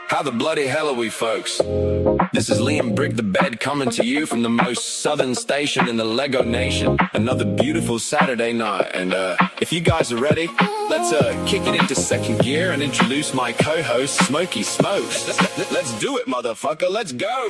How the bloody hell are we, folks? This is Liam Brick the Bed coming to you from the most southern station in the Lego Nation. Another beautiful Saturday night, and if you guys are ready, let's kick it into second gear and introduce my co-host, Smokey Smokes. Let's do it, motherfucker. Let's go.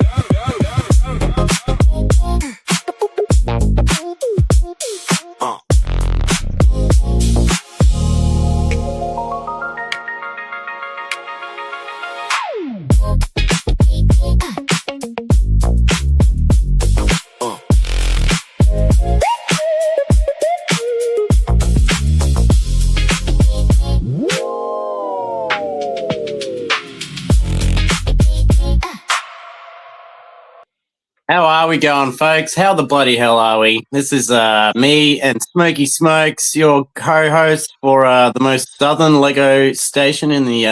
How are we going, folks? How the bloody hell are we? This is me and Smokey Smokes, your co-host for the most southern Lego station in the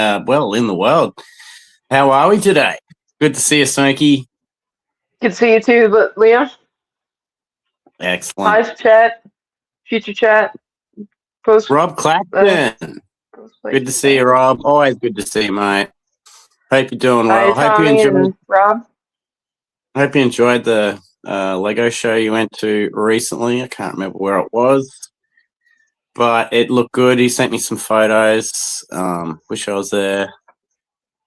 in the world. How are we today? Good to see you, Smokey. Good to see you too, Liam. Excellent. Live chat, future chat, post. Rob Clapton. Good to see you, Rob. Always good to see you, mate. Hope you're doing well. Hi, Tommy and Rob. I hope you enjoyed the Lego show you went to recently. I can't remember where it was, but it looked good. He sent me some photos. Wish I was there.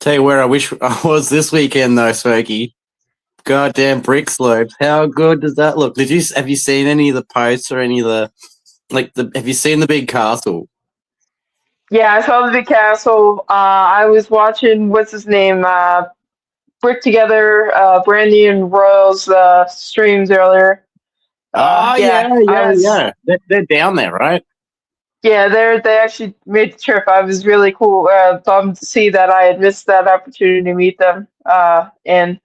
Tell you where I wish I was this weekend, though, Smokey. Goddamn brick slopes. How good does that look? Have you seen any of the posts or any of the have you seen the big castle? Yeah, I saw the big castle. I was watching what's his name, Brick Together, Brandy and Royals streams earlier. Yeah. They're down there, right? Yeah, they actually made the trip. I was really bummed to see that I had missed that opportunity to meet them, and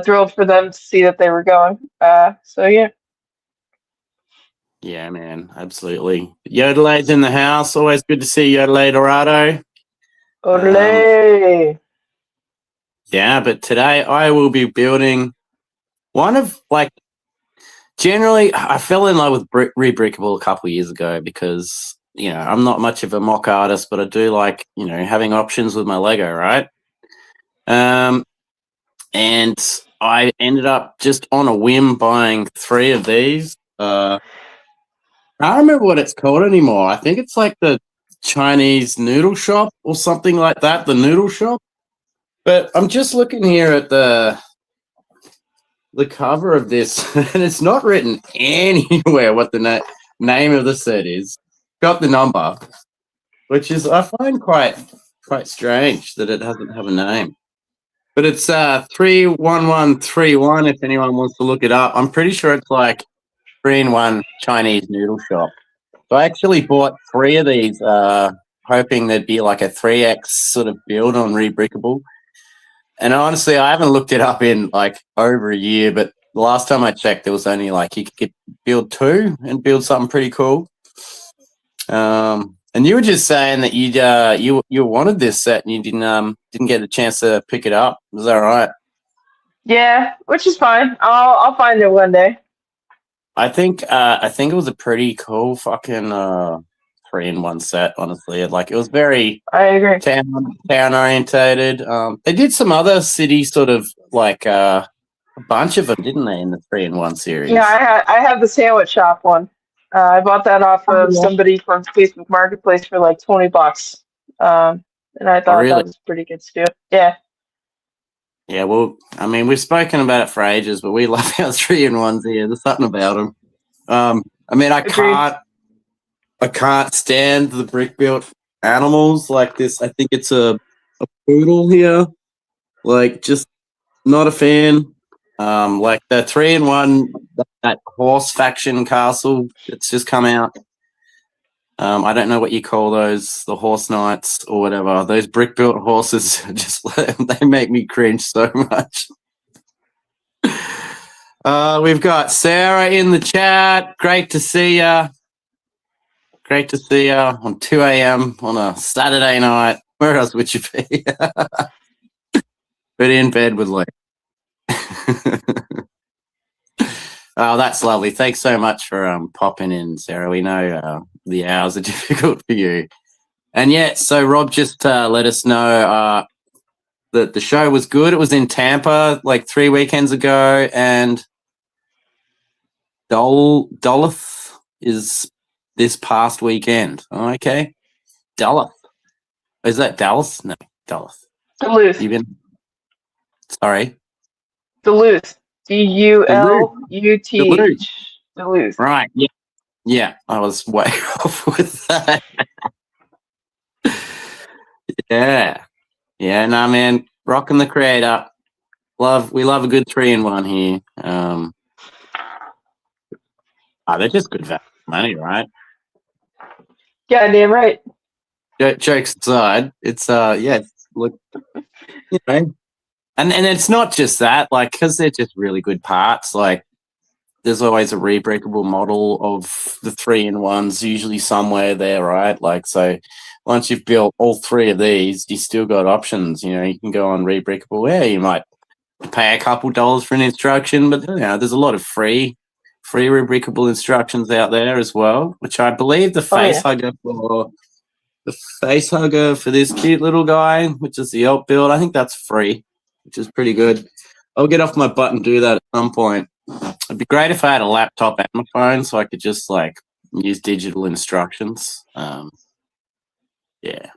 thrilled for them to see that they were going. So yeah. Yeah, man, absolutely. Yodelay's in the house. Always good to see Yodelay Dorado. Olay. Yeah, but today I will be building one of, generally I fell in love with Rebrickable a couple of years ago because, I'm not much of a mock artist, but I do like, having options with my Lego, right? And I ended up just on a whim buying 3 of these. I don't remember what it's called anymore. I think it's like the Chinese noodle shop or something like that, the noodle shop. But I'm just looking here at the cover of this, and it's not written anywhere what the name of the set is. Got the number, which is I find quite strange that it doesn't have a name. But it's 31131 if anyone wants to look it up. I'm pretty sure it's like 3-in-1 Chinese noodle shop. So I actually bought 3 of these, hoping there'd be like a 3x sort of build on Rebrickable. And honestly, I haven't looked it up in over a year, but the last time I checked, there was only you could build 2 and build something pretty cool. And you were just saying that you wanted this set and you didn't get a chance to pick it up. Is that right? Yeah, which is fine. I'll find it one day. I think it was a pretty cool fucking 3-in-1 set, honestly. It was very I agree. town orientated. They did some other city sort of a bunch of them, didn't they, in the 3-in-1 series? Yeah, I have the sandwich shop one. I bought that off of somebody from Facebook Marketplace for like $20. And I thought that was a pretty good steal. Yeah. Yeah, well, I mean, we've spoken about it for ages, but we love our 3-in-1s here. There's something about them. I mean, I can't stand the brick built animals like this. I think it's a poodle here. Just not a fan. The 3-in-1, that horse faction castle that's just come out. I don't know what you call those, the horse knights or whatever. Those brick built horses they make me cringe so much. We've got Sarah in the chat. Great to see ya. Great to see ya on 2 a.m. on a Saturday night. Where else would you be? But in bed with Lee. Oh, that's lovely. Thanks so much for popping in, Sarah. We know the hours are difficult for you. And yeah, so Rob just let us know that the show was good. It was in Tampa like 3 weekends ago, and Duluth is this past weekend. Okay. Duluth. Is that Dallas? No, Duluth. Duluth. You been? Sorry. Duluth. Duluth. Duluth. Duluth. Right. Yeah. Yeah. I was way off with that. Yeah. Yeah. No, man. Rocking the creator. We love a good 3-in-1 here. They're just good value for money, right? Yeah, damn right. Jokes aside, it's look, you know, and it's not just that, like, because they're just really good parts. Like, there's always a rebreakable model of the 3-in-1s, usually somewhere there, right? Like, so once you've built all 3 of these, you still got options. You know, you can go on rebreakable. Yeah, you might pay a couple dollars for an instruction, but there's a lot of free rebreakable instructions out there as well, which I believe the face hugger for this cute little guy, which is the Elk build, I think that's free, which is pretty good. I'll get off my butt and do that at some point. It'd be great if I had a laptop and my phone so I could just like use digital instructions. Yeah.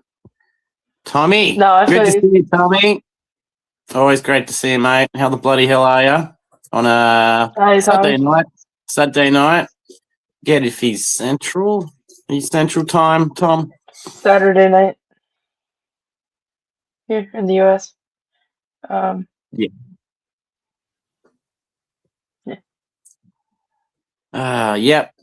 Tommy, No, good to see you, Tommy. Always great to see you, mate. How the bloody hell are you on a Saturday night? Get if he's central. He's central time, Tom. Saturday night here in the US. Yeah. Yep.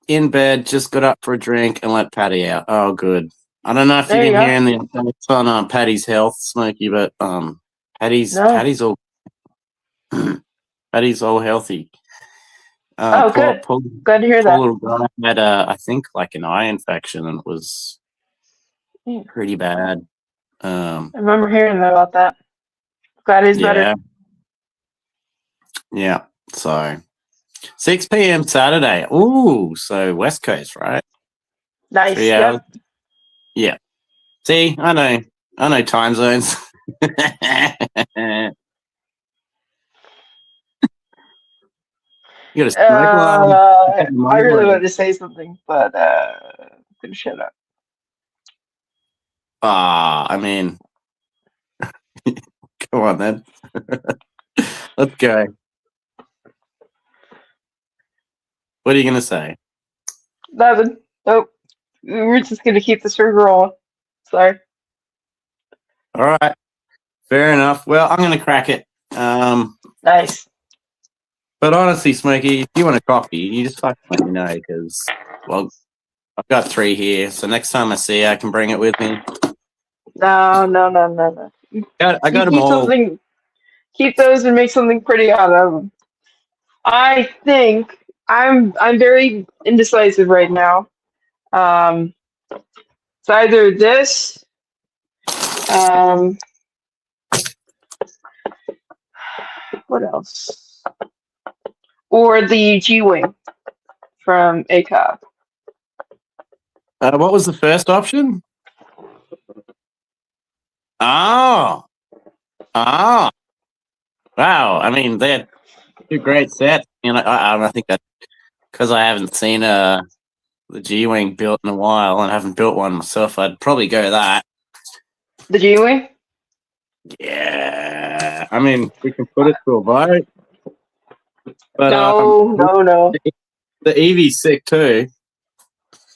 In bed, just got up for a drink and let Patty out. Oh, good. I don't know if you've been hearing the updates on Patty's health, Smokey, but Patty's all Patty's all healthy. Good. Glad to hear that. Little guy had I think like an eye infection, and it was pretty bad. I remember hearing about that. Glad he's better. Yeah. So 6 p.m. Saturday. Ooh, so West Coast, right? Nice. 3 hours. Yeah. See, I know time zones. You got a smoke alarm. I really wanted to say something, but I'm gonna shut up. I mean, come on then. Let's go. What are you gonna say? Nothing. Nope. We're just gonna keep this rolling. Sorry. All right. Fair enough. Well, I'm gonna crack it. Nice. But honestly, Smokey, if you want a coffee, you just fucking let me know, because, well, I've got 3 here, so next time I see you, I can bring it with me. No. I got them all. Keep those and make something pretty out of them. I think I'm very indecisive right now. It's either this, what else? Or the G-Wing from ACOG. What was the first option? Oh. Wow. I mean, they're 2 great sets. I think that because I haven't seen the G-Wing built in a while and haven't built one myself, I'd probably go that. The G-Wing? Yeah. I mean, we can put it to a vote. But, no. The Eevee's sick too.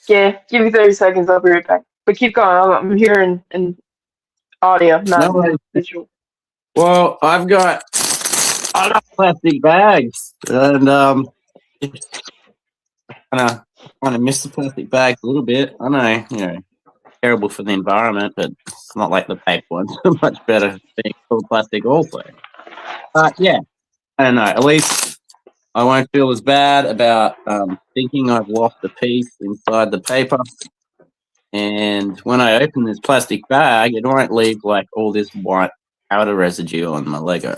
Yeah, give me 30 seconds. I'll be right back. But keep going. I'm hearing in audio, not visual. Well, I've got plastic bags, and kind of miss the plastic bags a little bit. I know, terrible for the environment, but it's not like the paper ones. Much better being full plastic also. Yeah, I don't know. At least I won't feel as bad about thinking I've lost a piece inside the paper. And when I open this plastic bag, it won't leave like all this white powder residue on my Lego.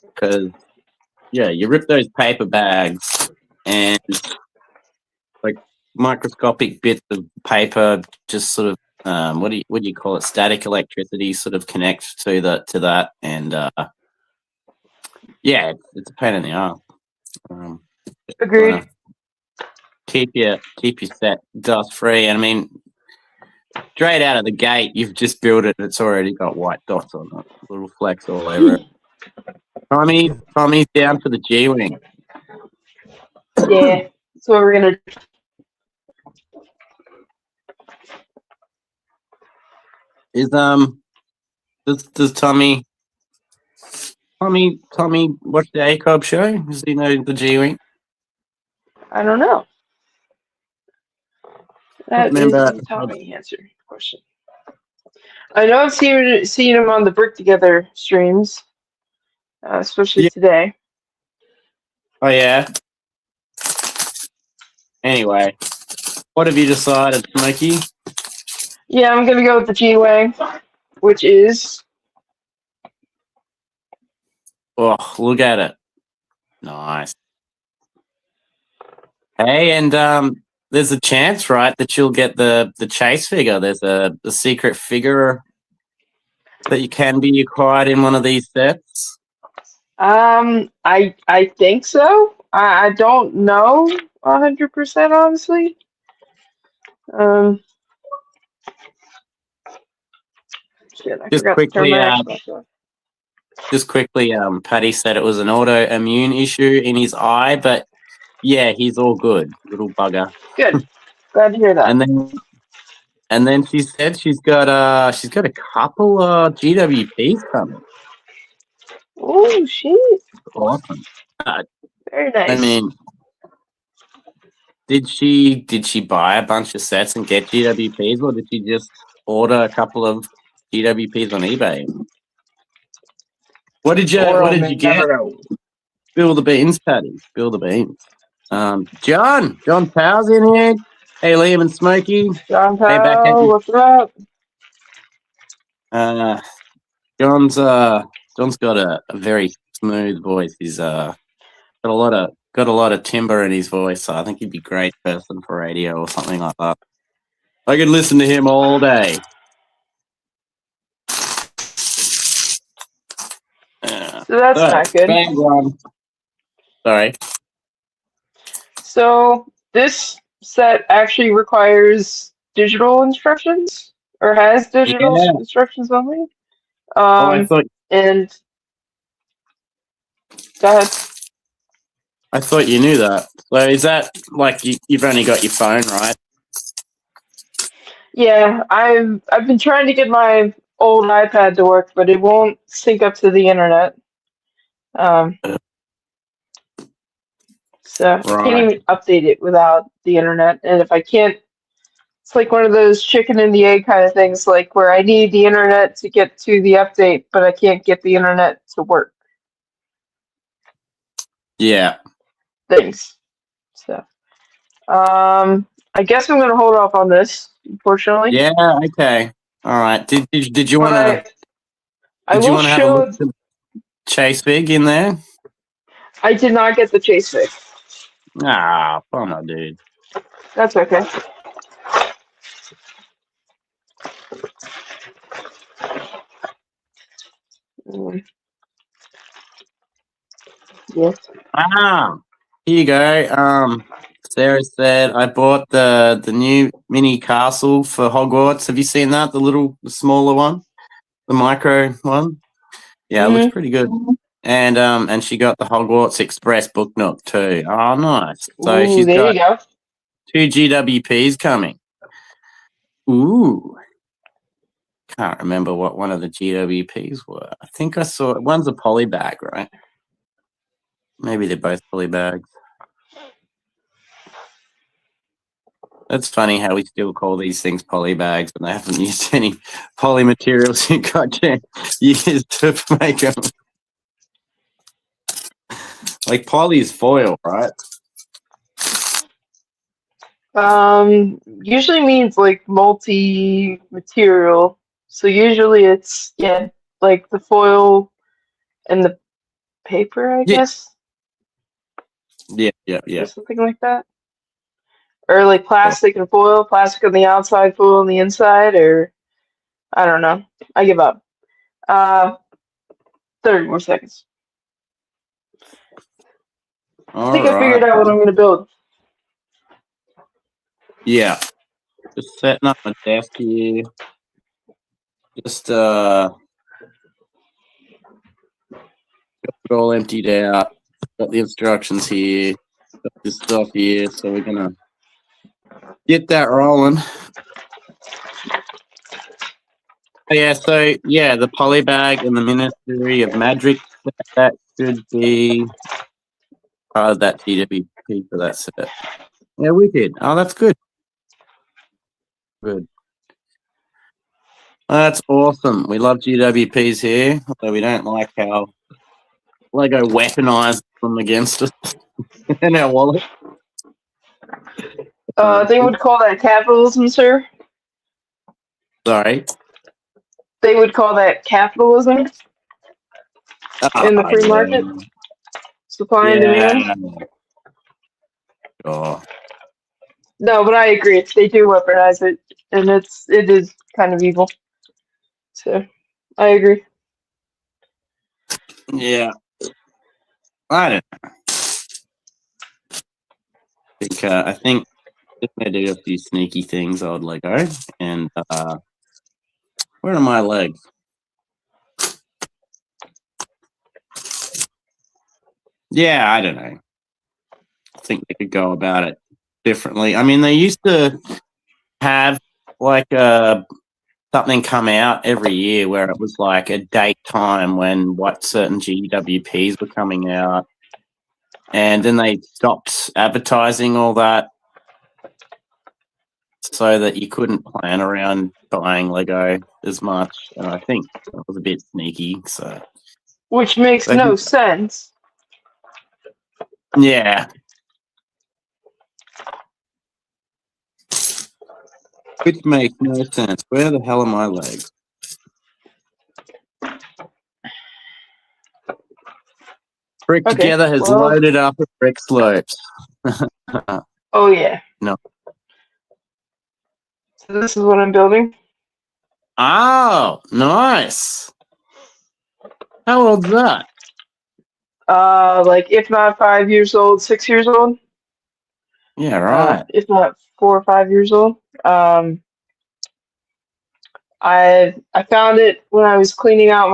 Because you rip those paper bags and like microscopic bits of paper just sort of what do you call it? Static electricity sort of connects to that, and it's a pain in the ass. Agreed. Keep your set dust free. And I mean, straight out of the gate, you've just built it. It's already got white dots on it, little flecks all over it. Tommy's down for the G-wing. Yeah, that's what we're gonna do. Is does Tommy watch the ACOB show? Does he know the G-wing? I don't know. That is Remember, the Tommy answer question. I know I've seen him on the Brick Together streams, especially today. Oh yeah. Anyway, what have you decided, Smokey? Yeah, I'm gonna go with the G-Wang, which is. Oh, look at it! Nice. Hey, and there's a chance, right, that you'll get the chase figure. There's a secret figure that you can be acquired in one of these sets. I think so. I don't know 100% honestly. Shit, I forgot to turn my Xbox off. Just quickly, Paddy said it was an autoimmune issue in his eye, but yeah, he's all good, little bugger. Good, glad to hear that. And then she said she's got a couple of GWPs coming. Oh shit! Awesome. Very nice. I mean, did she buy a bunch of sets and get GWPs, or did she just order a couple of GWPs on eBay? What did you get? Spill the beans, Paddy. Spill the beans. John Powell's in here. Hey, Liam and Smokey. John Powell, what's up? John's got a very smooth voice. He's got a lot of timber in his voice, so I think he'd be a great person for radio or something like that. I could listen to him all day. So that's not good. Sorry. So this set actually requires digital instructions, or has digital instructions only. I thought. And go ahead. I thought you knew that. So is that like you've only got your phone, right? Yeah, I've been trying to get my old iPad to work, but it won't sync up to the internet. So I can't even update it without the internet. And if I can't, it's like one of those chicken and the egg kind of things, like where I need the internet to get to the update, but I can't get the internet to work. Yeah. Things. So, I guess I'm going to hold off on this, unfortunately. Yeah. Okay. All right. Did you want to? Did you want to have a look at the chase fig in there? I did not get the chase fig. Ah, bummer, dude. That's okay. Yes. Here you go. Sarah said I bought the new mini castle for Hogwarts. Have you seen that? The smaller one, the micro one. Yeah, it looks pretty good. And she got the Hogwarts Express book nook too. Oh, nice. So she's got you go. 2 GWPs coming. Ooh. Can't remember what one of the GWPs were. I think I saw one's a poly bag, right? Maybe they're both poly bags. That's funny how we still call these things poly bags, and they haven't used any poly materials in goddamn years to make them. Like poly is foil, right? Usually means like multi-material. So usually it's like the foil and the paper, I guess. Yeah. Or something like that. Or like plastic and foil, plastic on the outside, foil on the inside, or I don't know. I give up. 30 more seconds. I think I figured out what I'm gonna build. Yeah. Just setting up my desk here. Just got it all emptied out. Got the instructions here. Got this stuff here, so we're gonna get that rolling. Yeah, so yeah, the polybag and the Ministry of Magic, that should be part of that GWP for that set. Yeah, we did. Oh, that's good. Good. That's awesome. We love GWPs here, although we don't like how Lego weaponized them against us in our wallet. They would call that capitalism, sir. Sorry. They would call that capitalism in the free market. Supply and demand. Sure. No, but I agree. They do weaponize it, and it is kind of evil. So, I agree. Yeah. I don't know. I think if I do a few sneaky things, I would Lego. And where are my legs? Yeah, I don't know. I think they could go about it differently. I mean, they used to have like something come out every year where it was like a date time when what certain GWPs were coming out. And then they stopped advertising all that so that you couldn't plan around buying Lego as much. And I think that was a bit sneaky. So, which makes no sense. Yeah. Which makes no sense. Where the hell are my legs? Brick Together has loaded up with brick slopes. Oh, yeah. No. So this is what I'm building. Oh, nice. How old's that? Like, if not 5 years old, 6 years old. Yeah, right. If not 4 or 5 years old. I found it when I was cleaning out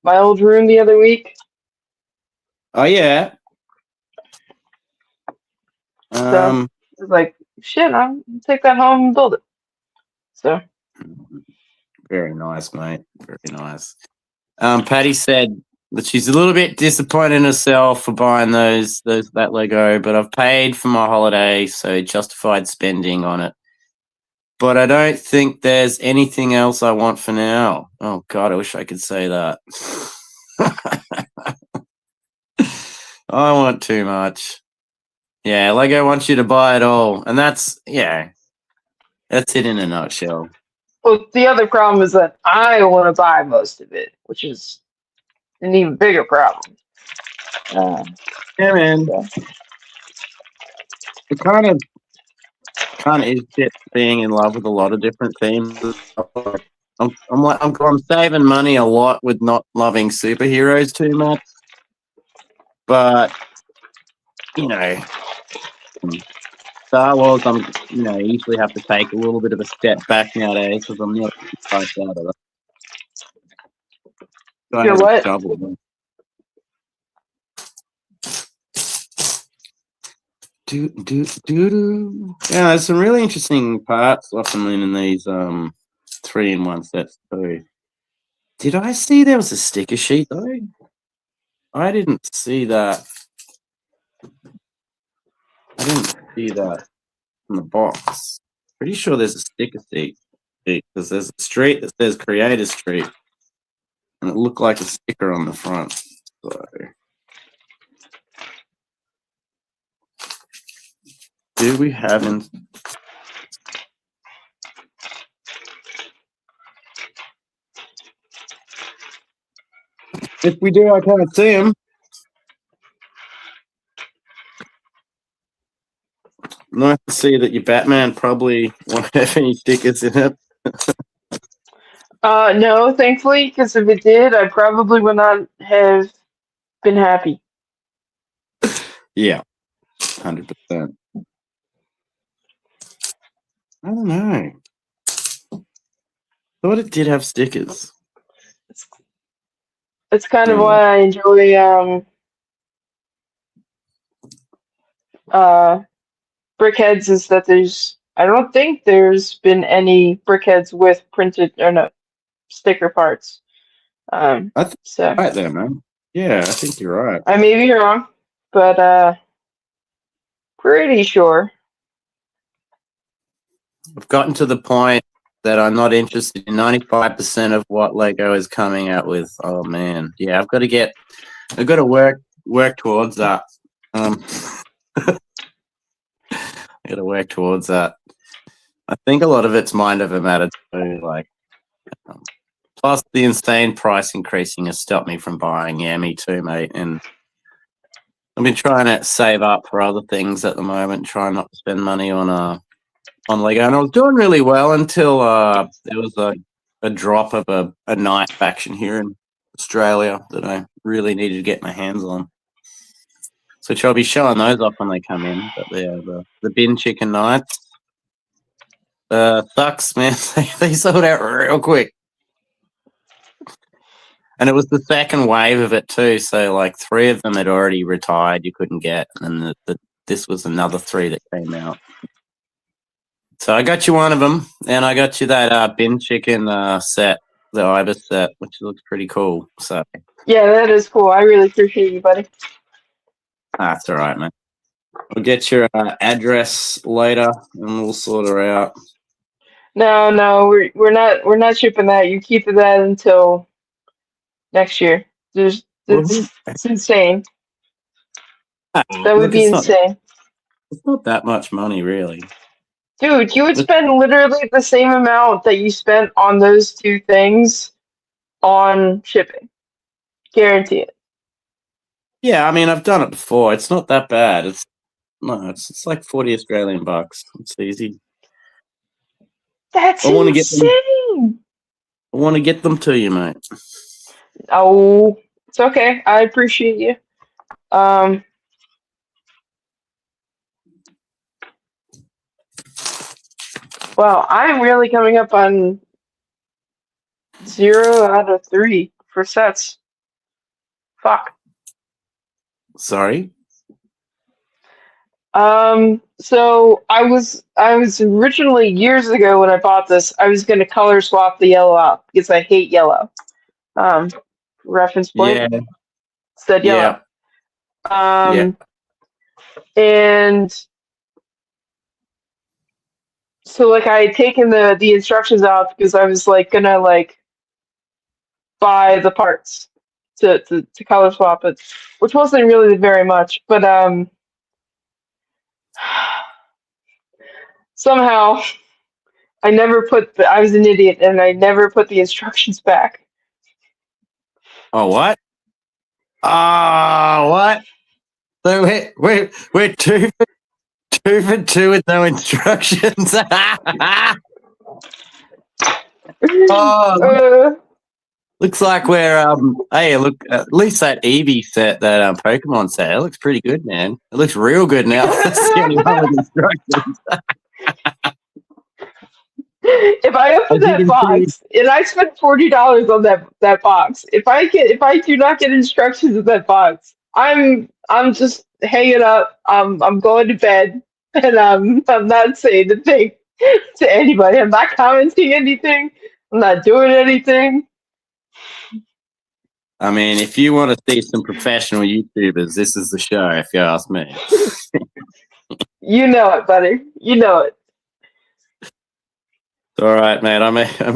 my old room the other week. Oh, yeah. So I was like, shit, I'll take that home and build it. So very nice, mate. Very nice. Patty said that she's a little bit disappointed in herself for buying that Lego, but I've paid for my holiday, so justified spending on it. But I don't think there's anything else I want for now. Oh God, I wish I could say that. I want too much. Yeah, Lego wants you to buy it all, and that's it in a nutshell. Well, the other problem is that I want to buy most of it, which is an even bigger problem. Yeah, man. It kind of is just being in love with a lot of different themes. I'm saving money a lot with not loving superheroes too much, but Star Wars, you usually have to take a little bit of a step back nowadays because I'm not priced out of it. You're what? Yeah, there's some really interesting parts often in these 3-in-1 sets too. Did I see there was a sticker sheet though? I didn't see that. I didn't see that in the box. Pretty sure there's a sticker sheet because there's a street that says Creator Street, and it looked like a sticker on the front. So, do we have in? If we do, I can't see them. Nice to see that your Batman probably won't have any stickers in it. No, thankfully, because if it did, I probably would not have been happy. Yeah, 100%. I don't know. Thought it did have stickers. It's kind of Yeah. why I enjoy brickheads is that I don't think there's been any brickheads with printed or no sticker parts. I think So you're right there, man. Yeah, I think you're right. I may be wrong, but pretty sure. I've gotten to the point that I'm not interested in 95% of what Lego is coming out with. Oh man, yeah, I've got to work towards that. I got to work towards that. I think a lot of it's mind over matter too. Like, plus the insane price increasing has stopped me from buying. Yeah, me too, mate. And I've been trying to save up for other things at the moment, trying not to spend money on Lego, and I was doing really well until there was a drop of a knife faction here in Australia that I really needed to get my hands on. So I'll be showing those off when they come in. But the bin chicken knights. Sucks, man. They sold out real quick. And it was the second wave of it too. So like 3 of them had already retired. You couldn't get, and this was another 3 that came out. So I got you one of them, and I got you that bin chicken set, the Ibis set, which looks pretty cool. So Yeah, that is cool. I really appreciate you, buddy. that's all right, man. We'll get your address later, and we'll sort her out. No, we're not shipping that. You keep that until next year. It's insane. That would be insane. It's not that much money, really. Dude, you would spend literally the same amount that you spent on those 2 things on shipping. Guarantee it. Yeah, I mean, I've done it before. It's not that bad. It's like 40 Australian bucks. It's easy. That's insane. I want to get them to you, mate. Oh, it's okay. I appreciate you. Well, I'm really coming up on 0 out of 3 for sets. Fuck. Sorry? So I was originally years ago when I bought this, I was gonna color swap the yellow out because I hate yellow. Reference point. Yeah. Said yellow. Yeah. And so like I had taken the instructions out because I was like gonna like buy the parts to color swap it, which wasn't really very much, but somehow I never I was an idiot and I never put the instructions back. Oh, what? What? So we're 2 for 2 with no instructions. Looks like we're hey, look, at least that Eevee set, that Pokemon set, it looks pretty good, man. It looks real good now. That's the only one with instructions. If I open that box and I spent $40 on that box, if I do not get instructions in that box, I'm just hanging up. I'm going to bed, and I'm not saying a thing to anybody. I'm not commenting anything. I'm not doing anything. I mean, if you want to see some professional YouTubers, this is the show, if you ask me. You know it, buddy. You know it. It's all right, mate. I've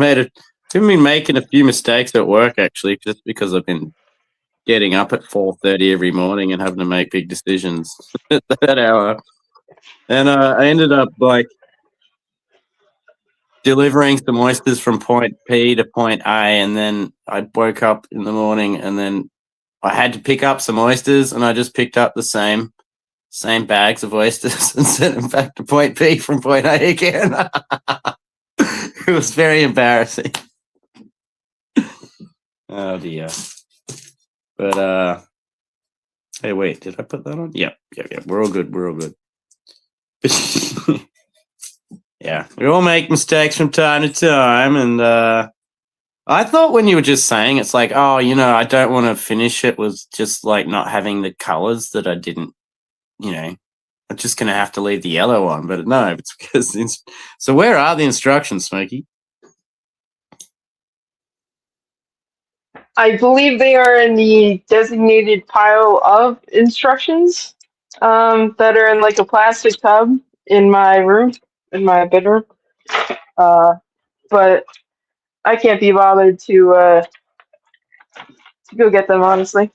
been making a few mistakes at work, actually, just because I've been getting up at 4:30 every morning and having to make big decisions at that hour. And I ended up like delivering some oysters from point P to point A, and then I woke up in the morning and then I had to pick up some oysters, and I just picked up the same same bags of oysters and sent them back to point B from point A again. It was very embarrassing. Oh dear. But hey, wait, did I put that on? Yep. We're all good. Yeah, we all make mistakes from time to time, and I thought when you were just saying it's like, oh, I don't want to finish it was just like not having the colors that I didn't, I'm just gonna have to leave the yellow on. But no, it's because. So where are the instructions, Smokey? I believe they are in the designated pile of instructions that are in like a plastic tub in my room, in my bedroom. But I can't be bothered to go get them, honestly.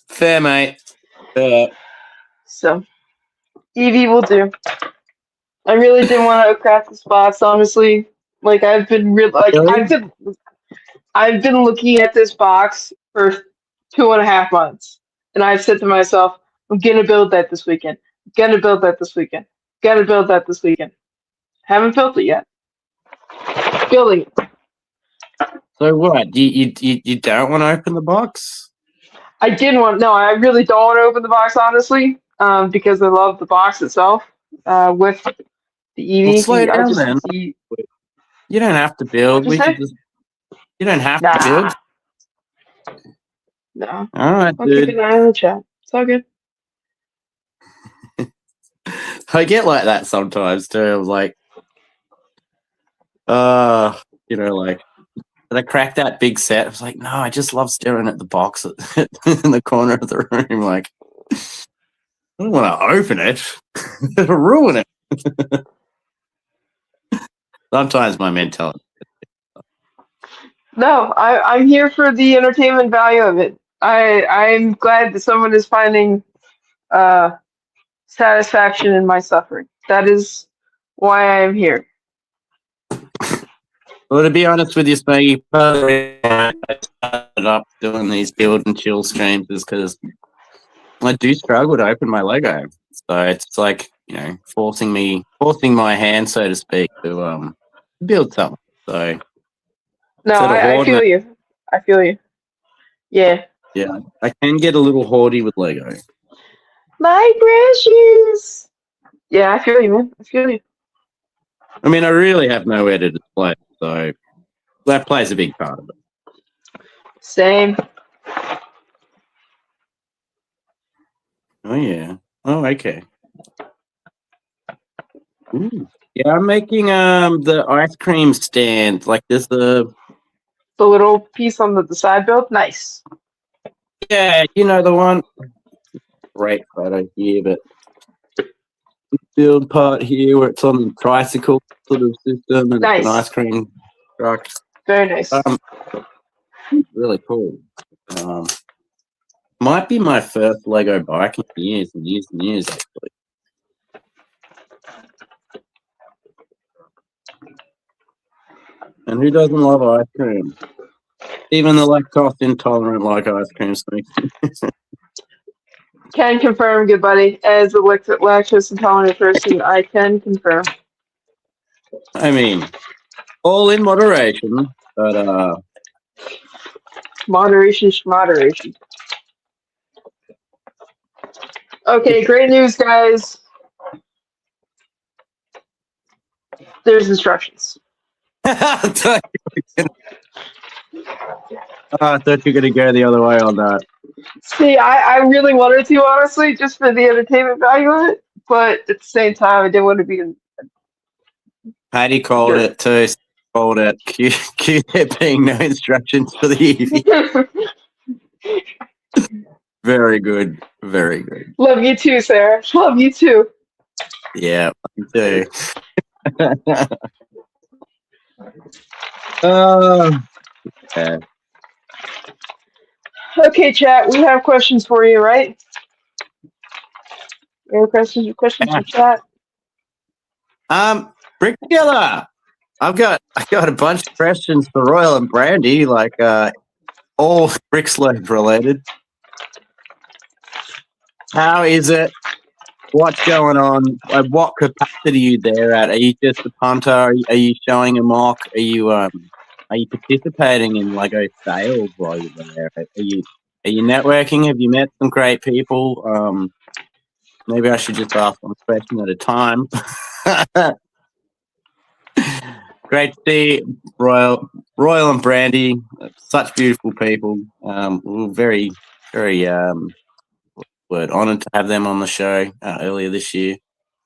Fair, mate. So, Evie will do. I really didn't want to craft this box, honestly. Like I've been I've been looking at this box for 2.5 months, and I've said to myself, I'm gonna build that this weekend. Gonna build that this weekend. Gonna build that this weekend. Haven't built it yet. Building it. So what? You don't want to open the box? I didn't want. No, I really don't want to open the box, honestly, because I love the box itself. With the Eevee, Well, slow down, then. You don't have to build. You don't have to build. No. All right, I'll dude. keep an eye on the chat. It's all good. I get like that sometimes too. I was like, like, and I cracked that big set. I was like, no, I just love staring at the box in the corner of the room. Like, I don't want to open it. It'll ruin it. Sometimes my mentality. No, I'm here for the entertainment value of it. I'm glad that someone is finding satisfaction in my suffering. That is why I am here. Well, to be honest with you, Smokey, I started up doing these build and chill streams is because I do struggle to open my Lego. So it's like, forcing my hand, so to speak, to build something. So no, I feel you. I feel you. Yeah. Yeah, I can get a little hoardy with Lego. My precious. Yeah, I feel you, man. I feel you. I mean, I really have nowhere to display it, so that plays a big part of it. Same. Oh, yeah. Oh, okay. Ooh. Yeah, I'm making the ice cream stand. Like there's the little piece on the side build. Nice. Yeah, the one. Great photo here, but the build part here where it's on the tricycle sort of system and nice. It's an ice cream truck. Very nice. Really cool. Might be my first Lego bike in years and years and years, actually. And who doesn't love ice cream? Even the lactose intolerant like ice cream. Can confirm, good buddy. As a lactose intolerant person, I can confirm. I mean, all in moderation, but moderation. Okay, great news, guys. There's instructions. I thought you were going to go the other way on that. See, I really wanted to, honestly, just for the entertainment value of it, but at the same time, I didn't want to be in. Patty called it too. Called it. Q there being no instructions for the Eevee. Very good. Very good. Love you too, Sarah. Love you too. Yeah, me too. Yeah. Okay, chat. We have questions for you, right? Any questions from chat? Brick together. I got a bunch of questions for Royal and Brandy, like all Brick Slope related. How is it? What's going on? What capacity are you there at? Are you just a punter? Are you showing a mock? Are you participating in Lego sales while you're there? Are you networking? Have you met some great people? Maybe I should just ask one question at a time. Great to see Royal and Brandy, such beautiful people. We were very, very honoured to have them on the show earlier this year.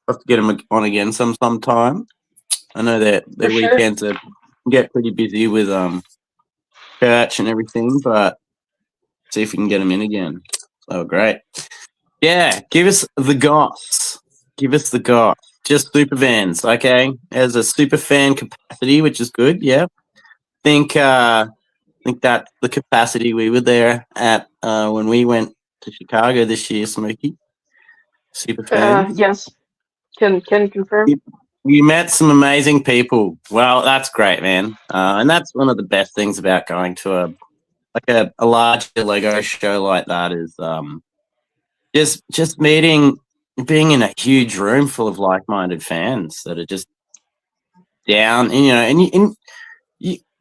Have to get them on again sometime. I know that their weekends get pretty busy with church and everything, but see if we can get them in again. Oh, great. Yeah, give us the goss. Give us the goss. Just super vans, okay? As a super fan capacity, which is good. Yeah, think that's the capacity we were there at when we went to Chicago this year, Smokey. Super fan. Yes, can confirm. You met some amazing people. Well, that's great, man. And that's one of the best things about going to a large Lego show like that is just meeting, being in a huge room full of like-minded fans that are just down. And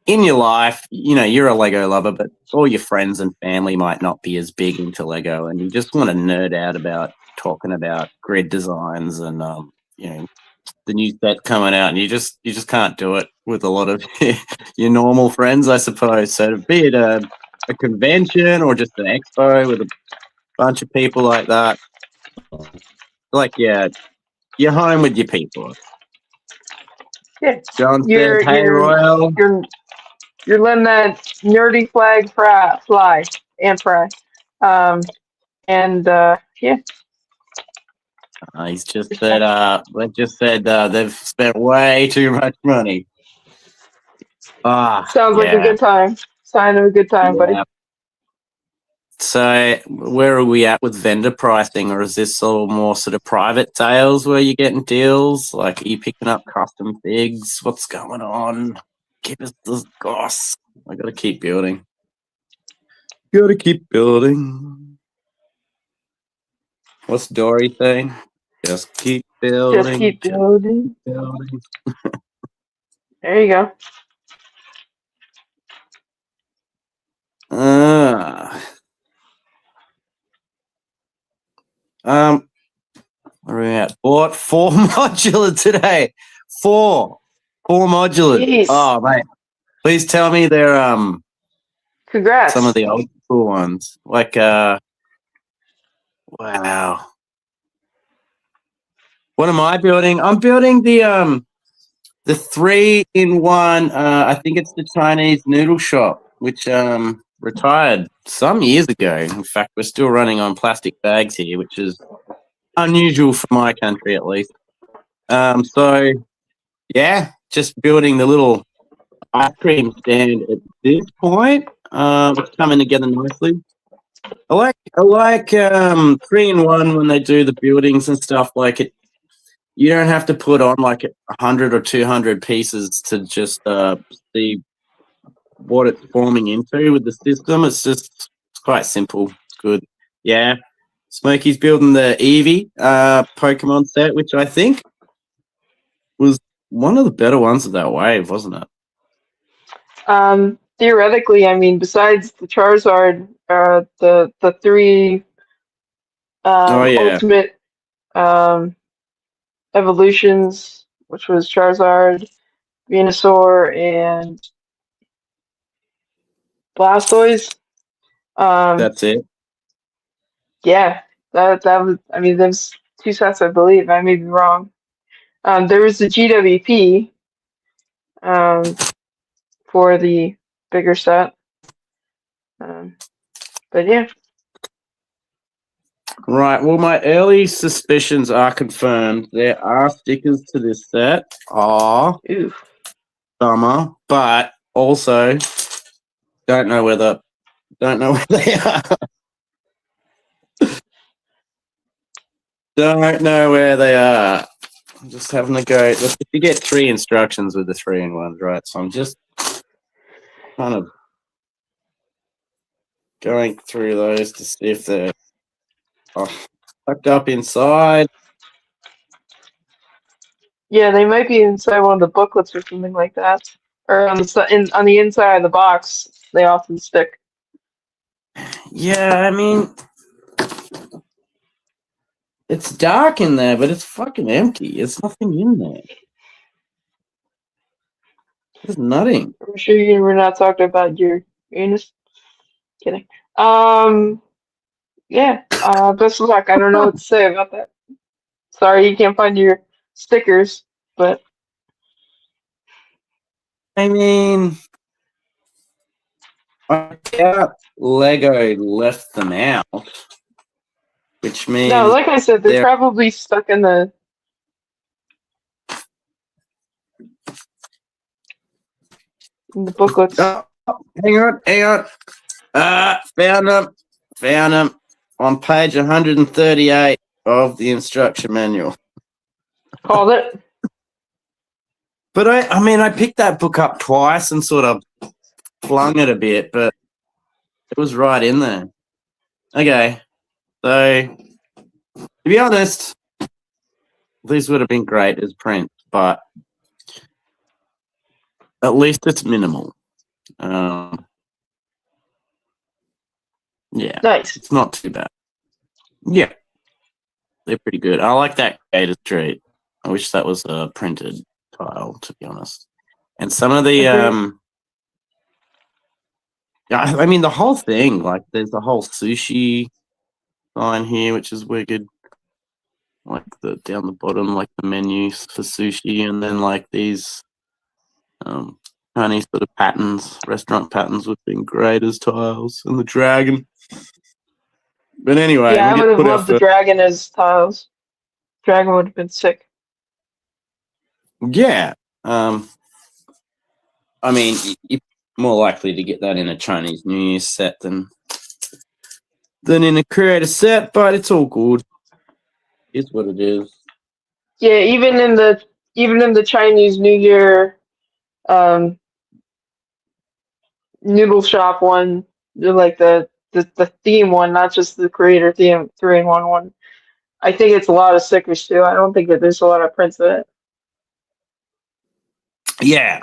in your life, you're a Lego lover, but all your friends and family might not be as big into Lego, and you just want to nerd out about talking about grid designs and the new set coming out, and you just can't do it with a lot of your normal friends, I suppose. So be it a convention or just an expo with a bunch of people like that, you're home with your people. Yeah, John said, "Hey, Royal." You're letting that nerdy flag fly and fry. Yeah. He's just said, they've spent way too much money. Sounds like a good time. Sign of a good time, buddy. So where are we at with vendor pricing, or is this all more sort of private sales where you're getting deals? Like, are you picking up custom figs? What's going on? Give us the goss. I gotta keep building. Gotta keep building. What's Dory saying? Just keep building. Just keep building. There you go. Where are we at? Bought 4 modular today. 4 modulars. Jeez. Oh, mate. Please tell me they're Congrats. some of the old school ones. Like wow. What am I building? I'm building the 3-in-1, I think it's the Chinese noodle shop, which retired some years ago. In fact, we're still running on plastic bags here, which is unusual for my country at least. So yeah, just building the little ice cream stand at this point. It's coming together nicely. I like 3-in-1 when they do the buildings and stuff. Like it, you don't have to put on like 100 or 200 pieces to just see what it's forming into with the system. It's quite simple. It's good. Yeah. Smokey's building the Eevee Pokemon set, which I think was one of the better ones of that wave, wasn't it? Theoretically, I mean, besides the Charizard, the 3 ultimate evolutions, which was Charizard, Venusaur, and Blastoise. That's it. Yeah, that was. I mean, there's 2 sets, I believe. I may be wrong. There was the GWP for the bigger set. But yeah. Right. Well, my early suspicions are confirmed. There are stickers to this set. Summer, but also don't know where they are. Don't know where they are. I'm just having a go. You get 3 instructions with the 3-in-1s, right? So I'm just kind of going through those to see if they're. Oh, tucked up inside. Yeah, they might be inside one of the booklets or something like that, or on on the inside of the box. They often stick. Yeah, I mean, it's dark in there, but it's fucking empty. There's nothing in there. There's nothing. I'm sure you were not talking about your anus. Kidding. Yeah. Best of luck. I don't know what to say about that. Sorry you can't find your stickers, but I mean, I doubt Lego left them out, which no, means like I said, they're probably stuck in the booklets. Oh, hang on. Found them on page 138 of the instruction manual. Called it. But I mean, I picked that book up twice and sort of flung it a bit, but it was right in there. Okay, so to be honest, these would have been great as print, but at least it's minimal. Yeah, Nice. it's not too bad. Yeah, they're pretty good. I like that Gator Street. I wish that was a printed tile, to be honest. And some of the, yeah, I mean, the whole thing, like, there's the whole sushi line here, which is wicked. Like, down the bottom, like, the menus for sushi, and then, like, these Chinese sort of patterns, restaurant patterns would have been great as tiles, and the dragon. But anyway, Yeah, I would have loved the dragon as tiles. Dragon would have been sick. Yeah. I mean, you're more likely to get that in a Chinese New Year set than in a creator set, but it's all good. It's what it is. Yeah, even in the Chinese New Year noodle shop one, like the theme one, not just the creator theme 3-in-1 one. I think it's a lot of stickers too. I don't think that there's a lot of prints of it. Yeah.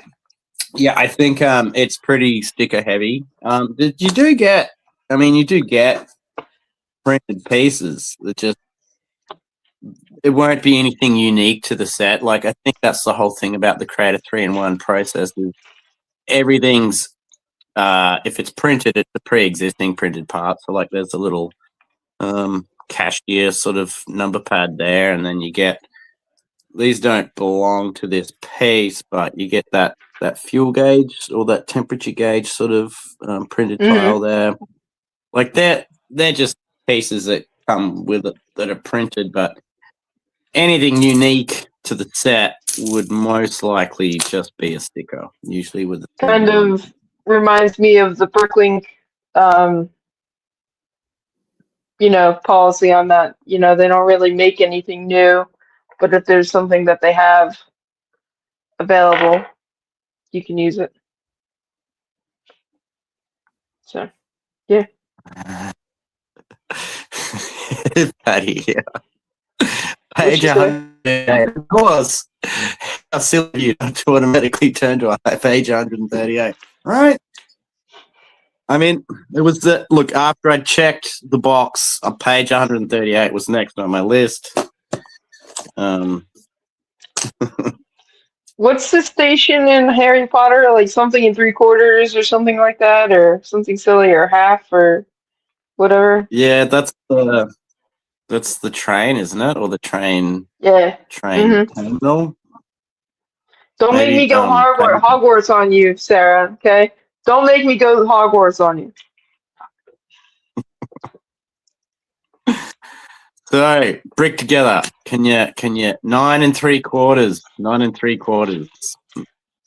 Yeah, I think it's pretty sticker heavy. You do get printed pieces that just it won't be anything unique to the set. Like, I think that's the whole thing about the Creator 3-in-1 process is everything's if it's printed, it's a pre-existing printed part. So like there's a little cashier sort of number pad there, and then you get these don't belong to this piece, but you get that fuel gauge or that temperature gauge sort of printed tile there. Like they're just pieces that come with it that are printed, but anything unique to the set would most likely just be a sticker, usually with kind of reminds me of the Brooklyn policy on that. They don't really make anything new, but if there's something that they have available, you can use it. So, yeah. Patty, yeah. Page 138. Of course. How silly of you not to automatically turn to page 138. Right? I mean, it was look, after I checked the box, page 138 was next on my list. What's the station in Harry Potter? Like something in 3/4 or something like that, or something silly, or half, or whatever? Yeah, that's the train, isn't it? Or the train? Yeah. Train terminal. Don't make me go Hogwarts on you, Sarah. Okay. Don't make me go Hogwarts on you. So, brick together. Can you 9 3/4? 9 3/4.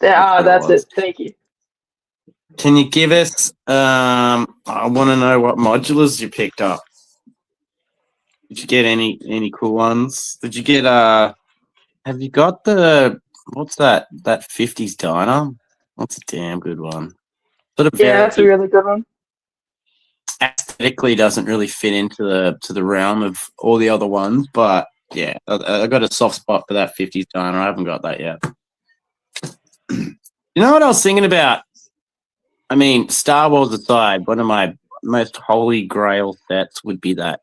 That's it. Thank you. Can you give us? I want to know what modulars you picked up. Did you get any cool ones? Did you get Have you got what's that 50s diner? That's a damn good one. Yeah, that's a really good one. aesthetically doesn't really fit into the realm of all the other ones, but yeah, I got a soft spot for that 50s diner. I haven't got that yet. You know what I was thinking about? I mean, Star Wars aside, one of my most holy grail sets would be that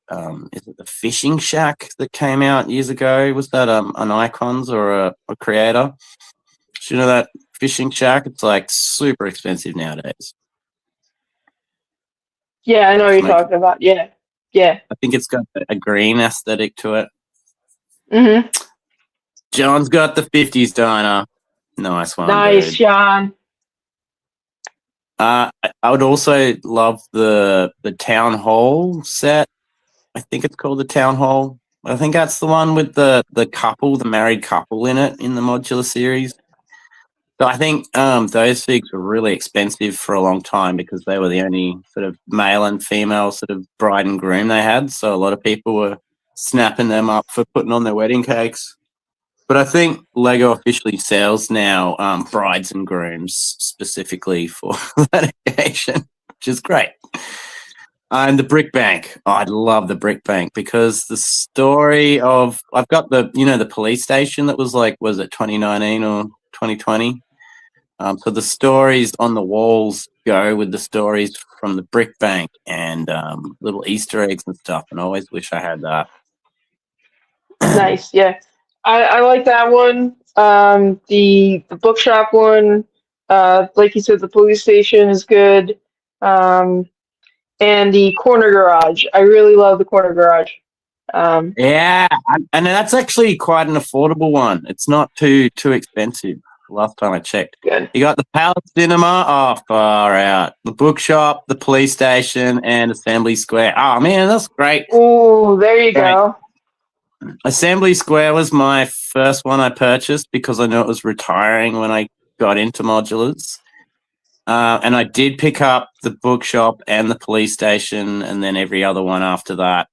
is it the Fishing Shack that came out years ago? Was that an Icons or a creator? Do you know that Fishing Shack? It's like super expensive nowadays. Yeah, I know what you're talking about. Yeah. Yeah. I think it's got a green aesthetic to it. Mm-hmm. John's got the 50s diner. Nice one, Nice, dude. John. I would also love the Town Hall set. I think it's called the Town Hall. I think that's the one with the couple, the married couple in it in the modular series. So I think those figs were really expensive for a long time because they were the only sort of male and female sort of bride and groom they had. So a lot of people were snapping them up for putting on their wedding cakes. But I think Lego officially sells now brides and grooms specifically for that occasion, which is great. And the Brick Bank. Oh, I'd love the Brick Bank because the story of I've got the police station that was like, was it 2019 or 2020? So the stories on the walls go with the stories from the Brick Bank and little Easter eggs and stuff. And I always wish I had that. Nice, yeah. I like that one. The bookshop one, like you said, the police station is good. And the corner garage. I really love the corner garage. Yeah, and that's actually quite an affordable one. It's not too expensive. Last time I checked. Good. You got the Palace Cinema. Oh, far out. The bookshop, the police station, and Assembly Square. Oh man, that's great. Oh, there you go. Assembly Square was my first one I purchased because I knew it was retiring when I got into modulars. And I did pick up the bookshop and the police station and then every other one after that.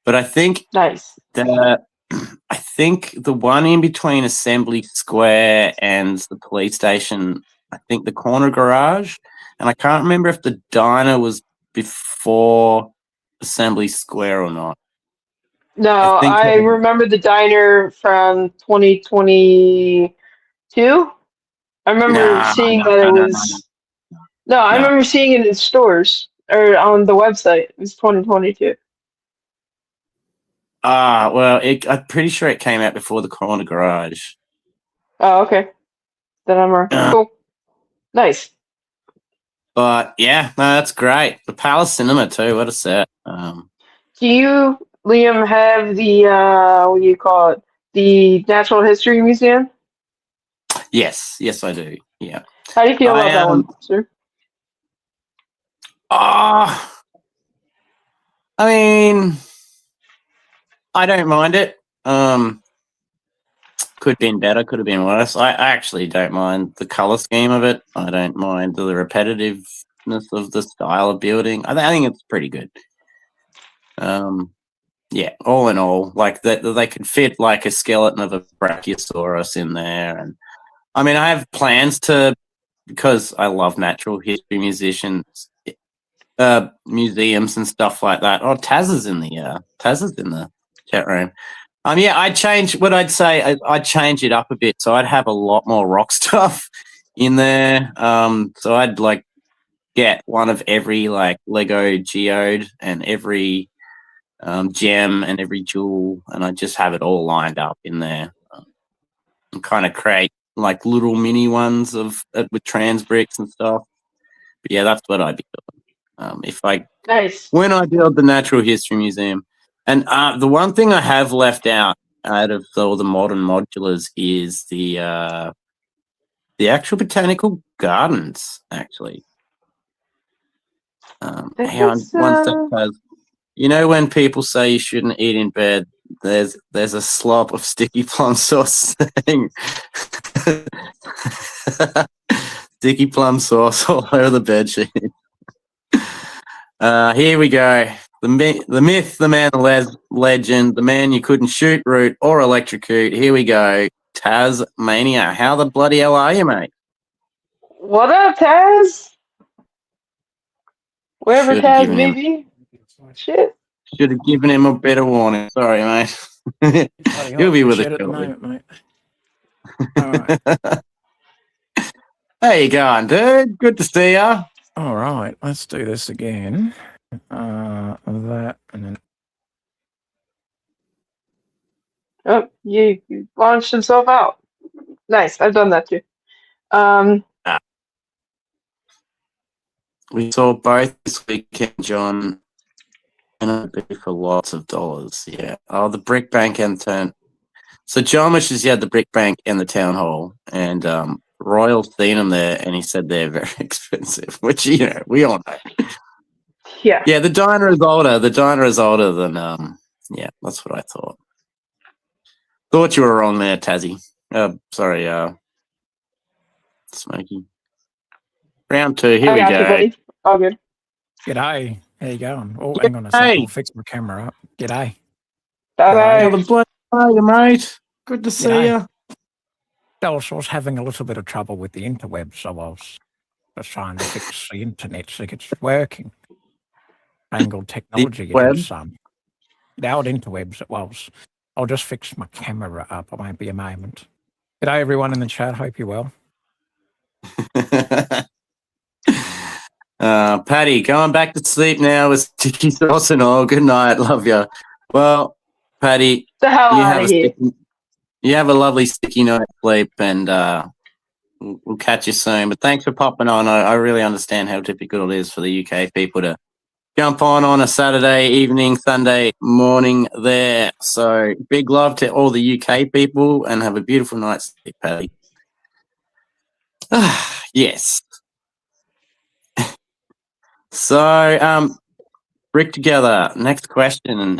But I think Nice. the one in between Assembly Square and the police station, I think the corner garage, and I can't remember if the diner was before Assembly Square or not. No, think I remember the diner from 2022. I remember seeing that it was. No, I remember seeing it in stores or on the website. It was 2022. Well, I'm pretty sure it came out before the corner garage. Oh, okay. Then I'm wrong. Cool. Nice. But yeah, no, that's great. The Palace Cinema too. What a set. Do you, Liam, have the what do you call it? The Natural History Museum? Yes, I do. Yeah. How do you feel about that one, sir? I mean, I don't mind it. Could have been better, could have been worse. I actually don't mind the color scheme of it. I don't mind the repetitiveness of the style of building. I think it's pretty good. Yeah, all in all, like they could fit like a skeleton of a Brachiosaurus in there, and I mean, I have plans because I love natural history museums and stuff like that. Oh, Taz is in the chat room. Yeah, I'd change it up a bit. So I'd have a lot more rock stuff in there. So I'd like get one of every like Lego geode and every gem and every jewel, and I'd just have it all lined up in there and kind of create like little mini ones with trans bricks and stuff. But yeah, that's what I'd be doing. When I build the Natural History Museum. And the one thing I have left out of all the modern modulars is the actual botanical gardens, actually. Hang on, one second. You know when people say you shouldn't eat in bed, there's a slop of sticky plum sauce thing. Sticky plum sauce all over the bedsheet. Here we go. The myth, the man, the legend, the man you couldn't shoot, root, or electrocute. Here we go. Tasmania. How the bloody hell are you, mate? What up, Taz? Wherever Taz may be. Shit. Should have given him a better warning. Sorry, mate. He'll be with us at the moment, mate. All right. How you going, dude? Good to see ya. All right, let's do this again. That and then. Oh, you launched himself out. Nice. I've done that too. We saw both this weekend, John, and it'd be for lots of dollars. Yeah. Oh, the Brick Bank and Turn. So John wishes he had the Brick Bank and the Town Hall, and Royal's seen them there, and he said they're very expensive, which we all know. Yeah. Yeah, the diner is older. The diner is older than yeah, that's what I thought. Thought you were wrong there, Tassie. Sorry, Smokey. Round 2, here we I got go. you, buddy. All good. G'day. How you going? Oh, hang on a second. I'll fix my camera up. G'day. Bye. How are you, mate? Good to see you. I was having a little bit of trouble with the interweb, so I was just trying to fix the internet so it's working. Angled technology it is some. The old interwebs it was. I'll just fix my camera up. It won't be a moment. G'day everyone in the chat. Hope you're well. Patty, going back to sleep now with sticky sauce and all. Good night. Love you. Well, Patty, the hell out of here. You have a lovely sticky night sleep, and we'll catch you soon. But thanks for popping on. I really understand how difficult it is for the UK people to jump on a Saturday evening, Sunday morning there. So big love to all the UK people, and have a beautiful night's sleep, Patty. Yes. So, Brick Together, next question.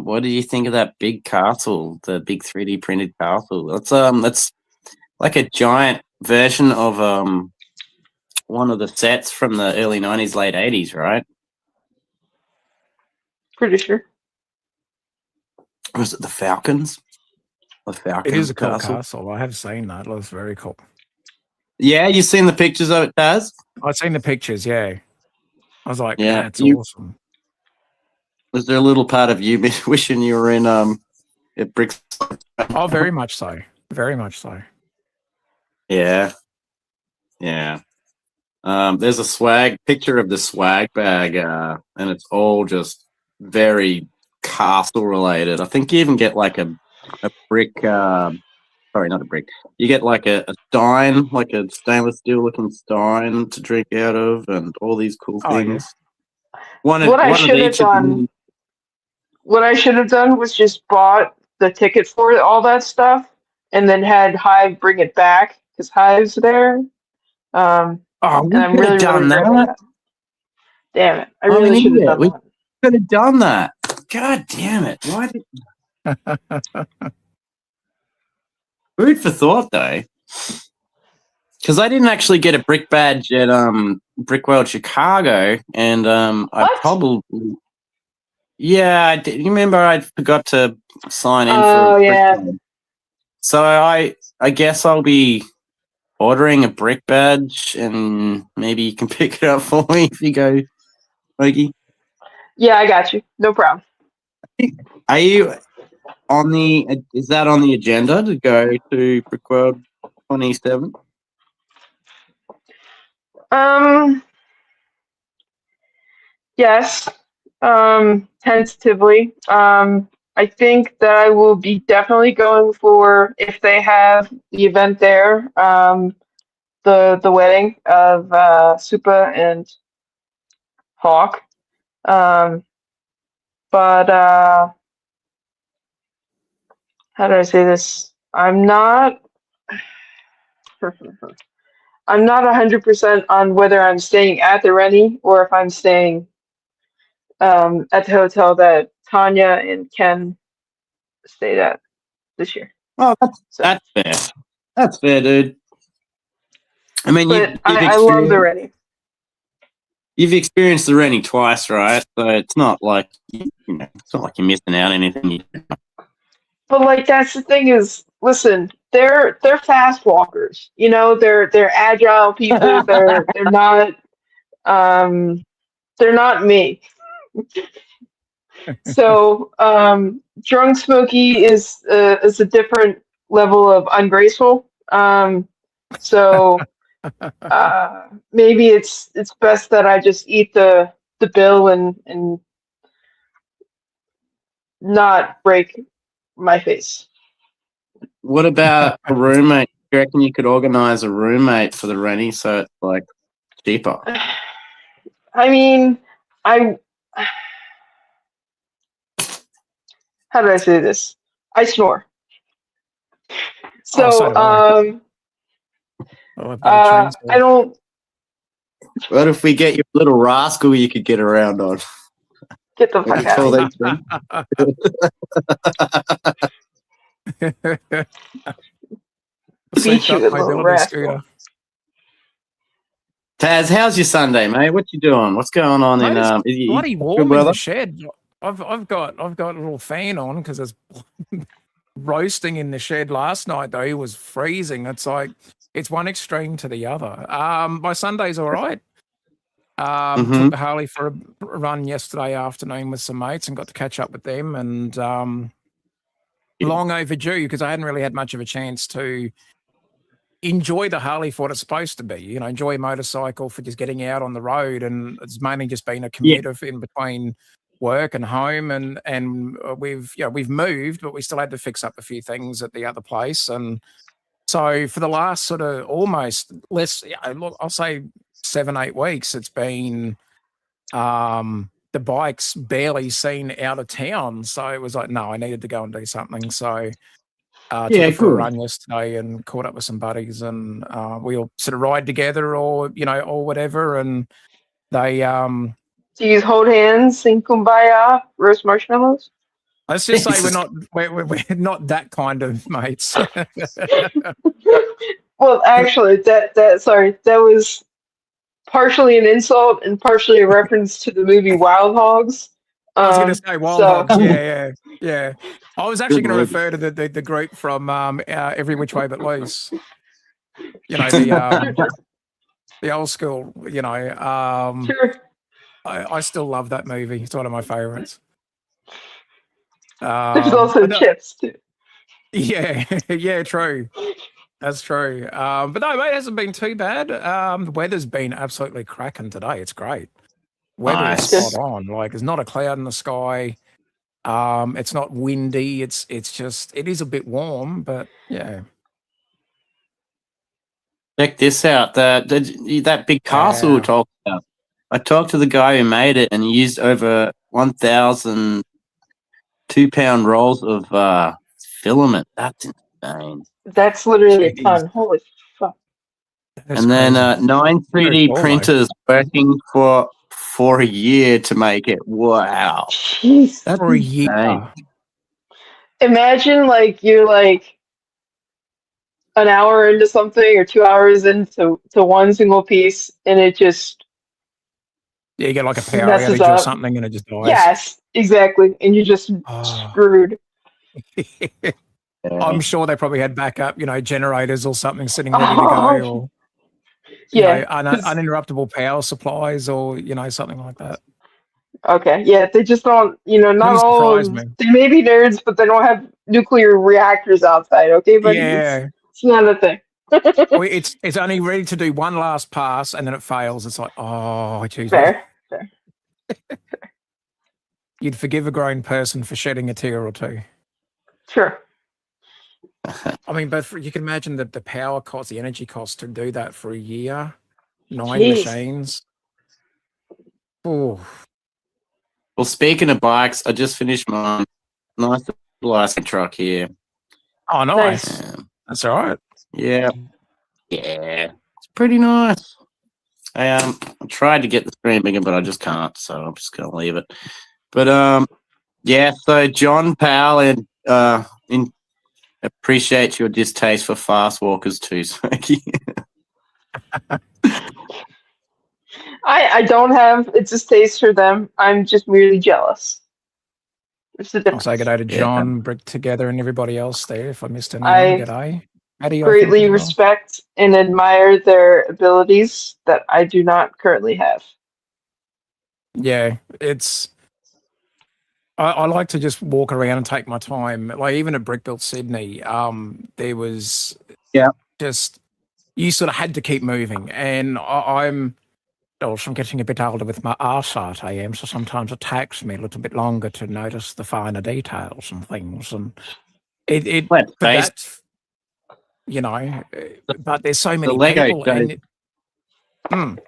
What do you think of that big castle, the big 3D printed castle? That's like a giant version of one of the sets from the early 90s, late 80s, right? Pretty sure. Was it the Falcons? The Falcons It is a cool castle. I have seen that. It looks very cool. Yeah, you've seen the pictures of it, Taz? I've seen the pictures, yeah. I was like, yeah, that's awesome. Was there a little part of you wishing you were in at Bricks? Oh, very much so. Very much so. Yeah. Yeah. There's a picture of the swag bag, and it's all just very castle related. I think you even get like a brick, sorry, not a brick. You get like a stein, like a stainless steel looking stein to drink out of, and all these cool things. Yeah. What I should have done was just bought the ticket for all that stuff, and then had Hive bring it back because Hive's there. And I'm really done that. Damn it! I really should have done that. Could have done that. God damn it! Why did? Food for thought, though, because I didn't actually get a brick badge at Brickworld Chicago, and I probably, yeah, I did. You remember I forgot to sign in for a brick badge. So I guess I'll be ordering a brick badge, and maybe you can pick it up for me if you go, Mikey. Yeah, I got you. No problem. Are you on the? Is that on the agenda to go to Brickworld 27? Yes. Tentatively. I think that I will be definitely going for, if they have the event there, the wedding of Supa and Hawk. But how do I say this? I'm not 100% on whether I'm staying at the Rennie or if I'm staying at the hotel that Tanya and Ken stayed at this year. Oh, that's fair. That's fair, dude. I mean, I love the Rennie. You've experienced the Rennie twice, right? So it's not like it's not like you're missing out on anything. But like, that's the thing is, listen, they're fast walkers. You know, they're agile people. They're not me. So drunk Smokey is a different level of ungraceful. So maybe it's best that I just eat the bill and not break my face. What about a roommate? Do you reckon you could organise a roommate for the Rennie so it's like cheaper? I mean, I how do I say this? I snore. Oh, so So do I. Oh, I've got a I chainsaw. don't What if we get you a little rascal you could get around on? get the What do fuck you out call of these things? here. Beat you, Souped up little mobility rascal. scooter. Taz, how's your Sunday, mate? What you doing? What's going on Mate, in it's is you bloody good warm in weather? the shed. I've got a little fan on because it's roasting in the shed last night though. It was freezing. It's like it's one extreme to the other. My Sunday's all right. Took the Harley for a run yesterday afternoon with some mates and got to catch up with them and long overdue because I hadn't really had much of a chance to enjoy the Harley for what it's supposed to be. You know, enjoy a motorcycle for just getting out on the road, and it's mainly just been a commuter in between work and home. And we've moved, but we still had to fix up a few things at the other place. And so for the last sort of almost less, I'll say 7-8 weeks, it's been the bike's barely seen out of town. So it was like, no, I needed to go and do something. So took it for a run yesterday and caught up with some buddies, and we all sort of ride together, or whatever. And they Do you hold hands, sing kumbaya, roast marshmallows? let's just say we're not that kind of mates. Well, actually, that was partially an insult and partially a reference to the movie Wild Hogs. I was going to say Wild so- Hogs. Yeah. I was actually going to refer to the group from Every Which Way But Loose. You know, the old school. You know, Sure. I still love that movie. It's one of my favorites. There's also chips too. Yeah, true. That's true. But no, mate, it hasn't been too bad. The weather's been absolutely cracking today. It's great. Weather is spot on. Like, there's not a cloud in the sky. It's not windy. It's just, it is a bit warm, but yeah. Check this out. That big castle we talked about. I talked to the guy who made it, and he used over 1,000 2-pound rolls of filament. That's insane. That's literally a ton. Holy fuck. That's then 9 3D printers working for a year to make it. Wow. Jeez. That's for a year. Imagine you're an hour into something or 2 hours into one single piece, and it just you get like a power outage or something, and it just dies. Yes, exactly, and you're just screwed. I'm sure they probably had backup, generators or something sitting ready to go, or uninterruptible power supplies, or something like that. Okay, yeah, they just don't, not all. They may be nerds, but they don't have nuclear reactors outside. Okay, but it's not a thing. It's only ready to do one last pass, and then it fails. It's like, oh, Jesus. Fair. You'd forgive a grown person for shedding a tear or two. Sure. I mean, but you can imagine the power cost, the energy cost to do that for a year. 9 machines. Oh. Well, speaking of bikes, I just finished my nice little ice truck here. Oh, nice. That's all right. Yeah. It's pretty nice. I tried to get the screen bigger, but I just can't, so I'm just gonna leave it. But so John Powell appreciate your distaste for fast walkers too, Smokey. I don't have a distaste for them. I'm just merely jealous. It's the difference. I'll say good day to John, Brick Together, and everybody else there. If I missed anyone, good day. Greatly respect and admire their abilities that I do not currently have. Yeah, it's I like to just walk around and take my time. Like even at Brick Built Sydney, there was just you sort of had to keep moving, and I'm also I'm getting a bit older with my eyesight. I am, so sometimes it takes me a little bit longer to notice the finer details and things. And but that's but there's so many Lego people, show. and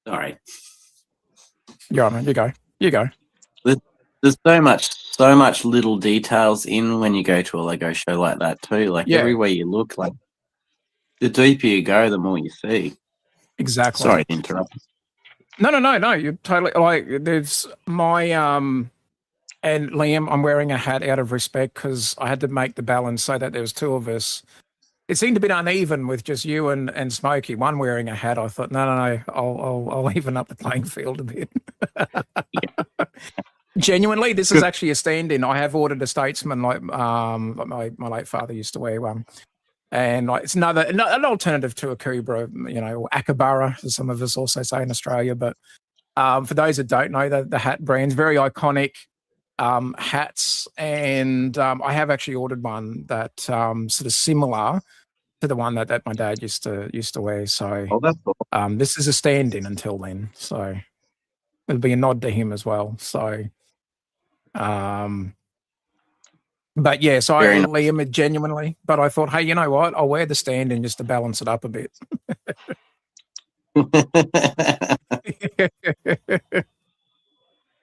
Sorry. you're on it. You go. There's so much little details in when you go to a Lego show like that too. Like everywhere you look, like the deeper you go, the more you see. Exactly. Sorry to interrupt. No. You're totally like. There's my and Liam. I'm wearing a hat out of respect because I had to make the balance so that there was two of us. It seemed a bit uneven with just you and Smokey. One wearing a hat. I thought, no. I'll even up the playing field a bit. Genuinely, this is actually a stand-in. I have ordered a Statesman, like my late father used to wear one, and like, it's an alternative to a Kubra, or Akabara, as some of us also say in Australia. But for those that don't know, the hat brand's very iconic hats, and I have actually ordered one that sort of similar to the one that my dad used to wear. So that's cool. this is a stand-in until then. So it'll be a nod to him as well. So. But yeah, so I Liam it genuinely, but I thought, hey, you know what? I'll wear the stand-in just to balance it up a bit.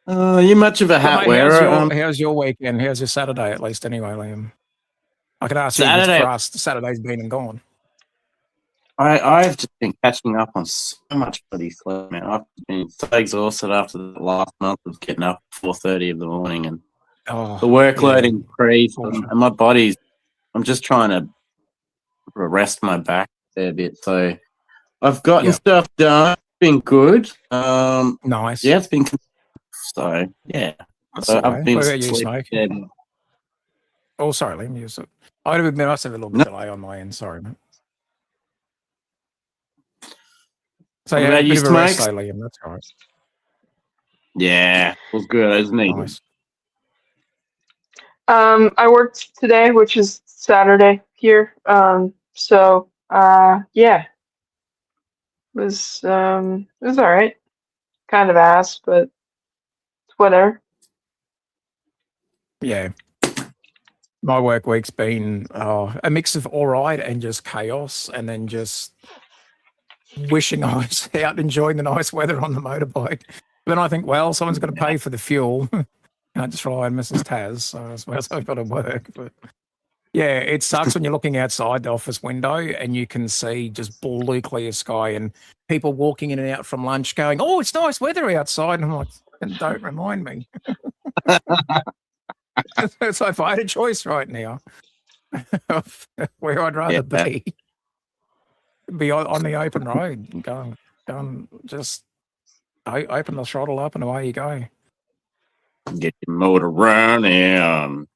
You're much of a hat wearer. How's your weekend? How's your Saturday, at least, anyway, Liam? I can ask Saturday, you for us. Saturday's been and gone. I've just been catching up on so much bloody sleep, man. I've been so exhausted after the last month of getting up at 4:30 in the morning, and the workload increased, and my body's. I'm just trying to rest my back a bit, so I've gotten stuff done. It's been good. Nice. Yeah, it's been. So yeah, so I've been sleeping. Oh, sorry, Liam. I would admit I must have a little bit delay on my end. Sorry, mate. So yeah, a bit of a rest, Liam. That's all right. Yeah, it was good. It was neat. Nice. I worked today, which is Saturday here. So yeah, it was all right. Kind of ass, but whatever. Yeah. My work week's been a mix of all right and just chaos, and then just wishing I was out enjoying the nice weather on the motorbike. But then I think, well, someone's got to pay for the fuel. Can't just rely on Mrs. Taz, so I suppose I've got to work. But yeah, it sucks when you're looking outside the office window and you can see just blue clear sky and people walking in and out from lunch going, oh, it's nice weather outside. And I'm like, don't remind me. So if I had a choice right now of where I'd rather be on the open road, go just open the throttle up and away you go. Get your motor running.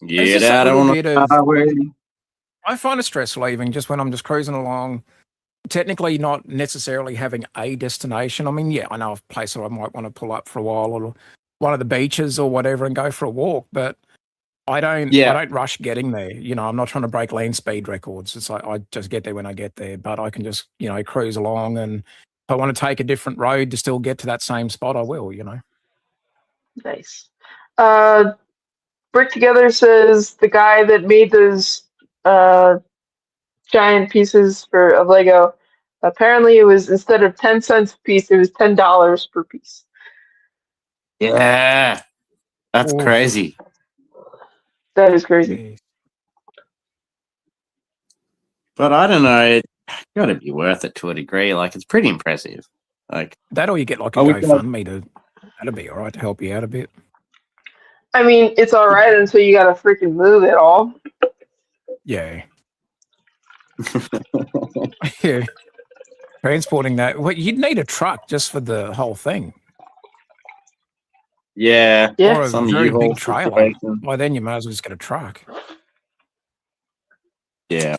Get out on the highway. I find it stress leaving just when I'm just cruising along, technically not necessarily having a destination. I mean, yeah, I know a place that I might want to pull up for a while, or one of the beaches or whatever, and go for a walk, but I don't rush getting there. I'm not trying to break land speed records. It's like I just get there when I get there, but I can just, cruise along, and if I want to take a different road to still get to that same spot, I will, Nice. Brick Together says the guy that made those giant pieces of Lego, apparently it was, instead of 10 cents a piece, it was $10 per piece. Yeah. That's crazy. That is crazy. But I don't know, it's got to be worth it to a degree. Like, it's pretty impressive. Like that, or you get like a GoFundMe that'd be all right to help you out a bit. I mean, it's all right until you got to freaking move it all. Yeah. Yeah. Transporting that, you'd need a truck just for the whole thing. Yeah. Or a very big trailer. Well, then you might as well just get a truck. Yeah.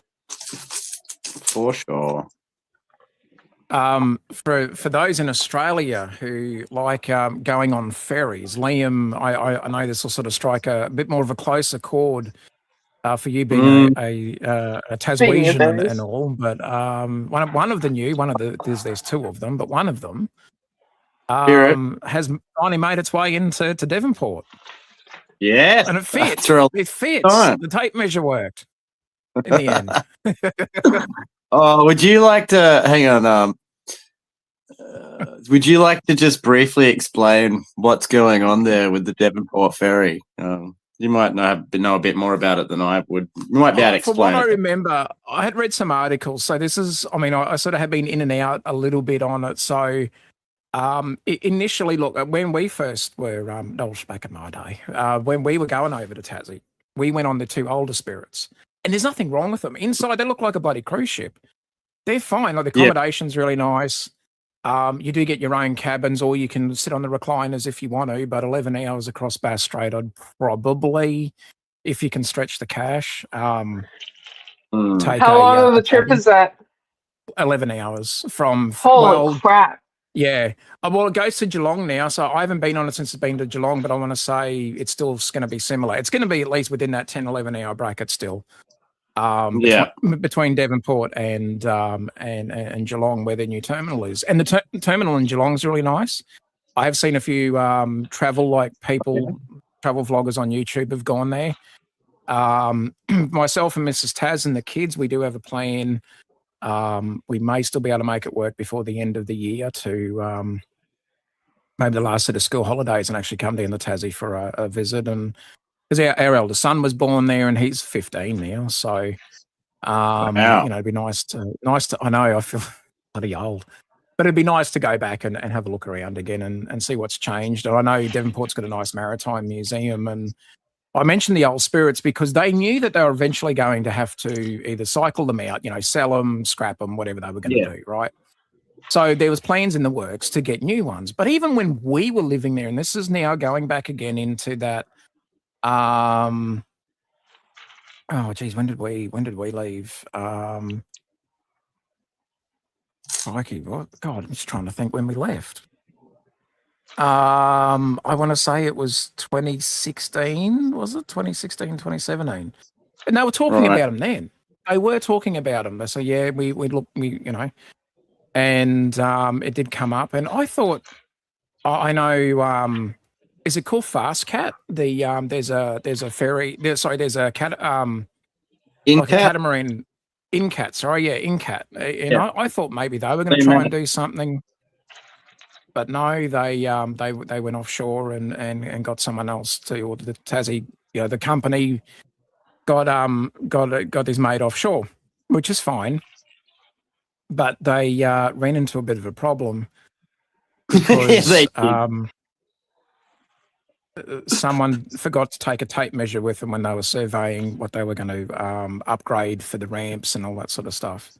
For sure. For those in Australia who like going on ferries, Liam, I know this will sort of strike a bit more of a closer chord for you being a Tasmanian and all. But one of the there's two of them, but one of them has finally made its way into Devonport. Yeah, and it fits. It fits. The tape measure worked in the end. Oh, would you like to hang on? Would you like to just briefly explain what's going on there with the Devonport ferry? You might know a bit more about it than I would. You might be able to explain. From what I remember, I had read some articles. So this is, I mean, I sort of have been in and out a little bit on it. So initially, look, when we first were, that was back in my day, when we were going over to Tassie, we went on the two older spirits. And there's nothing wrong with them. Inside, they look like a bloody cruise ship. They're fine. Like the accommodation's really nice. You do get your own cabins, or you can sit on the recliners if you want to, but 11 hours across Bass Strait, I'd probably, if you can stretch the cash, take How long of a trip is that? 11 hours from... Holy crap. Yeah. Well, it goes to Geelong now, so I haven't been on it since it's been to Geelong, but I want to say it's still going to be similar. It's going to be at least within that 10, 11-hour bracket still. Between Devonport and Geelong, where their new terminal is, and the terminal in Geelong is really nice. I have seen a few travel vloggers on YouTube have gone there. Myself and Mrs. Taz and the kids, we do have a plan. We may still be able to make it work before the end of the year to maybe the last set of school holidays and actually come down to Tassie for a visit. And because our eldest son was born there and he's 15 now, so you know, it'd be nice to. I know I feel bloody old, but it'd be nice to go back and have a look around again and see what's changed. And I know Devonport's got a nice maritime museum, and I mentioned the old spirits because they knew that they were eventually going to have to either cycle them out, you know, sell them, scrap them, whatever they were going to do, right? So there was plans in the works to get new ones. But even when we were living there, and this is now going back again into that. Oh geez, when did we leave? Crikey, what? God, I'm just trying to think when we left. I want to say it was 2016, was it? 2016, 2017. And they were talking about them then. They were talking about them. They said, yeah, we you know, and it did come up. And I thought, I know, is it called Fast Cat? There's a ferry. There's a cat. Like a catamaran. Incat. Sorry, yeah, Incat. And I thought maybe they were going to try and do something, but no, they went offshore and got someone else to, or the Tassie, you know, the company got this made offshore, which is fine, but they ran into a bit of a problem because someone forgot to take a tape measure with them when they were surveying what they were going to upgrade for the ramps and all that sort of stuff.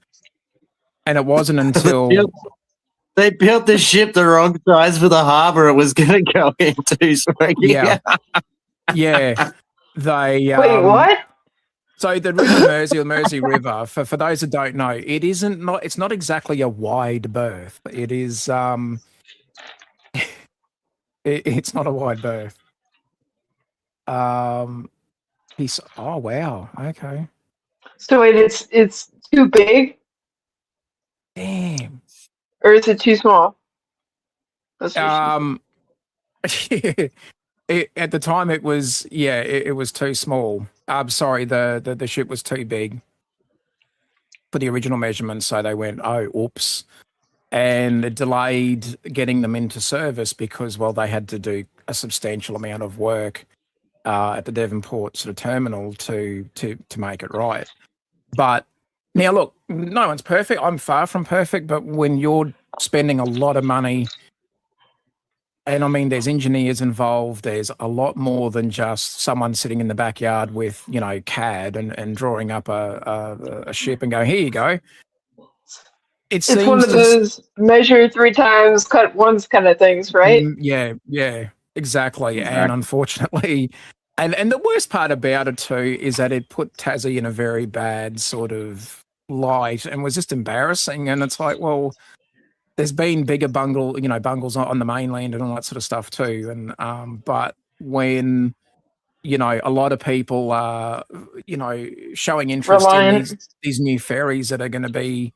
And it wasn't until they built the ship the wrong size for the harbour it was going to go into. Yeah. They wait, what? So the River Mersey, or Mersey River, for those that don't know, it's not exactly a wide berth. It is it's not a wide berth. Oh wow, okay. So wait, it's too big? Damn. Or is it too small? At the time it was it was too small. I'm sorry, the ship was too big for the original measurements, so they went, oh, oops. And it delayed getting them into service because, well, they had to do a substantial amount of work at the Devonport sort of terminal to make it right. But now, look, no one's perfect. I'm far from perfect, but when you're spending a lot of money, and I mean, there's engineers involved, there's a lot more than just someone sitting in the backyard with, you know, CAD and drawing up a ship and go, here you go. It's one of those measure 3 times, cut once kind of things, right? Yeah, exactly. And unfortunately, and the worst part about it too is that it put Tassie in a very bad sort of light and was just embarrassing. And it's like, well, there's been bigger bungles on the mainland and all that sort of stuff too. And but when a lot of people are showing interest Reliant. in these new ferries that are going to be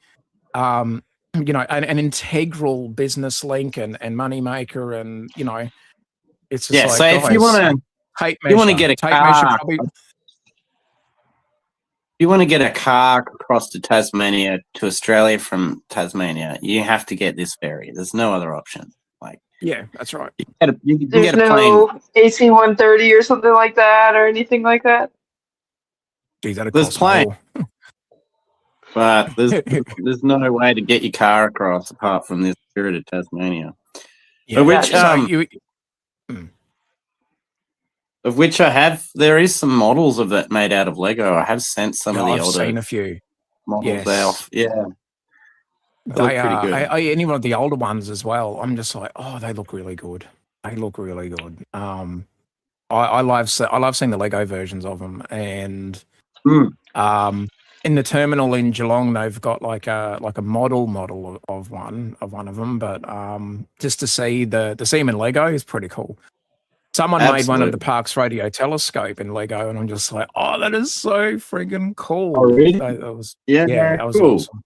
an integral business link and moneymaker, and it's just So if you want to get a car, you want to get a car across to Tasmania to Australia from Tasmania, you have to get this ferry. There's no other option. Yeah, that's right. You can There's get a no plane. AC 130 or something like that, or anything like that. Geez, that'd There's cost plane, more. but there's no way to get your car across apart from this Spirit of Tasmania. Yeah, of which there is some models of that made out of Lego. I have sent some of the I've older seen a few models out. Yeah. They are. Any one of the older ones as well. I'm just like, oh, they look really good. They look really good. I love seeing the Lego versions of them, and in the terminal in Geelong, they've got like a model of one of them. But just to see them in Lego is pretty cool. Someone made one of the Parkes radio telescope in Lego, and I'm just like, oh, that is so friggin' cool. Oh, really? That was that was cool. awesome.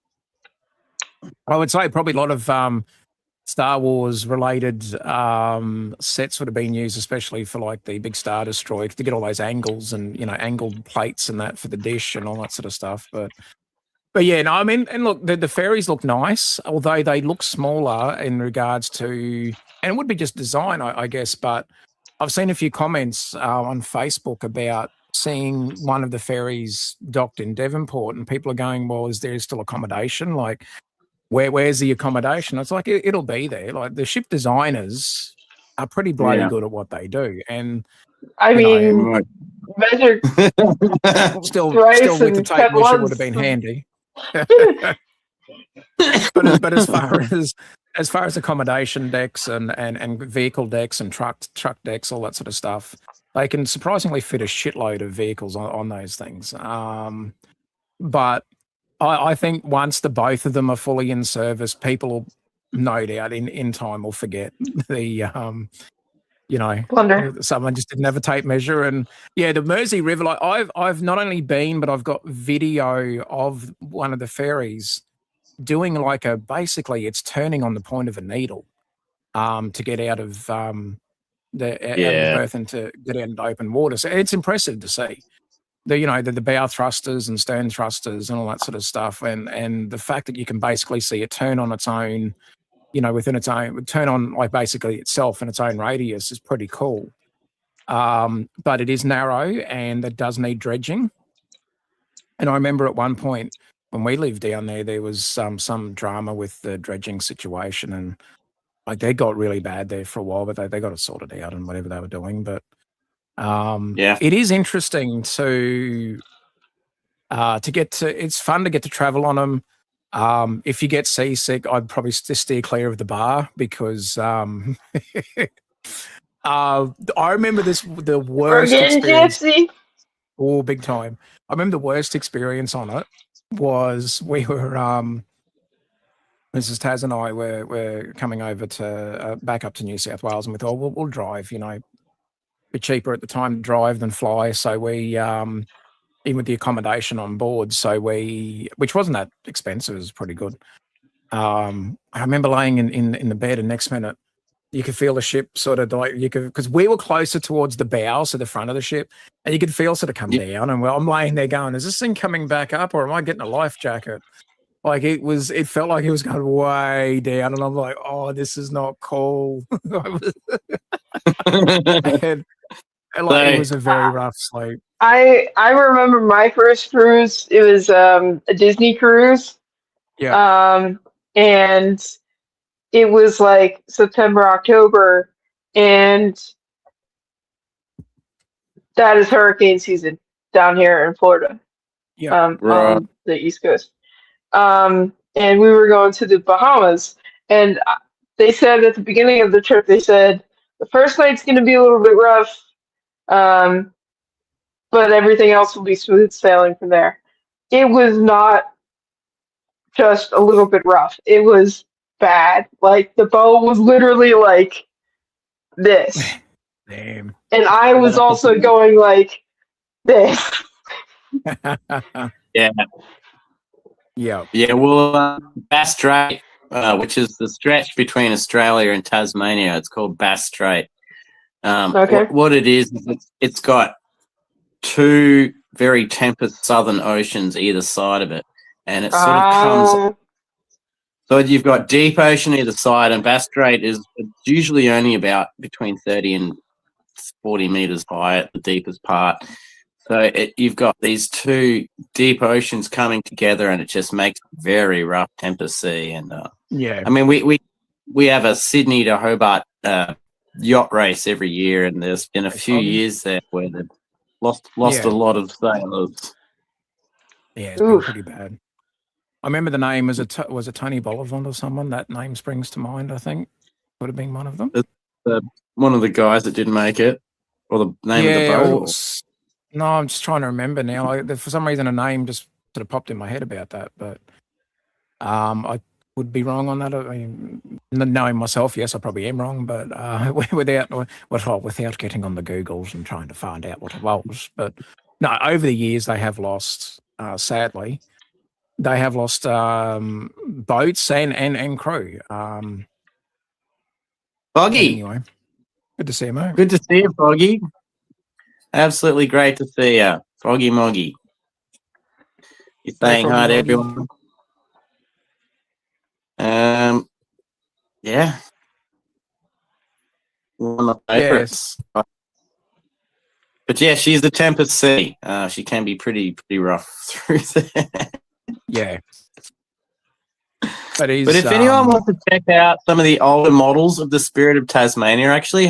I would say probably a lot of Star Wars related sets would have been used, especially for like the big Star Destroyer, to get all those angles and angled plates and that for the dish and all that sort of stuff. But yeah, no, I mean, and look, the ferries look nice, although they look smaller in regards to, and it would be just design, I guess. But I've seen a few comments on Facebook about seeing one of the ferries docked in Devonport, and people are going, well, is there still accommodation? Like, where's the accommodation? It's like, it'll be there. Like, the ship designers are pretty bloody good at what they do. And I mean, measure still with the tape measure would have been handy. but as far as accommodation decks and vehicle decks and truck decks, all that sort of stuff, they can surprisingly fit a shitload of vehicles on those things. But I think once the both of them are fully in service, people will no doubt in time will forget the Plunder. someone just didn't have a tape measure. And yeah, the Mersey River, like I've not only been, but I've got video of one of the ferries doing like basically it's turning on the point of a needle to get out of the berth and to get out into open water. So it's impressive to see the bow thrusters and stern thrusters and all that sort of stuff, and the fact that you can basically see it turn on its own, within its own, turn on like basically itself in its own radius is pretty cool. But it is narrow and it does need dredging. And I remember at one point when we lived down there was some drama with the dredging situation, and like they got really bad there for a while, but they got it sorted out and whatever they were doing. But it is interesting to get to. It's fun to get to travel on them. If you get seasick, I'd probably steer clear of the bar because I remember the worst experience. Gypsy. Oh, big time. I remember the worst experience on it was we were Mrs. Taz and I were coming over to back up to New South Wales, and we thought we'll drive, bit cheaper at the time to drive than fly. So we even with the accommodation on board, which wasn't that expensive, it was pretty good. I remember laying in the bed, and next minute you could feel the ship sort of like because we were closer towards the bow, so the front of the ship, and you could feel sort of come down. And I'm laying there going, is this thing coming back up, or am I getting a life jacket? Like it felt like it was going way down, and I'm like, oh, this is not cool. and it was a very rough sleep. I remember my first cruise. It was a Disney cruise. Yeah. And it was like September, October, and that is hurricane season down here in Florida. Yeah. On the East Coast. And we were going to the Bahamas, and they said at the beginning of the trip, they said the first night's going to be a little bit rough, but everything else will be smooth sailing from there. It was not just a little bit rough. It was bad. Like the bow was literally like this. Damn. And I was also going like this. Yeah. Yeah. Yeah, well, Bass Strait, which is the stretch between Australia and Tasmania, it's called Bass Strait. Okay. What it is it's got two very temperate southern oceans either side of it, and it sort of comes. So you've got deep ocean either side, and Bass Strait is usually only about between 30 and 40 meters high at the deepest part. So you've got these two deep oceans coming together, and it just makes very rough temper sea. And yeah, I mean, we have a Sydney to Hobart yacht race every year, and there's been a few years there where they've lost a lot of sailors. Yeah, it's been pretty bad. I remember the name was it Tony Bolavant or someone? That name springs to mind. I think would have been one of them. One of the guys that didn't make it, or the name of the boat. No, I'm just trying to remember now. For some reason, a name just sort of popped in my head about that, but I would be wrong on that. I mean, knowing myself, yes, I probably am wrong, but without getting on the Googles and trying to find out what it was. But no, over the years they have lost. Sadly, they have lost boats and crew. Foggy. Anyway, good to see you, mate. Good to see you, Foggy. Absolutely great to see you, Froggy Moggy. You're saying hi to everyone. Yeah. One of my favorites. Yes. But yeah, she's the Tempest Sea. She can be pretty rough through there. Yeah. But if anyone wants to check out some of the older models of the Spirit of Tasmania, I actually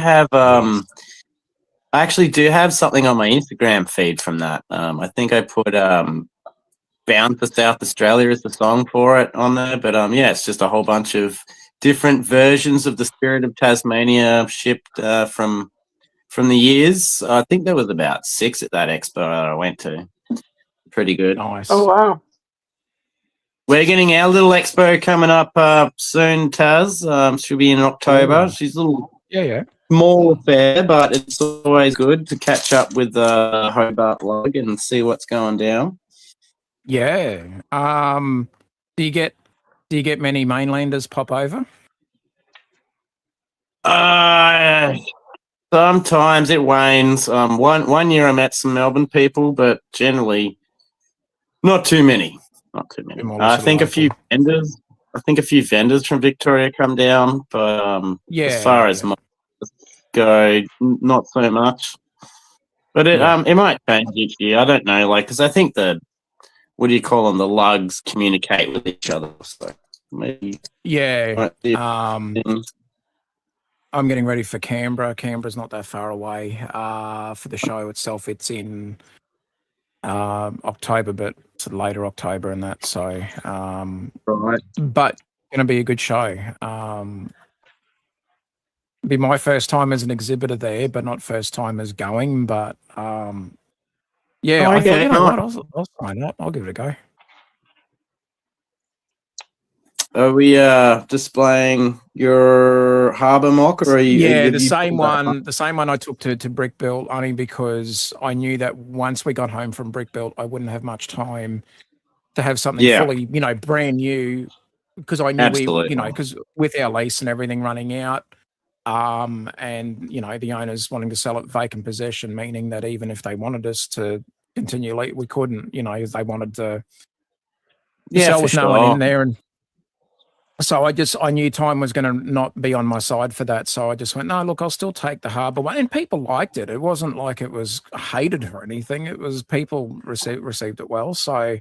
do have something on my Instagram feed from that. I think I put Bound for South Australia is the song for it on there. But yeah, it's just a whole bunch of different versions of the Spirit of Tasmania shipped from the years. I think there was about 6 at that expo that I went to. Pretty good. Nice. Oh, wow. We're getting our little expo coming up soon, Taz. She'll be in October. She's a little small affair, but it's always good to catch up with Hobart Lug and see what's going down. Yeah. Do you get many mainlanders pop over? Sometimes it wanes. One year I met some Melbourne people, but generally not too many. Not too many. I think a few vendors. I think a few vendors from Victoria come down, but as far as go, not so much. But it might change each year. I don't know, because I think what do you call them? The lugs communicate with each other. So maybe I'm getting ready for Canberra. Canberra's not that far away for the show itself. It's in October, but sort of later October and that. So, but going to be a good show. Be my first time as an exhibitor there, but not first time as going. But I thought, you know what, I'll sign up. I'll give it a go. Are we displaying your harbour mock, or are you? Yeah, the same one. The same one I took to Brickbuilt, only because I knew that once we got home from Brickbuilt, I wouldn't have much time to have something fully, brand new. Because I knew because with our lease and everything running out, and the owners wanting to sell it vacant possession, meaning that even if they wanted us to continue, we couldn't. If they wanted to sell with no one in there and. So I knew time was going to not be on my side for that. So I just went, no, look, I'll still take the harbour one. And people liked it. It wasn't like it was hated or anything. It was people received it well. So,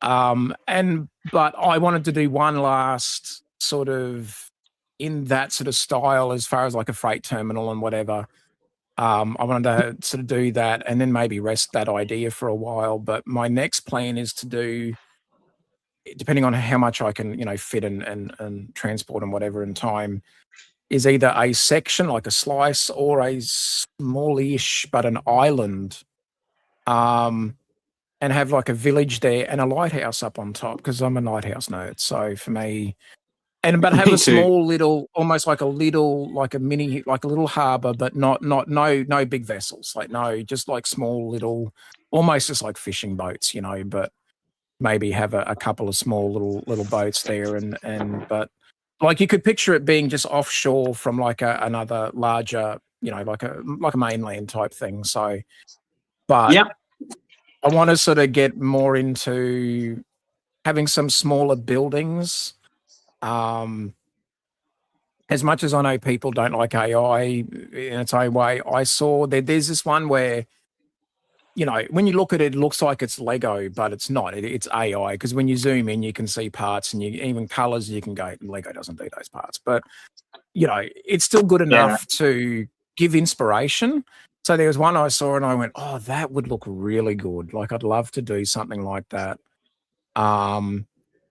but I wanted to do one last sort of in that sort of style as far as like a freight terminal and whatever. I wanted to sort of do that and then maybe rest that idea for a while. But my next plan is to do, depending on how much I can, fit and transport and whatever in time, is either a section like a slice or a smallish but an island, and have like a village there and a lighthouse up on top because I'm a lighthouse nerd. So for me, And but have Me a too. small little, almost like a mini, like a little harbour, but no big vessels, like no, just like small little, almost just like fishing boats, but maybe have a couple of small little boats there, but like you could picture it being just offshore from like another larger, like a mainland type thing. So, but Yep. I want to sort of get more into having some smaller buildings. As much as I know people don't like AI in its own way, I saw that there's this one where, when you look at it, it looks like it's Lego, but it's not. It's AI, because when you zoom in, you can see parts, and even colors, you can go, Lego doesn't do those parts. But, it's still good enough to give inspiration. So there was one I saw and I went, oh, that would look really good. Like, I'd love to do something like that.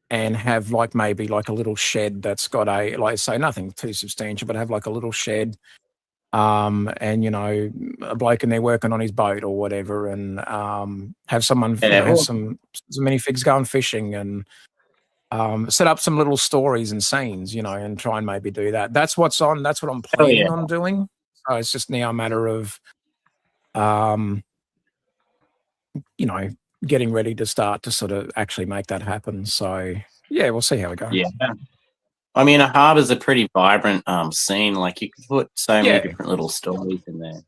And have like maybe like a little shed that's got like say nothing too substantial, but have like a little shed, and a bloke in there working on his boat or whatever, and have someone have some minifigs going fishing, and set up some little stories and scenes, and try and maybe do that. That's what I'm planning on doing. So it's just now a matter of getting ready to start to sort of actually make that happen. So yeah, we'll see how it goes. Yeah. I mean, a harbour's a pretty vibrant scene. Like, you can put so many different little stories in there.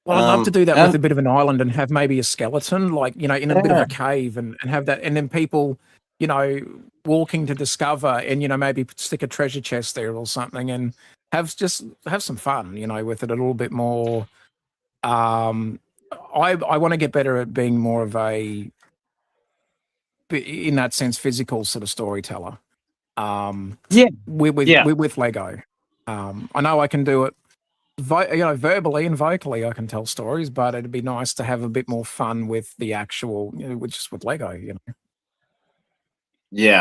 Well, I'd love to do that with a bit of an island and have maybe a skeleton, like, in a bit of a cave, and have that, and then people, walking to discover, and, maybe stick a treasure chest there or something, and have some fun, with it a little bit more. I want to get better at being more of a, in that sense, physical sort of storyteller. With Lego. I know I can do it, verbally and vocally. I can tell stories, but it'd be nice to have a bit more fun with the actual, just with Lego. Yeah,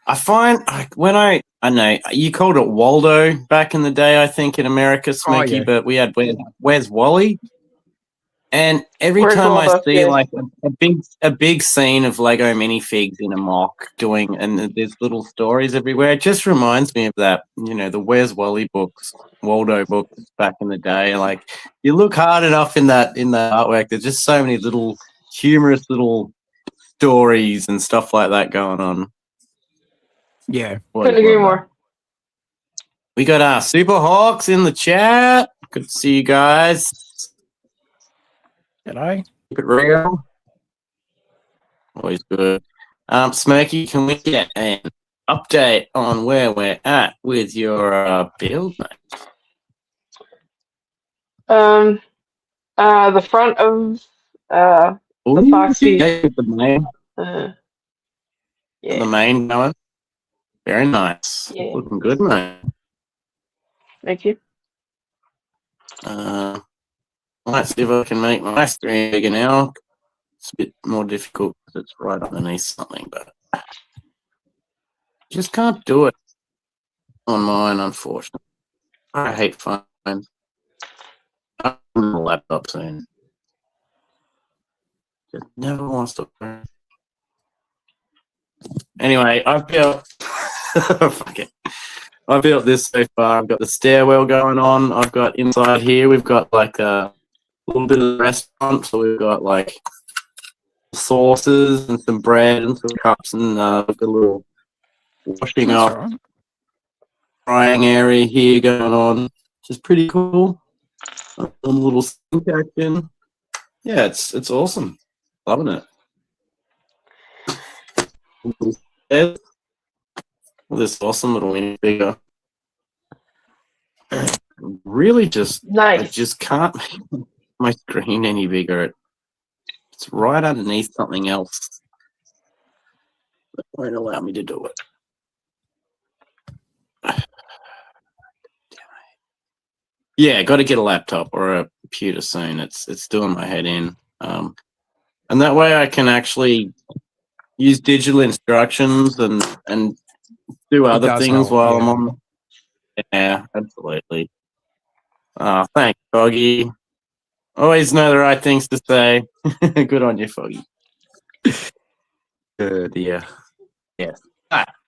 I find when I know you called it Waldo back in the day, I think, in America, Smokey, but we had Where's Wally? And every time I see like a big scene of Lego minifigs in a mock doing, and there's little stories everywhere, it just reminds me of that, the Where's Wally books, Waldo books back in the day. Like, you look hard enough in that artwork, there's just so many little humorous little stories and stuff like that going on. Yeah, couldn't agree more. We got our Super Hawks in the chat. Good to see you guys. Hello. Keep it real. Always good. Smokey, can we get an update on where we're at with your build, mate? The front of the Foxy. The main. The main going. Very nice. Yeah. Looking good, mate. Thank you. Let's see if I can make my screen bigger now. It's a bit more difficult because it's right underneath something, but just can't do it on mine, unfortunately. I hate phones. I'm on the laptop soon. Just never wants to. Anyway, I've built. Fuck it. I built this so far. I've got the stairwell going on. I've got inside here. We've got like a little bit of restaurant. So we've got like sauces and some bread and some cups, and we've got a little washing up frying area here going on, which is pretty cool. A little sink action. Yeah, it's awesome. Loving it. This awesome little mini figure. Really just nice. I just can't make my screen any bigger. It's right underneath something else that won't allow me to do it. Yeah, got to get a laptop or a computer soon. It's doing my head in. And that way I can actually use digital instructions and do other things while I'm on. Yeah, absolutely. Thanks, Foggy. Always know the right things to say. Good on you, Foggy. Good, yeah. Yes.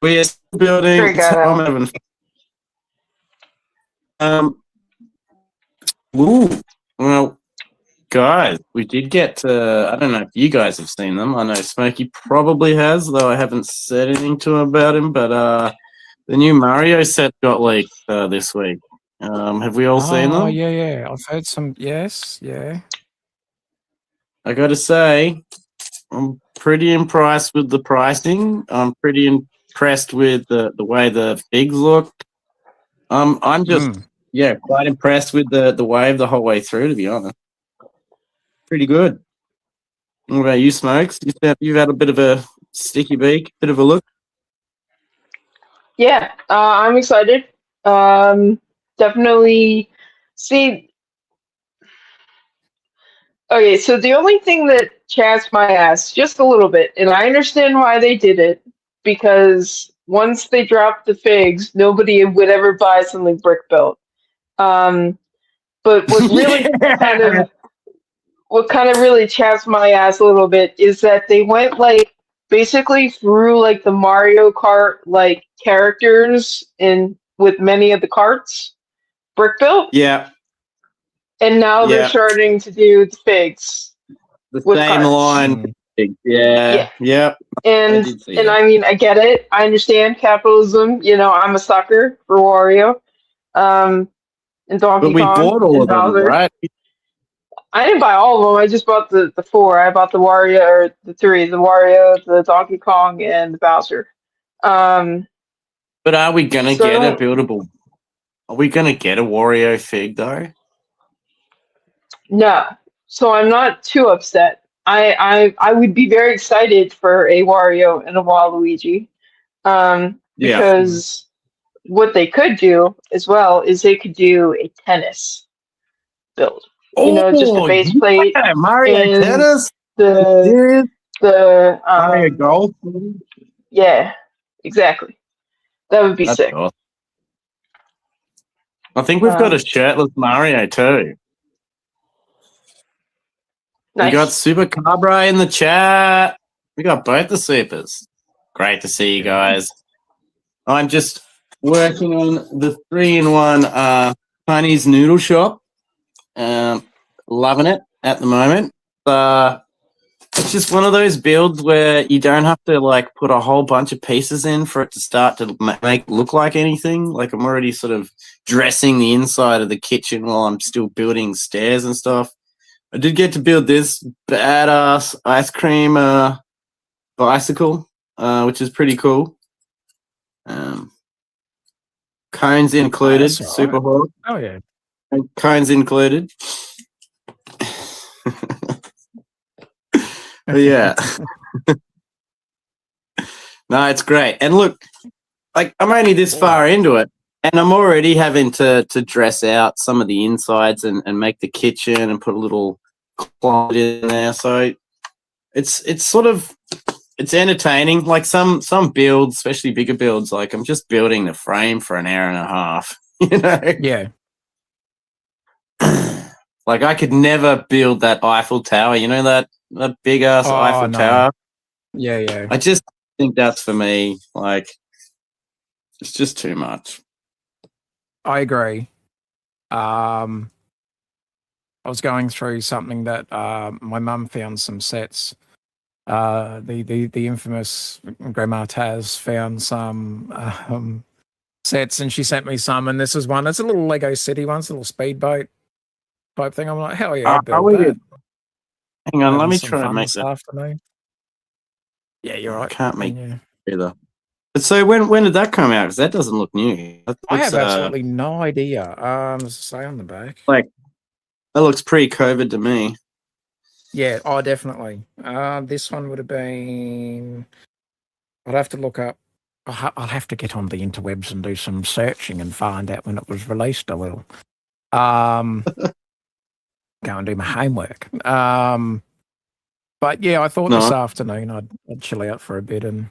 We are still building. Great guy, that I'm one. having. Ooh, well, guys, we did get to. I don't know if you guys have seen them. I know Smokey probably has, though I haven't said anything to him about him. But the new Mario set got leaked this week. Have we all seen Oh, them? yeah. I've heard some. Yes, yeah. I got to say, I'm pretty impressed with the pricing. I'm pretty impressed with the way the figs look. I'm just quite impressed with the wave the whole way through. To be honest, pretty good. What about you, Smokes? You've had a bit of a sticky beak, bit of a look. Yeah, I'm excited. Definitely. See, okay, so the only thing that chats my ass just a little bit, and I understand why they did it, because once they dropped the figs, nobody would ever buy something brick built. Um, but Yeah. what kind of really chaps my ass a little bit is that they went like basically through like the Mario Kart like characters in with many of the carts brick built, Yeah, and now they're yeah. starting to do the figs The with same carts. line. Yeah, Yeah. yep. I And did see and that. I mean I get it. I understand capitalism. You know, I'm a sucker for Wario, and But Donkey we Kong bought all and of them, Bowser. right? I didn't buy all of them. I just bought the four. I bought the Wario, or the three: the Wario, the Donkey Kong, and the Bowser. Um, But are we gonna so I get a don't buildable? Are we gonna get a Wario fig though? no. So I'm not too upset. I would be very excited for a Wario and a Waluigi, Yeah. because what they could do as well is they could do a tennis build. You know, just a Oh base plate yeah, Mario and Tennis. the Serious? the Mario Golf. yeah, exactly. That would be That's sick. awesome. I think we've got a Um, shirtless Mario too. We got nice. Super Cabra in the chat. We got both the supers. Great to see you guys. I'm just working on the 3-in-1 Chinese noodle shop. Loving it at the moment. It's just one of those builds where you don't have to like put a whole bunch of pieces in for it to start to make it look like anything. Like I'm already sort of dressing the inside of the kitchen while I'm still building stairs and stuff. I did get to build this badass ice cream bicycle, which is pretty cool. Cones included, That's all super right. hot. Oh, yeah. Cones included. But yeah. No, it's great. And look, like I'm only this far into it, and I'm already having to dress out some of the insides and make the kitchen and put a little closet in there. So it's sort of it's entertaining. Like some builds, especially bigger builds, like I'm just building the frame for an hour and a half. You know? Yeah. Like I could never build that Eiffel Tower. You know that big ass Oh, Eiffel no. Tower. Yeah. I just think that's for me. Like it's just too much. I agree. I was going through something that my mum found some sets. The infamous Grandma Taz found some sets, and she sent me some. And this is one. It's a little Lego City one. It's a little speedboat type thing. I'm like, hell yeah, I'd build that. Hang on, let Having me some try and fun make this that. afternoon. Yeah, you're I right. can't make Yeah. either. But so when did that come out? Because that doesn't look new. That I looks, have absolutely no idea. Say on the back. like that looks pre-COVID to me. Yeah, oh, definitely. This one would have been. I'd have to look up. I'll have to get on the interwebs and do some searching and find out when it was released. I will. Go and do my homework. But yeah, I thought this No, afternoon I'd chill out for a bit and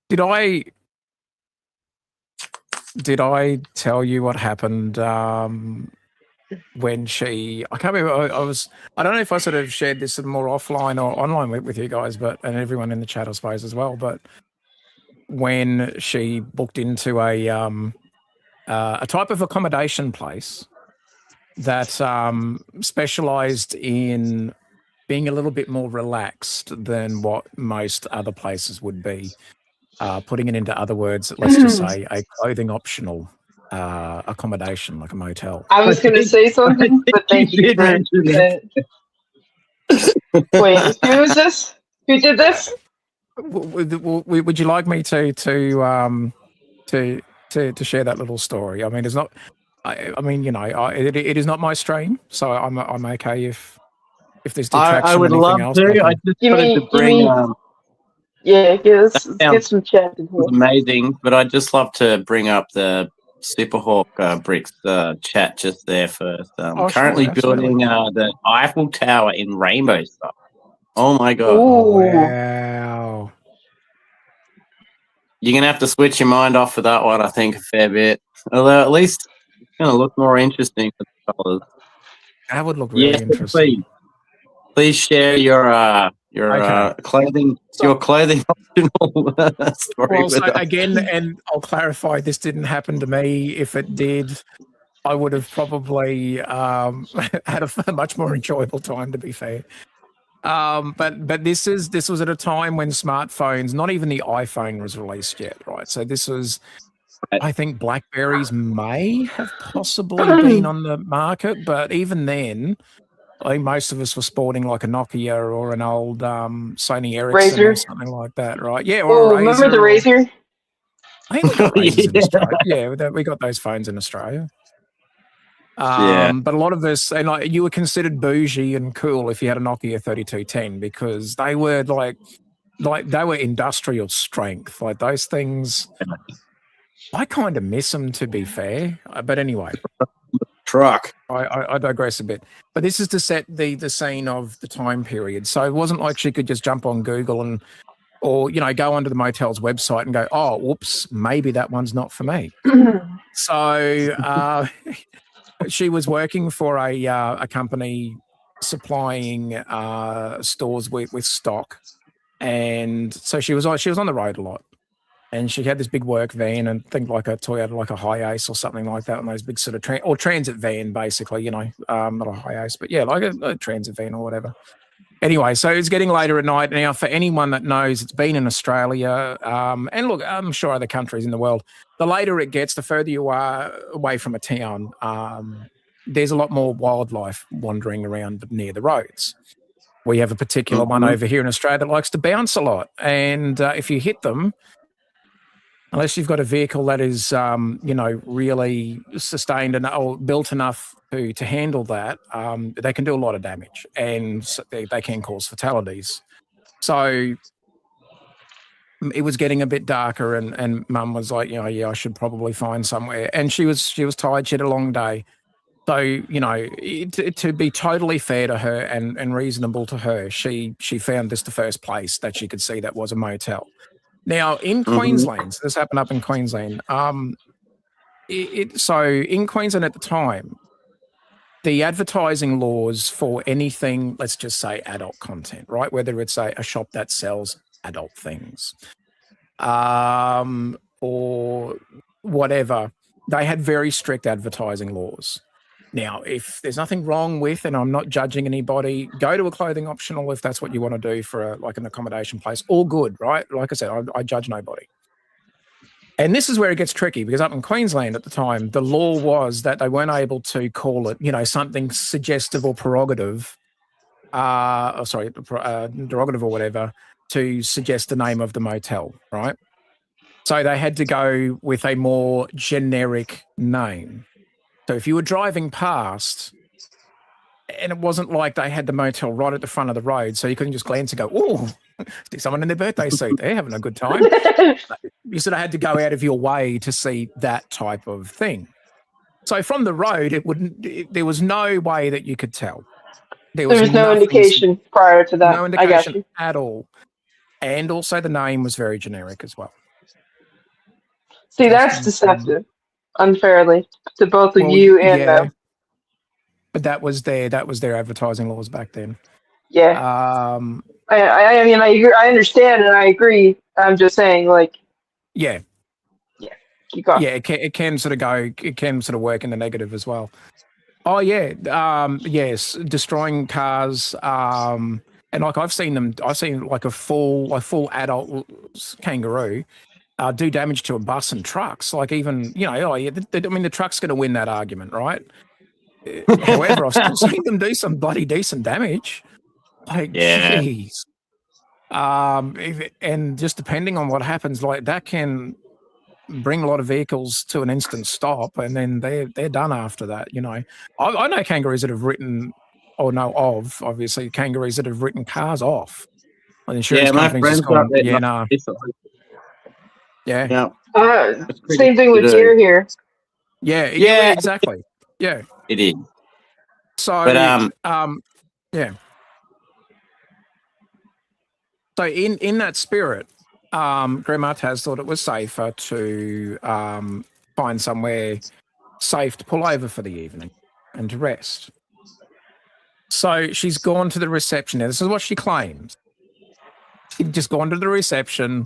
did I tell you what happened when I can't remember. I don't know if I sort of shared this more offline or online with you guys, and everyone in the chat, I suppose, as well. But when she booked into a type of accommodation place that specialized in being a little bit more relaxed than what most other places would be. Putting it into other words, let's just say a clothing optional accommodation, like a motel. I was going to say something, but thank you for Wait, who is this? Who did this? Would you like me to share that little story? I mean, it's not. I mean, it is not my stream, so I'm okay if this detracts I from would anything love else. to. I just wanted to bring. Yeah, let's get some chat in here. Amazing, but I'd just love to bring up the Superhawk Bricks chat just there first. Currently building the Eiffel Tower in rainbow stuff. Oh my god! Oh, wow! You're gonna have to switch your mind off for that one, I think, a fair bit. Although at least it's gonna look more interesting for the colors. That would look really interesting. Please share your clothing optional story. Well, so again, and I'll clarify, this didn't happen to me. If it did, I would have probably had a much more enjoyable time, to be fair. But this was at a time when smartphones, not even the iPhone was released yet, right? So this was, I think BlackBerries may have possibly been on the market, but even then, I think most of us were sporting like a Nokia or an old Sony Ericsson or something like that, right? Yeah, or a Razr. Remember the Razr? I think we got Razrs in Australia. Yeah, we got those phones in Australia. But a lot of us, and like, you were considered bougie and cool if you had a Nokia 3210 because they were like they were industrial strength. Like those things, I kind of miss them, to be fair. But anyway. Truck. I digress a bit, but this is to set the scene of the time period. So it wasn't like she could just jump on Google or go onto the motel's website and go, oh, whoops, maybe that one's not for me. So she was working for a company supplying stores with stock, and so she was on the road a lot. And she had this big work van and think like a Toyota, like a Hi-Ace or something like that, and those big sort of transit van, basically, not a Hi-Ace, but yeah, like a transit van or whatever. Anyway, so it's getting later at night. Now, for anyone that knows, it's been in Australia, and look, I'm sure other countries in the world, the later it gets, the further you are away from a town, there's a lot more wildlife wandering around near the roads. We have a particular one over here in Australia that likes to bounce a lot, and if you hit them, unless you've got a vehicle that is, really sustained or built enough to handle that, they can do a lot of damage, and they can cause fatalities. So it was getting a bit darker, and Mum was like, yeah, I should probably find somewhere. And she was tired. She had a long day. So, to be totally fair to her and reasonable to her, she found this the first place that she could see that was a motel. Now, in Queensland, this happened up in Queensland. So in Queensland at the time, the advertising laws for anything, let's just say adult content, right? Whether it's a shop that sells adult things or whatever, they had very strict advertising laws. Now, if there's nothing wrong with, and I'm not judging anybody, go to a clothing optional if that's what you want to do for an accommodation place. All good, right? Like I said, I judge nobody. And this is where it gets tricky because up in Queensland at the time, the law was that they weren't able to call it, something suggestive or derogative or whatever, to suggest the name of the motel, right? So they had to go with a more generic name. So if you were driving past, and it wasn't like they had the motel right at the front of the road, so you couldn't just glance and go, oh, there's someone in their birthday suit. They're having a good time. You sort of had to go out of your way to see that type of thing. So from the road, there was no way that you could tell. There was no indication prior to that. No indication at all. And also the name was very generic as well. See, that's deceptive, unfairly, to both of you and them. but that was their advertising laws back then. Yeah. I mean, I understand and I agree. I'm just saying, like, yeah, keep going. yeah, it can sort of work in the negative as well. Oh yeah, yes, destroying cars. And like I've seen like a full adult kangaroo do damage to a bus and trucks. Like even the truck's going to win that argument, right? However, I've still seen them do some bloody decent damage. Like, jeez. And just depending on what happens, like that can bring a lot of vehicles to an instant stop, and then they're done after that. I know kangaroos that have written, or know of, obviously, kangaroos that have written cars off. The insurance companies just gone, yeah, nah. Yeah. Same thing with deer here. Yeah, exactly. Yeah. It is. So, but yeah. So in that spirit, Grandma Taz thought it was safer to find somewhere safe to pull over for the evening and to rest. So she's gone to the reception. Now, this is what she claims. She'd just gone to the reception,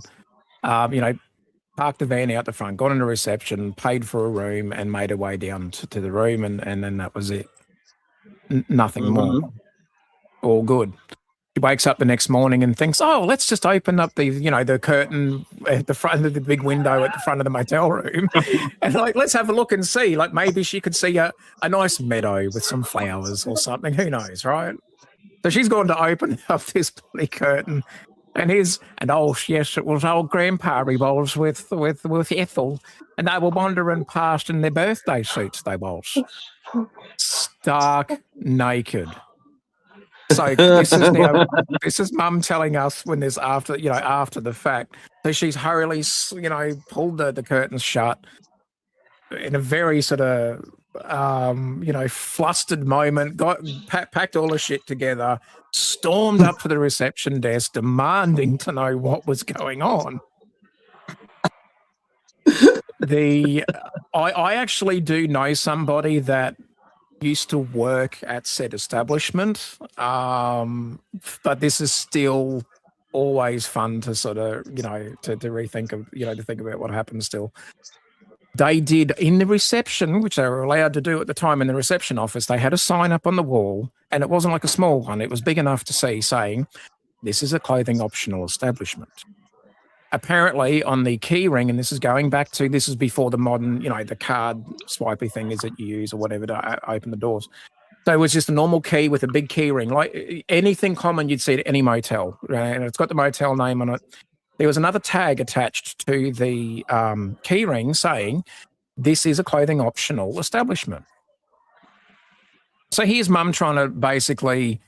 parked the van out the front, gone into reception, paid for a room, and made her way down to the room, and then that was it. Nothing more. All good. She wakes up the next morning and thinks, "Oh, let's just open up the curtain at the front of the big window at the front of the motel room, and let's have a look and see. Like maybe she could see a nice meadow with some flowers or something. Who knows, right?" So she's gone to open up this bloody curtain, and yes, it was old Grandpa he was with Ethel, and they were wandering past in their birthday suits. They was stark naked. So this is Mum telling us when there's after the fact. So she's hurriedly, pulled the curtains shut in a very sort of, flustered moment, packed all her shit together, stormed up to the reception desk, demanding to know what was going on. I actually do know somebody that used to work at said establishment, but this is still always fun to sort of to rethink of to think about what happened. Still, they did in the reception, which they were allowed to do at the time in the reception office. They had a sign up on the wall, and it wasn't like a small one; it was big enough to see, saying, "This is a clothing optional establishment." Apparently, on the key ring, and this is before the modern, the card swipey thing is that you use or whatever to open the doors. So it was just a normal key with a big key ring, like anything common you'd see at any motel, right? And it's got the motel name on it. There was another tag attached to the key ring saying, "This is a clothing optional establishment." So here's Mum trying to basically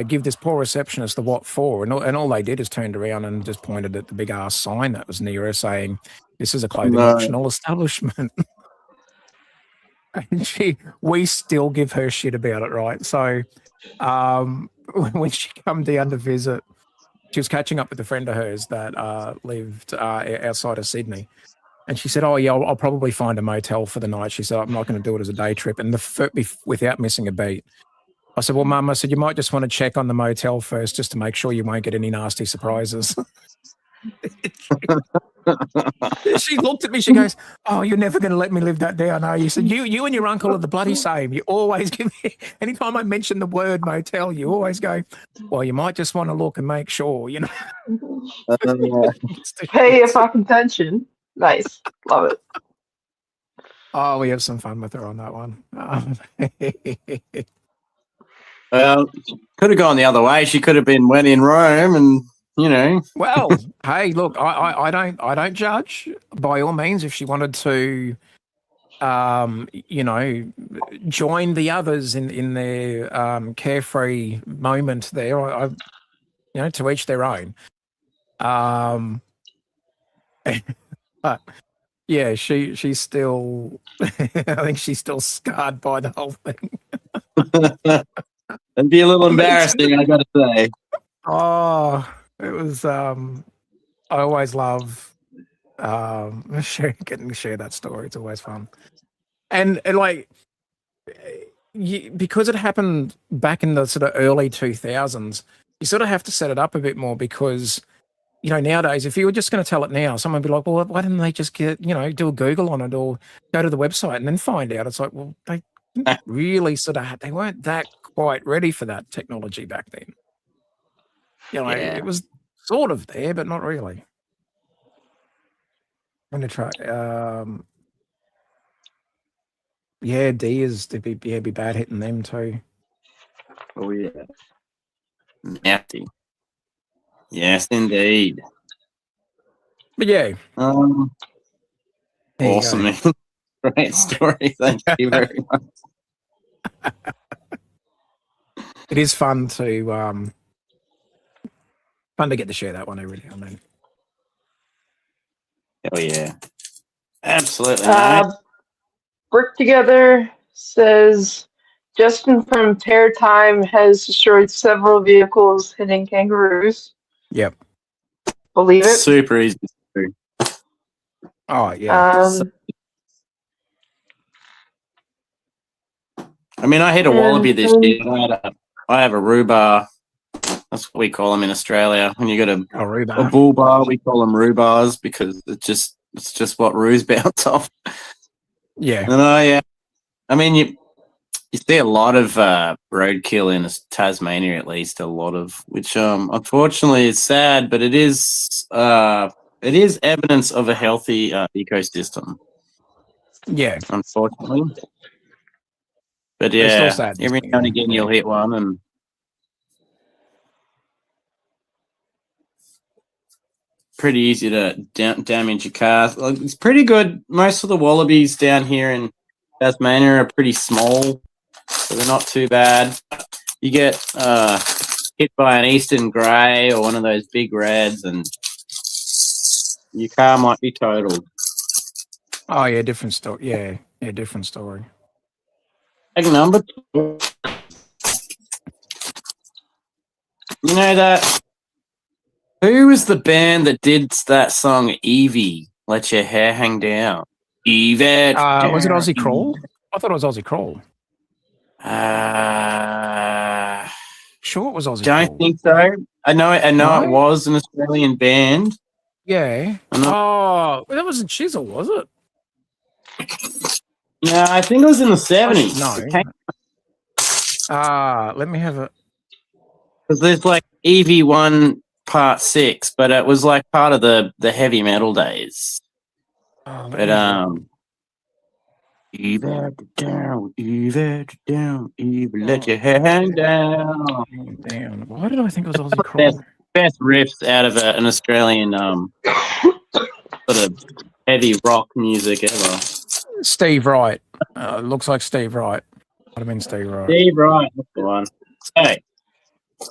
give this poor receptionist the what for, and all they did is turned around and just pointed at the big ass sign that was near her saying, "This is a clothing optional establishment." And we still give her shit about it, right? So when she come down to visit, she was catching up with a friend of hers that lived outside of Sydney. And she said, "Oh, yeah, I'll probably find a motel for the night." She said, "I'm not going to do it as a day trip." And without missing a beat, I said, "Well, Mum," I said, "you might just want to check on the motel first just to make sure you won't get any nasty surprises." She looked at me, she goes, "Oh, you're never going to let me live that down, are you?" Said, you and your uncle are the bloody same. You always give me, anytime I mention the word motel, you always go, "Well, you might just want to look and make sure, Pay your fucking attention. Nice. Love it. Oh, we have some fun with her on that one. Well, could have gone the other way. She could have been when in Rome, and Well, hey, look, I don't judge. By all means, if she wanted to, join the others in their carefree moment there, I to each their own. But yeah, she's still. I think she's still scarred by the whole thing. It'd be a little embarrassing, I got to say. Oh, it was. I always love getting to share that story. It's always fun, and like because it happened back in the sort of early 2000s, you sort of have to set it up a bit more because, nowadays, if you were just going to tell it now, someone would be like, well, why didn't they just do a Google on it or go to the website and then find out? It's like, well, they didn't really they weren't that quite ready for that technology back then. It was sort of there, but not really. I'm going to try. D is to be bad hitting them too. Oh yeah, nasty. Yes, indeed. But yeah, awesome, man. Great story. Thank you very much. It is fun to get to share that one. Really, I mean. Oh yeah, absolutely. Brick Together says Justin from Terror Time has destroyed several vehicles hitting kangaroos. Yep. Believe it. Super easy to do. Oh yeah. I mean, I hit a wallaby this year. I have a rhubarb. That's what we call them in Australia. When you got a bull bar, we call them rhubars because it's just what roos bounce off. Yeah. And I mean, you see a lot of roadkill in Tasmania, at least a lot of, which unfortunately is sad, but it is evidence of a healthy ecosystem. Yeah. Unfortunately. But yeah, sad every now and again you'll hit one and pretty easy to damage your car. Like, it's pretty good. Most of the wallabies down here in Tasmania are pretty small, so they're not too bad. You get hit by an eastern grey or one of those big reds and your car might be totaled. Oh yeah, different story. Yeah, different story. Number 2. You know that? Who was the band that did that song, Evie? Let your hair hang down. Evie. Was it Aussie Crawl? I thought it was Aussie Crawl. Sure, it was Aussie Crawl. Don't think so. I know it was an Australian band. Yeah. Oh, that wasn't Chisel, was it? No, I think it was in the 70s. No. Let me have a... Because there's like EV1 Part 6, but it was like part of the heavy metal days. Oh, but Eva down, let your hair hang down. Why did I think it was Aussie Crawl? Best riffs out of an Australian sort of heavy rock music ever. Steve Wright. Looks like Steve Wright. Might have been Steve Wright. Steve Wright, that's the one. So,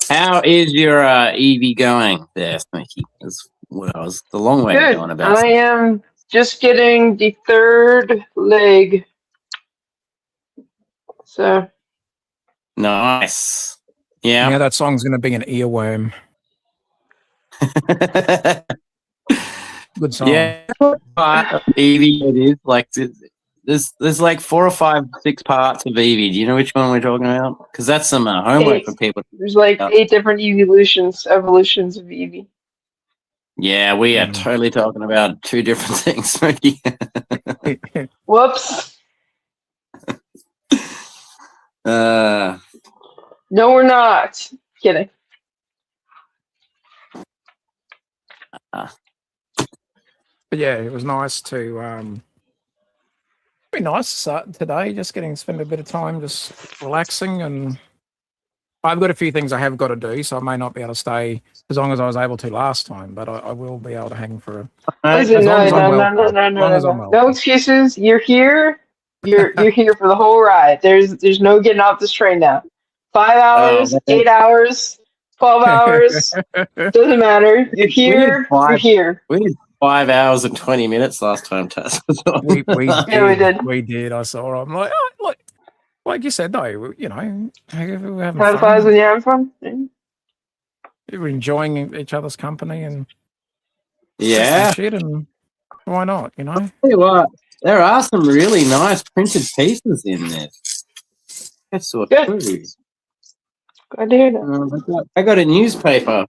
how is your EV going there, Smokey? That's what I was the long way going about. I am just getting the third leg. So nice. Yeah. Now that song's going to be an earworm. Good song. Yeah. Part of Evie it is like there's like 4 or 5, 6 parts of Evie. Do you know which one we're talking about? Because that's some homework for people. There's like 8 different evolutions of Eevee. Yeah, we are totally talking about 2 different things, Smokey. Whoops. No, we're not. Kidding. But yeah, it was nice to be nice to start today, just spend a bit of time just relaxing, and I've got a few things I have got to do, so I may not be able to stay as long as I was able to last time, but I will be able to hang for no excuses. You're here. You're here for the whole ride. There's no getting off this train now. 5 hours, 8 hours, 12 hours, doesn't matter. You're here. You're here. We did 5 hours and 20 minutes last time, Tess. we did. We did. I saw. I'm like you said, though. We're having fun. When you're having fun. We're enjoying each other's company and shit, and why not? I'll tell you what, there are some really nice printed pieces in there. That's sort Good. of true. Glad to hear that. I got a newspaper,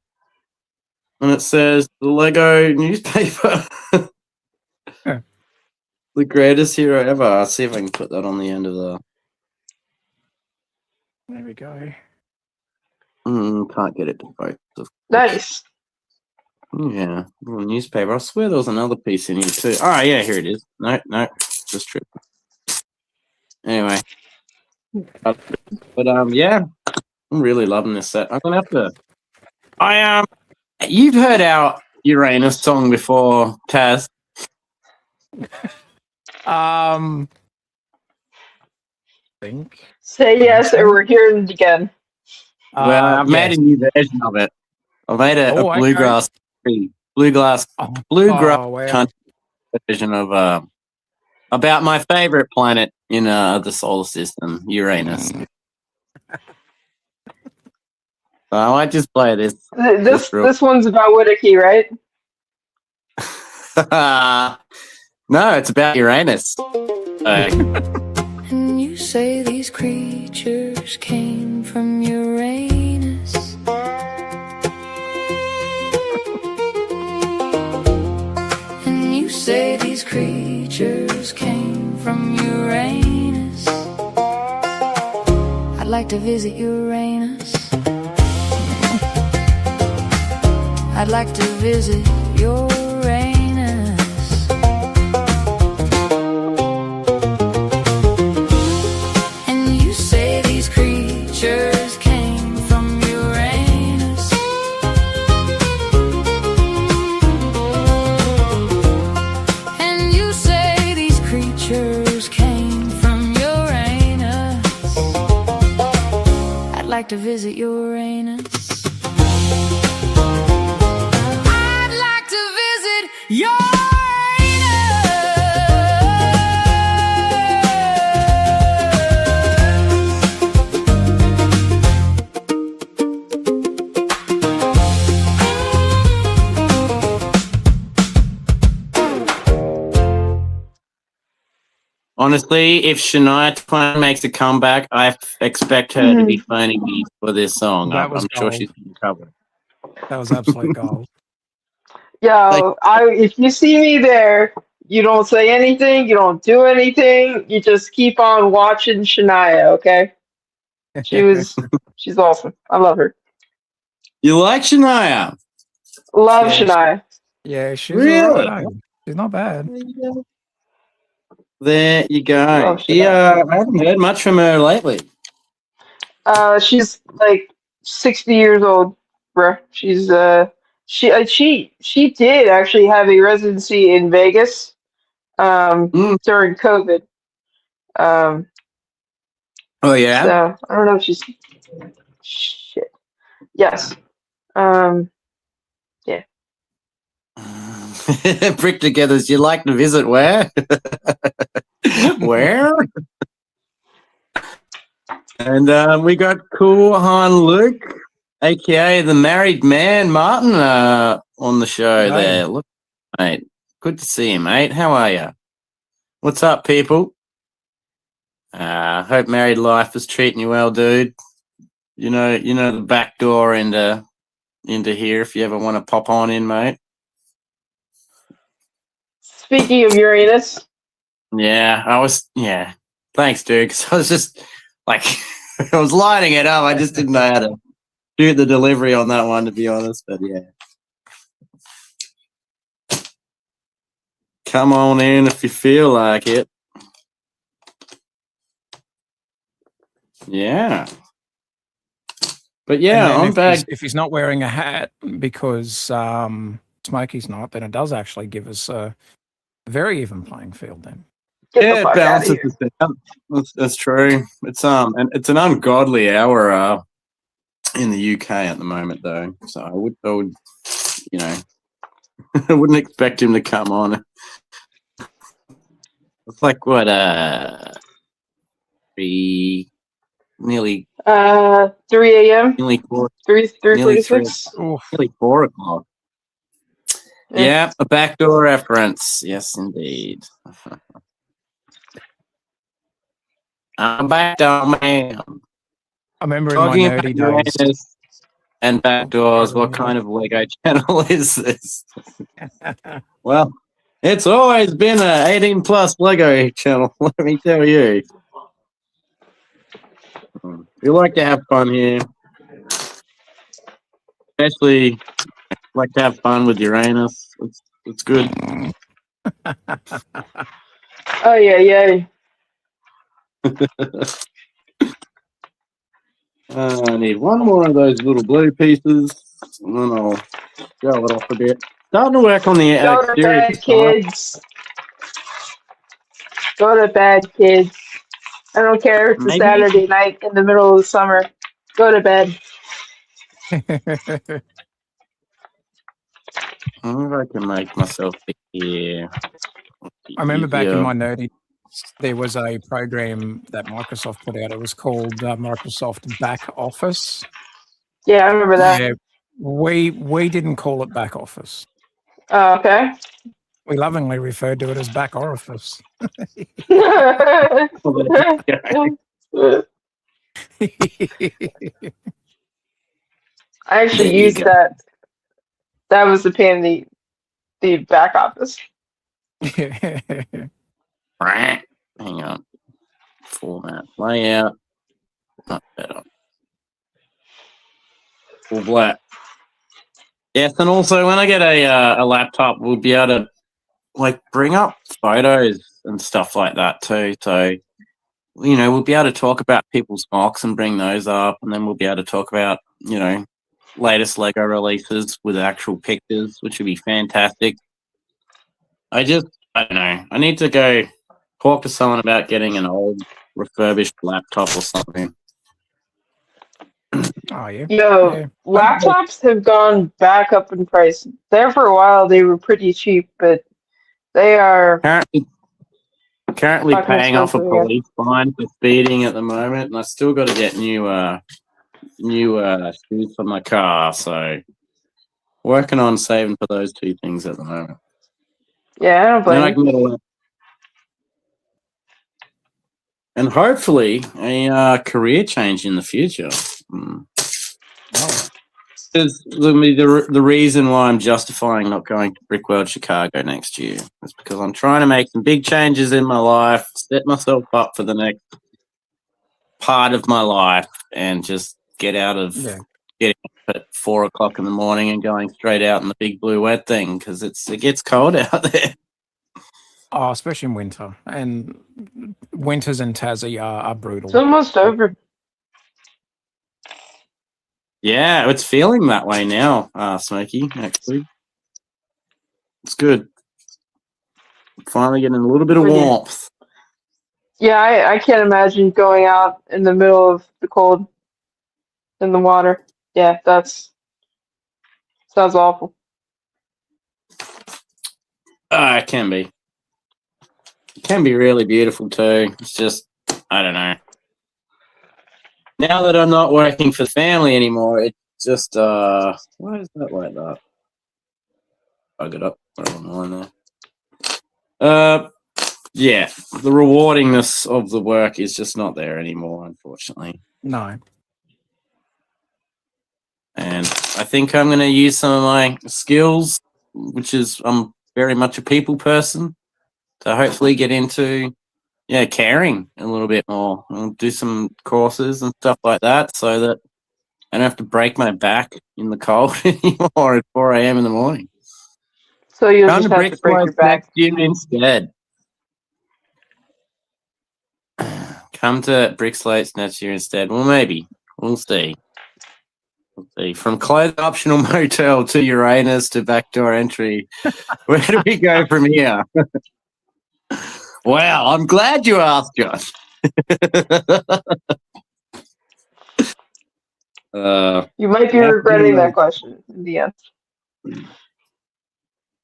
and it says the Lego newspaper. Yeah. The greatest hero ever. I'll see if I can put that on the end of the. There we go. Can't get it to focus. Nice. Yeah, little newspaper. I swear there was another piece in here too. Oh yeah, here it is. No, just trip. Anyway, but yeah, I'm really loving this set. I'm gonna have to. You've heard our Uranus song before, Taz. Think. Say yes, or we're hearing it again. Well, I've made a new version of it. I made a bluegrass, bluegrass country version of about my favorite planet in the solar system, Uranus. So I might just play this. This one's about Whittaky, right? No, it's about Uranus. And you say these creatures came from Uranus. And you say these creatures came from Uranus. I'd like to visit Uranus. I'd like to visit Uranus. And you say these creatures came from Uranus. And you say these creatures came from Uranus. I'd like to visit Uranus. Honestly, if Shania Twain makes a comeback, I expect her to be phoning me for this song. I'm sure she's going to cover it. That was absolute gold. Yo, if you see me there, you don't say anything, you don't do anything, you just keep on watching Shania, okay? She's awesome. I love her. You like Shania? Love Shania. Yeah, she's really? Right. She's not bad. There you go. Yeah, I haven't heard much from her lately. She's like 60 years old, bruh. She's she did actually have a residency in Vegas during COVID. Oh yeah. So I don't know if she's shit. Yes. Yeah. Brick togethers. You like to visit where? Where? And we got Cool Han Luke, aka the married man, Martin, on the show there. Look, mate, good to see you, mate. How are you? What's up, people? Hope married life is treating you well, dude. You know the back door into here if you ever want to pop on in, mate. Speaking of Uranus. Yeah, thanks, dude. Because I was just like, I was lining it up. I just didn't know how to do the delivery on that one, to be honest. But yeah, come on in if you feel like it. Yeah, but yeah, I'm back. If he's not wearing a hat because Smokey's not, then it does actually give us a very even playing field. Then Get it balances it out. That's true. It's and it's an ungodly hour in the UK at the moment, though. So I would I wouldn't expect him to come on. It's like what nearly 3 a.m. nearly 4 3:46. Nearly 4 o'clock. Yeah, a backdoor reference. Yes, indeed. I'm back down, man. I remember in my Talking about nerdy days. Uranus and backdoors, Oh, what kind of Lego channel is this? Well, it's always been a 18 plus Lego channel, let me tell you. We like to have fun here. Especially like to have fun with Uranus. It's good. Oh yeah. I need one more of those little blue pieces, and then I'll go it off a bit. Starting to work on the Go to exterior bed, kids. Go to bed, kids. I don't care if it's a Maybe Saturday night in the middle of the summer. Go to bed. I wonder if I can make myself here. I remember back in my nerdy, there was a program that Microsoft put out. It was called Microsoft Back Office. Yeah, I remember that. Yeah, we didn't call it Back Office. Oh, okay. We lovingly referred to it as Back Orifice. I actually used that. That was the pain in the back office. Hang on. Format. Layout. Not better. Full black. Yes, and also when I get a laptop, we'll be able to like bring up photos and stuff like that too. So we'll be able to talk about people's mocks and bring those up, and then we'll be able to talk about latest Lego releases with actual pictures, which would be fantastic. I don't know. I need to go talk to someone about getting an old refurbished laptop or something. Oh yeah. Yeah. Laptops have gone back up in price. There for a while they were pretty cheap, but they are currently paying off a police fine for speeding at the moment, and I still got to get new shoes for my car. So working on saving for those two things at the moment. Yeah, I don't blame you. And hopefully a career change in the future. Because the reason why I'm justifying not going to Brickworld Chicago next year is because I'm trying to make some big changes in my life, set myself up for the next part of my life, and just get out of getting up at 4 o'clock in the morning and going straight out in the big blue wet thing, because it gets cold out there. Oh, especially in winter. And winters in Tassie are brutal. It's almost over. Yeah, it's feeling that way now, Smokey, actually. It's good. Finally getting a little bit of warmth. Yeah, I can't imagine going out in the middle of the cold in the water. Yeah, sounds awful. It can be. It can be really beautiful too. It's just, I don't know. Now that I'm not working for the family anymore, it's just, why is that like that? Bug it up. Yeah, the rewardingness of the work is just not there anymore, unfortunately. No. And I think I'm going to use some of my skills, which is I'm very much a people person, to hopefully get into caring a little bit more. I'll do some courses and stuff like that so that I don't have to break my back in the cold anymore at 4 a.m. in the morning. So you'll just have to break your back instead. Come to Brick Slates next year instead. Well, maybe. We'll see. From clothes optional motel to Uranus to backdoor entry. Where do we go from here? Well, I'm glad you asked, Josh. You might be regretting that question in the end.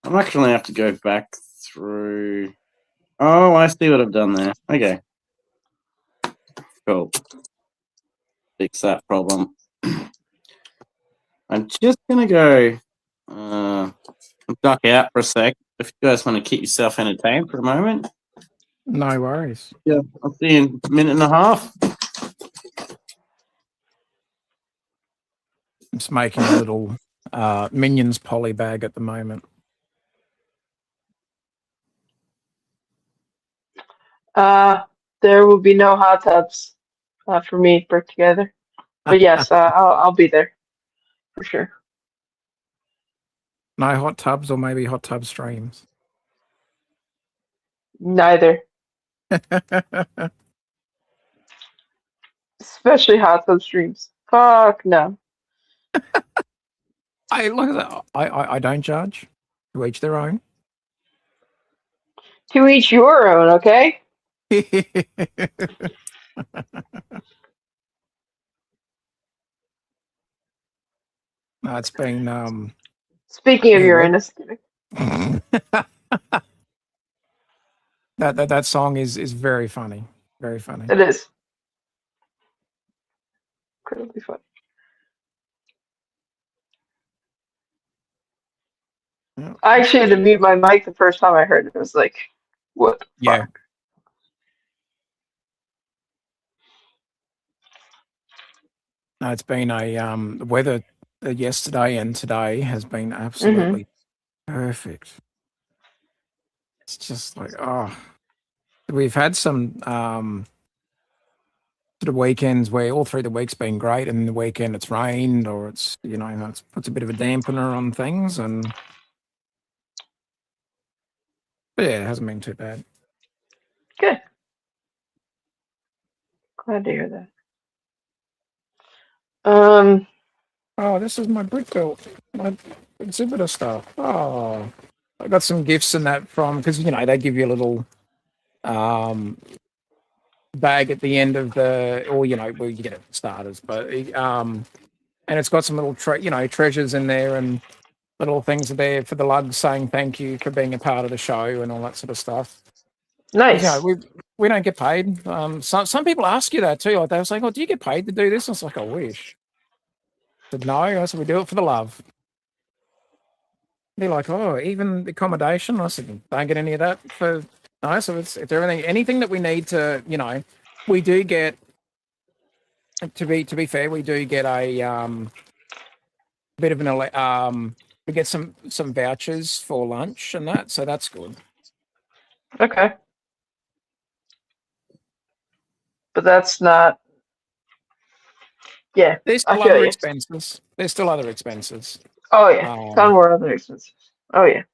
I'm actually going to have to go back through. Oh, I see what I've done there. Okay. Cool. Fix that problem. I'm just going to go duck out for a sec. If you guys want to keep yourself entertained for a moment. No worries. Yeah, I'll see you in a minute and a half. I'm just making a little Minions poly bag at the moment. There will be no hot tubs for me brick together. But yes, I'll be there for sure. No hot tubs or maybe hot tub streams. Neither, especially hot tub streams. Fuck no. I look at that. I don't judge. To each their own. To each your own, okay? No, it's been Speaking of yeah, Uranus, that song is very funny. Very funny. it is incredibly funny. Yeah. I actually had to mute my mic the first time I heard it. I was like, what the Yeah. fuck? No, it's been the weather yesterday and today has been absolutely perfect. It's just like, oh, we've had some sort of weekends where all through the week's been great, and the weekend it's rained or it's it puts a bit of a dampener on things, and but yeah, it hasn't been too bad. Good. Glad to hear that. Oh, this is my brick build, my exhibitor stuff. Oh, I got some gifts and that from because they give you a little bag at the end of well, you get it for starters, but and it's got some little treasures in there and little things are there for the lugs saying thank you for being a part of the show and all that sort of stuff. Nice. We don't get paid. Some people ask you that too. Like they were saying, "Oh, do you get paid to do this?" I was like, "I wish." I said, "No." I said, "We do it for the love." They're like, "Oh, even the accommodation?" I said, "Don't get any of that for no." So it's anything that we need to, we do get. To be fair, we do get a bit of we get some vouchers for lunch and that, so that's good. Okay. But that's not. Yeah, There's I still feel other you. expenses. There's still other expenses. Oh yeah, ton more other expenses. Oh yeah.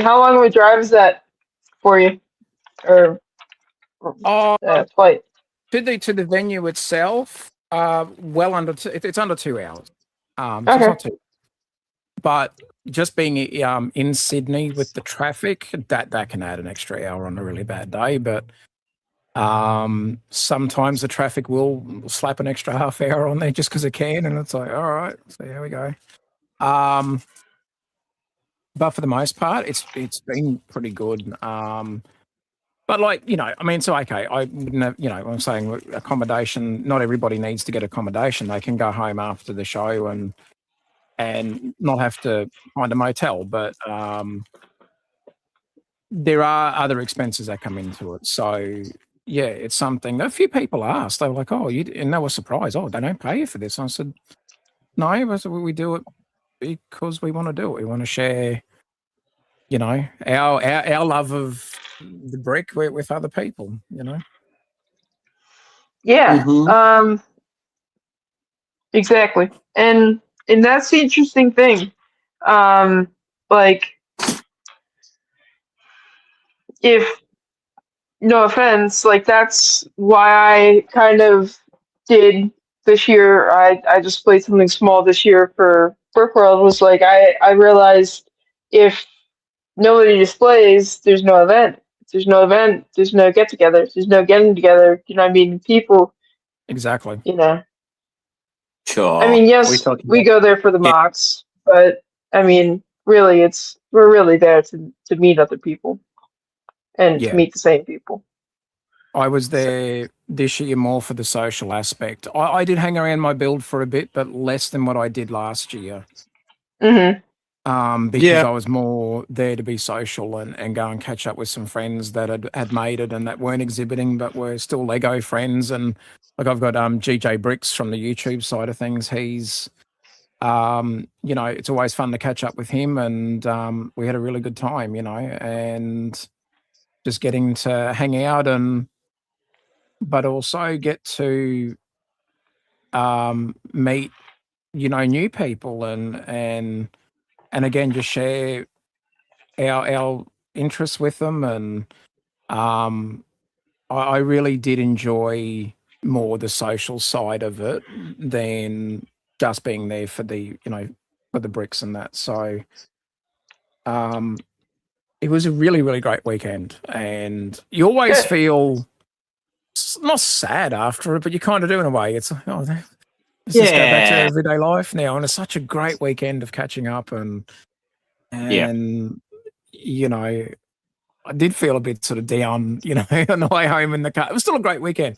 How long of a drive is that for you? Or flight? To the venue itself, well under it's under 2 hours. So it's Okay. not too. But just being in Sydney with the traffic, that can add an extra hour on a really bad day. But sometimes the traffic will slap an extra half hour on there just because it can, and it's like, all right, so here we go. But for the most part, it's been pretty good. But so okay, I wouldn't have, I'm saying accommodation, not everybody needs to get accommodation. They can go home after the show and not have to find a motel. But there are other expenses that come into it. So yeah, it's something a few people asked. They were like, "Oh, and they were surprised. Oh, they don't pay you for this." And I said, "No, we do it because we want to do it. We want to share, our love of the brick with other people. Yeah. Mm-hmm. Exactly. And that's the interesting thing. Like if no offense, like that's why I kind of did this year. I just played something small this year for Brickworld. Was like I realized if nobody displays, there's no event. If there's no event, there's no get together. If there's no getting together, I mean, people. Exactly. Sure. I mean, yes, we go there for the mocks, but I mean, really, we're really there to meet other people and to meet the same people. I was there this year more for the social aspect. I did hang around my build for a bit, but less than what I did last year. Mm-hmm. because I was more there to be social and go and catch up with some friends that had made it and that weren't exhibiting but were still Lego friends. And like I've got GJ Bricks from the YouTube side of things. He's it's always fun to catch up with him, and we had a really good time, and just getting to hang out but also get to meet, new people and again, just share our interests with them. And I really did enjoy more the social side of it than just being there for for the bricks and that. So it was a really, really great weekend, and you always feel not sad after it, but you kind of do in a way. It's like, let's just go back to everyday life now. And it's such a great weekend of catching up and I did feel a bit sort of down, on the way home in the car. It was still a great weekend.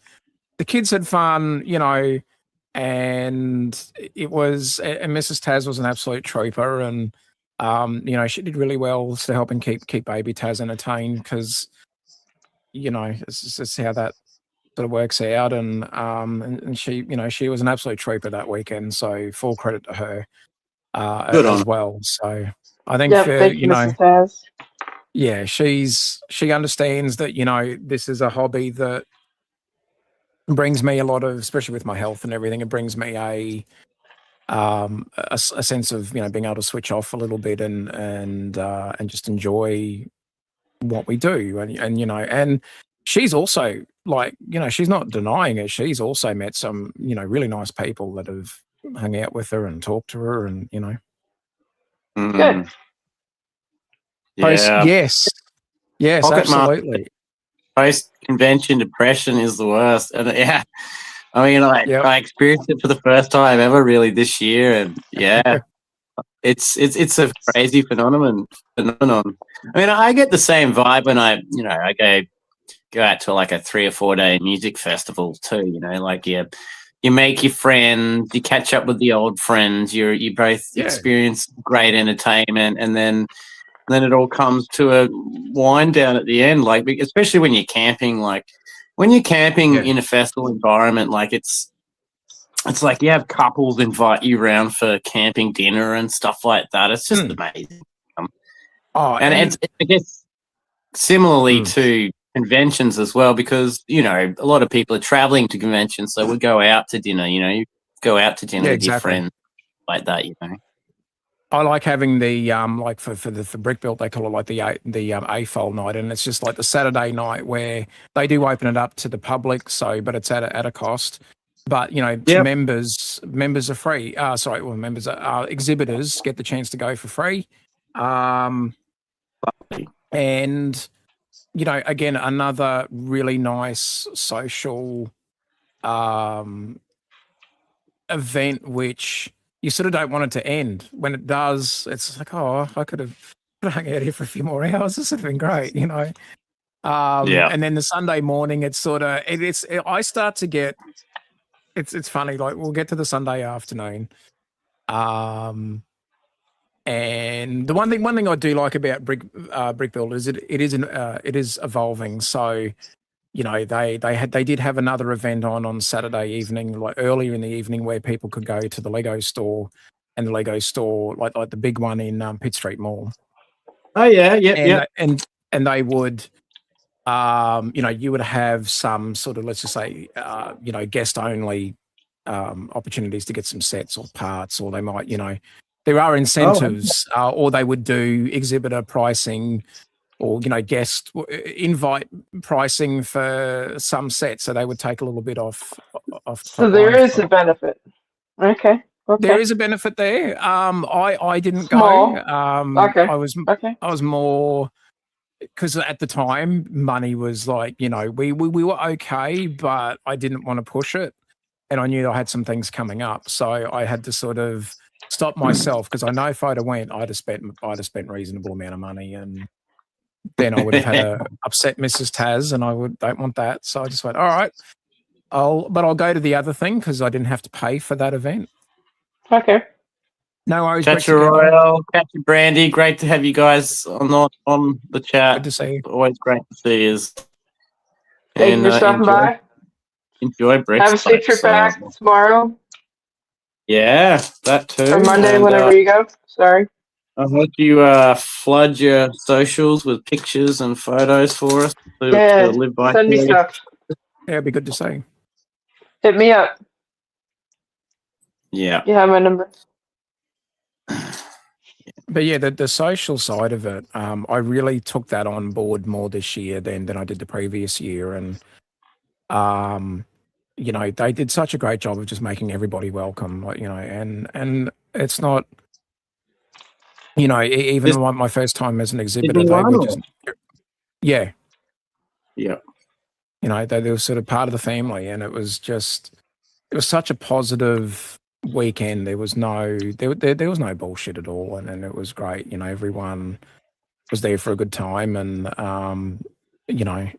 The kids had fun, and it was, and Mrs. Taz was an absolute trooper, and she did really well to helping keep baby Taz entertained, because it's just how that sort of works out. And she, she was an absolute trooper that weekend, so full credit to her as well. So I think thank you, Mrs. Taz. Yeah, she understands that, this is a hobby that brings me a lot of, especially with my health and everything, it brings me a sense of, being able to switch off a little bit and just enjoy what we do. And she's also she's not denying it. She's also met some, really nice people that have hung out with her and talked to her and, Good. Yeah. Yes, Pocket absolutely. Post-convention depression is the worst. And I mean, I experienced it for the first time ever really this year. And it's a crazy phenomenon. I mean, I get the same vibe when I go out to like a 3 or 4 day music festival too, you make your friends, you catch up with the old friends, you both experience great entertainment, and then it all comes to a wind down at the end, especially when you're camping. When you're camping in a festival environment, it's like you have couples invite you around for camping dinner and stuff like that. It's just amazing. And it's, I guess, similarly to conventions as well, because a lot of people are traveling to conventions, so we go out to dinner. You go out to dinner with your friends like that. I like having the for Brick Built, they call it like the AFOL night, and it's just like the Saturday night where they do open it up to the public. So, but it's at a cost. But members are free. Exhibitors get the chance to go for free. And again, another really nice social event, which you sort of don't want it to end. When it does, it's like, I could have hung out here for a few more hours. This would have been great, And then the Sunday morning, it's sort of I start to get. It's funny. Like we'll get to the Sunday afternoon, and the one thing I do like about Brick Build is it is evolving. So. They did have another event on Saturday evening, like earlier in the evening, where people could go to the Lego store, and the Lego store, like the big one in Pitt Street Mall. Oh yeah. And they would, you would have some sort of, let's just say, guest only opportunities to get some sets or parts, or they might, there are incentives, or they would do exhibitor pricing. Or guest invite pricing for some sets, so they would take a little bit off. So there is a benefit. Okay. There is a benefit there. I didn't Small. go. Okay. I was more because at the time money was like we were okay, but I didn't want to push it, and I knew I had some things coming up, so I had to sort of stop myself, because I know if I'd have went, I'd have spent reasonable amount of money, and then I would have had to upset Mrs. Taz, and I don't want that. So I just went, all right, I'll go to the other thing, because I didn't have to pay for that event. Okay. No worries. Catch you, Royal. Catch you, Brandy. Great to have you guys on the chat. Good to see you. Always great to see you. Thank you for stopping by. Enjoy Bricks. Have a safe trip back tomorrow. Yeah, that too. Or Monday, and, whenever you go. Sorry. I hope you flood your socials with pictures and photos for us to live by. Send me stuff. Yeah, it'd be good to see. Hit me up. Yeah. You have my number. But yeah, the social side of it, I really took that on board more this year than I did the previous year. And, you know, they did such a great job of just making everybody welcome, like, you know, and it's not, you know, even my first time as an exhibitor, they were just, yeah. Yeah. You know, they were sort of part of the family, and it was such a positive weekend. There was no bullshit at all, and it was great. You know, everyone was there for a good time, and you know,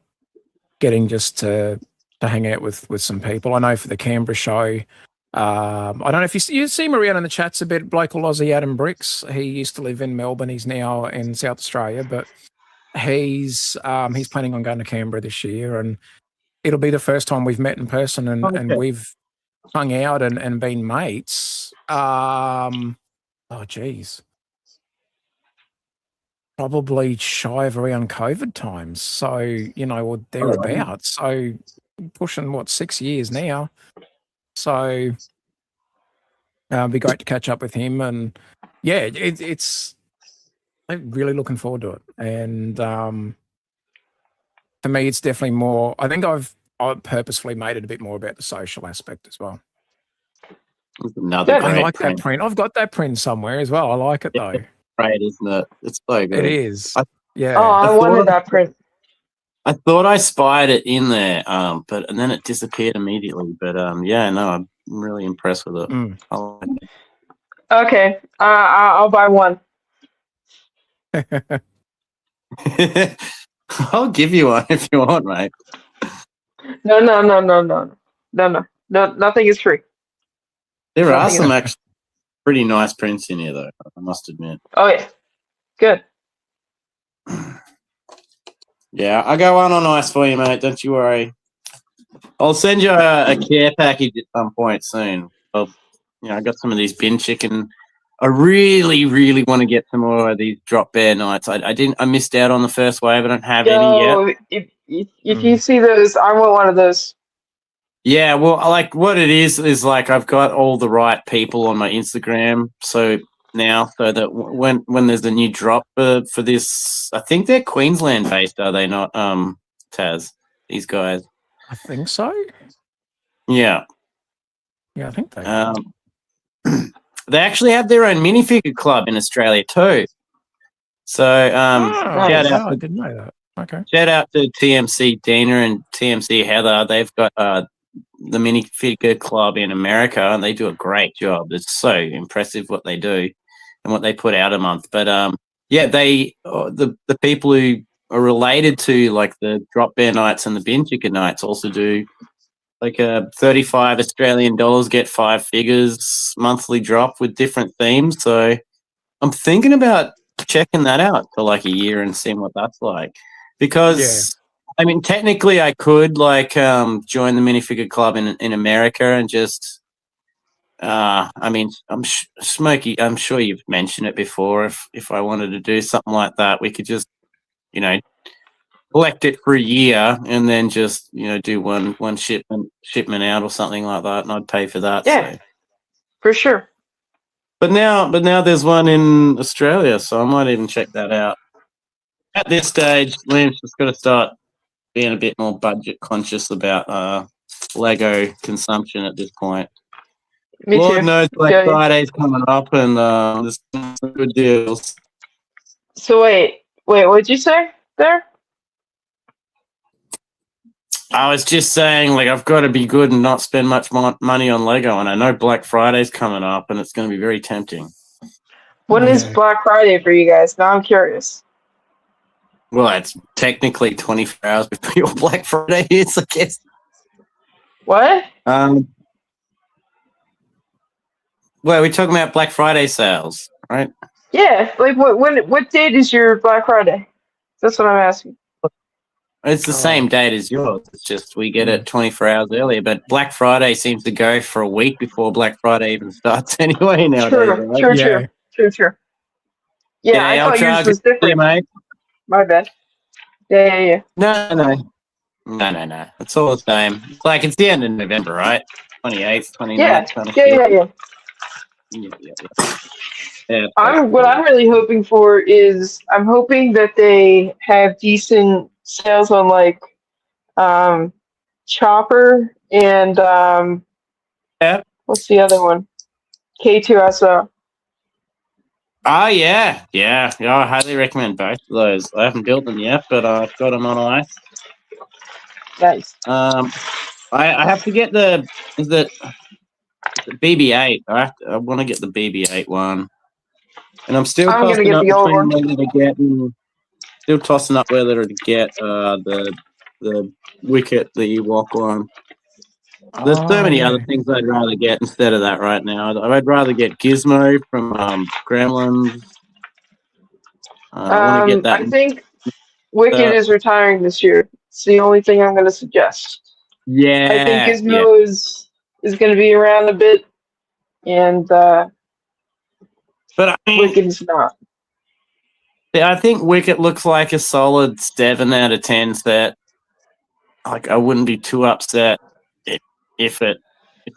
getting just to hang out with some people. I know for the Canberra show, I don't know if you see him around in the chats a bit. Bloke called Aussie Adam Bricks. He used to live in Melbourne. He's now in South Australia, but he's planning on going to Canberra this year, and it'll be the first time we've met in person, and we've hung out and been mates. Oh geez, probably shy of around COVID times. So, you know, or thereabouts. So pushing 6 years now. So it'd be great to catch up with him, and yeah, it's I'm really looking forward to it. And for me, it's definitely more. I think I've purposefully made it a bit more about the social aspect as well. Another I like that print. I've got that print somewhere as well. I like it though. Great, isn't it? It's so good. It is. Yeah. Oh, I wanted that print. I thought I spied it in there, and then it disappeared immediately. But yeah, no, I'm really impressed with it. Mm. I like it. Okay, I'll buy one. I'll give you one if you want, mate. No. Nothing is free. There are some actually pretty nice prints in here, though. I must admit. Oh yeah, good. Yeah, I got one on ice for you, mate. Don't you worry. I'll send you a care package at some point soon. I got some of these bin chicken. I really, really want to get some more of these drop bear nights. I missed out on the first wave. I don't have any yet. If you see those, I want one of those. Yeah, well, like what it is like I've got all the right people on my Instagram. So that when there's a new drop for this, I think they're Queensland based, are they not? Taz, these guys. I think so. Yeah. Yeah, I think they. They actually have their own minifigure club in Australia too. So shout out! I didn't know that. Okay. Shout out to TMC Dina and TMC Heather. They've got the minifigure club in America, and they do a great job. It's so impressive what they do and what they put out a month. But yeah, they the people who are related to like the drop bear nights and the bin chicken nights also do like a 35 Australian dollars get 5 figures monthly drop with different themes. So I'm thinking about checking that out for like a year and seeing what that's like. Because I mean, technically, I could like join the minifigure club in America and just. I mean, Smokey. I'm sure you've mentioned it before. If I wanted to do something like that, we could just, collect it for a year and then just do one shipment out or something like that, and I'd pay for that. Yeah, so. For sure. But now there's one in Australia, so I might even check that out. At this stage, Liam's just got to start being a bit more budget conscious about Lego consumption at this point. Me Lord too. knows Black Friday's coming up and there's some good deals. So wait, what'd you say there? I was just saying, like, I've got to be good and not spend much money on Lego, and I know Black Friday's coming up and it's going to be very tempting. When is Black Friday for you guys? Now I'm curious. Well, it's technically 24 hours before your Black Friday is, I guess. What? Well, we're talking about Black Friday sales, right? Yeah, like what date is your Black Friday? That's what I'm asking. It's the same date as yours. It's just we get it 24 hours earlier. But Black Friday seems to go for a week before Black Friday even starts anyway nowadays, True, right? true, Yeah. true. Yeah, I Yeah, I'll thought yours charge was it. Yeah, different. mate. My bad. Yeah. No. It's all the same. It's like it's the end of November, right? 28th, Yeah, 29th, 25th. Yeah. What I'm really hoping for is I'm hoping that they have decent sales on like um, Chopper and Yeah. what's the other one? K2SO. Oh, yeah. I highly recommend both of those. I haven't built them yet, but I've got them on ice. Nice. I have to get the BB-8. I want to get the BB-8 one, and I'm still I'm gonna tossing get up the old between one. whether to get the Wicket, the Ewok one. There's so many other things I'd rather get instead of that right now. I'd rather get Gizmo from Gremlins. I want to get that. I think Wicked is retiring this year. It's the only thing I'm gonna suggest. Yeah. I think Gizmo is gonna be around a bit, and but I mean, Wicked's not. I think Wicket looks like a solid 7 out of 10 set. Like I wouldn't be too upset if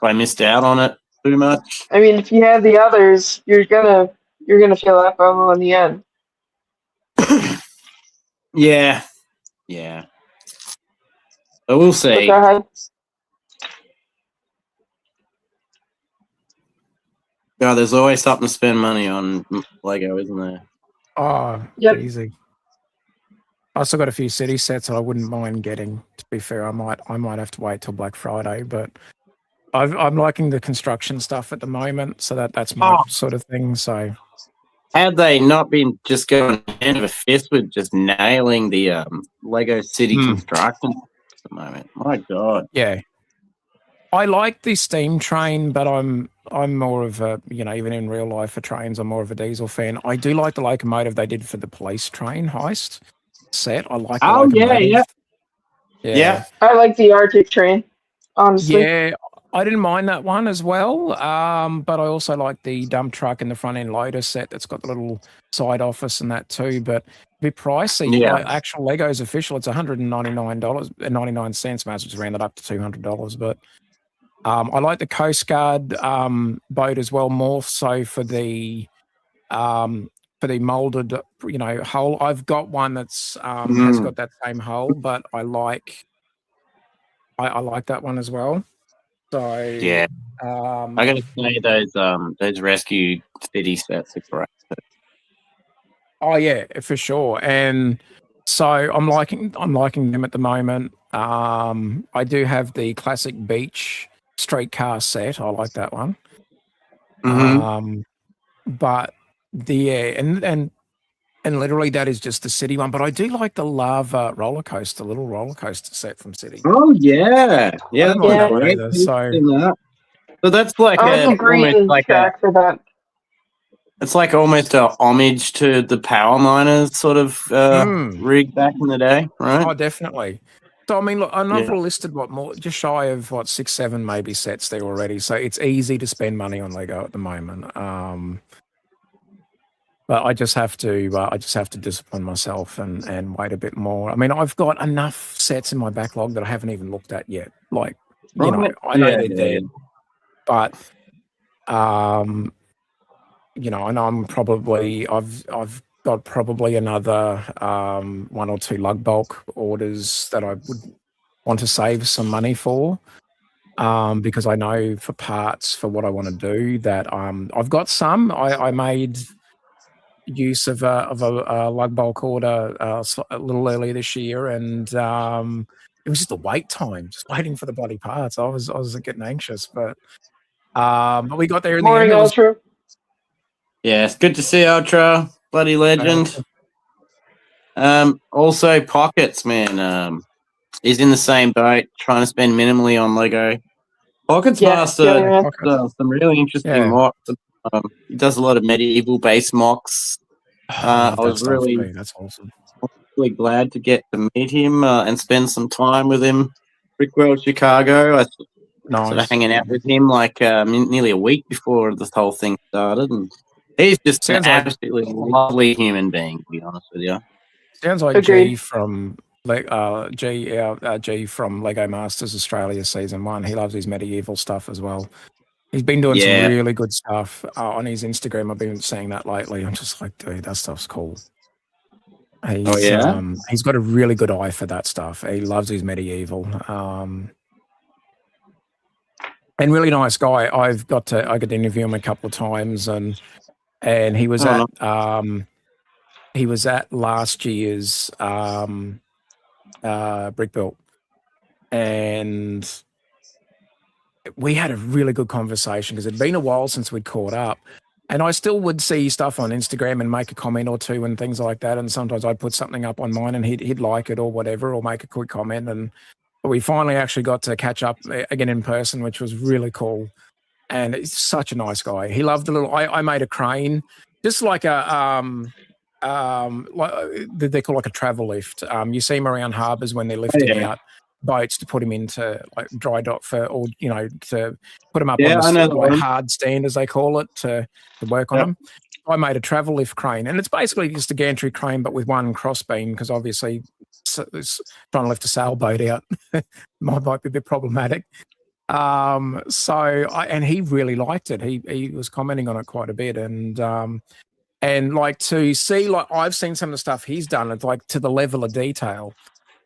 I missed out on it too much. I mean, if you have the others, you're gonna feel that bubble in the end. Yeah. But we'll see. Go ahead. No, there's always something to spend money on Lego, isn't there? Oh, Yep. easy. I also got a few city sets that I wouldn't mind getting. To be fair, I might have to wait till Black Friday, but I'm liking the construction stuff at the moment, so that's my sort of thing. So, had they not been just going hand over fist with just nailing the Lego City construction at the moment, my God. Yeah, I like the steam train, but I'm more of a, even in real life for trains, I'm more of a diesel fan. I do like the locomotive they did for the police train heist set. I like the locomotive. Yeah. I like the Arctic train, honestly. Yeah, I didn't mind that one as well. But I also like the dump truck and the front end loader set that's got the little side office and that too. But a bit pricey. Yeah. Like actual Lego's official, it's $199.99. Might as well just round it up to $200. But I like the Coast Guard boat as well, more so for the molded, hull. I've got one that's has got that same hull, but I like that one as well. So yeah, I gotta say those rescue city sets are great. Oh yeah, for sure. And so I'm liking them at the moment. I do have the classic beach streetcar set. I like that one. But and literally that is just the city one. But I do like the lava little roller coaster set from City. Oh yeah, I don't mind that one either. So that's like a green track for that. It's like almost a homage to the power miners sort of rig back in the day, right? Oh, definitely. So I mean, look, I've listed just shy of 6, 7 maybe sets there already. So it's easy to spend money on Lego at the moment. But I just have to discipline myself and wait a bit more. I mean, I've got enough sets in my backlog that I haven't even looked at yet. Like, I know they're there, but and I'm probably I've got probably another 1 or 2 lug bulk orders that I would want to save some money for, because I know for parts for what I want to do that I've got some. I made use of a lug bulk order a little earlier this year, and it was just a wait time, just waiting for the bloody parts. I was getting anxious, but we got there in the end. Ultra. Yeah, it's good to see Ultra, bloody legend. Also Pockets, man. He's in the same boat, trying to spend minimally on Lego. Pockets Master yeah. does some really interesting mocks. He does a lot of medieval-based mocks. I was that's awesome. Really glad to get to meet him and spend some time with him. Brickworld Chicago. I sort of hanging out with him like nearly a week before this whole thing started, and he's just an absolutely lovely human being, to be honest with you. Sounds like G from G from Lego Masters Australia Season 1. He loves his medieval stuff as well. He's been doing some really good stuff on his Instagram. I've been seeing that lately. I'm just like, dude, that stuff's cool. He's got a really good eye for that stuff. He loves his medieval. And really nice guy. I got to interview him a couple of times, and he was at last year's Brick Built, and we had a really good conversation because it'd been a while since we'd caught up. And I still would see stuff on Instagram and make a comment or two and things like that. And sometimes I'd put something up on mine and he'd like it or whatever, or make a quick comment. And we finally actually got to catch up again in person, which was really cool. And he's such a nice guy. He loved the little. I made a crane, just like a like they call like a travel lift. You see them around harbours when they're lifting out boats to put them into like dry dock for, or to put them up on the hard stand, as they call it, to work on them. I made a travel lift crane, and it's basically just a gantry crane but with one crossbeam, because obviously it's trying to lift a sailboat out might be a bit problematic. And he really liked it. He was commenting on it quite a bit, and like to see, like I've seen some of the stuff he's done, it's like to the level of detail.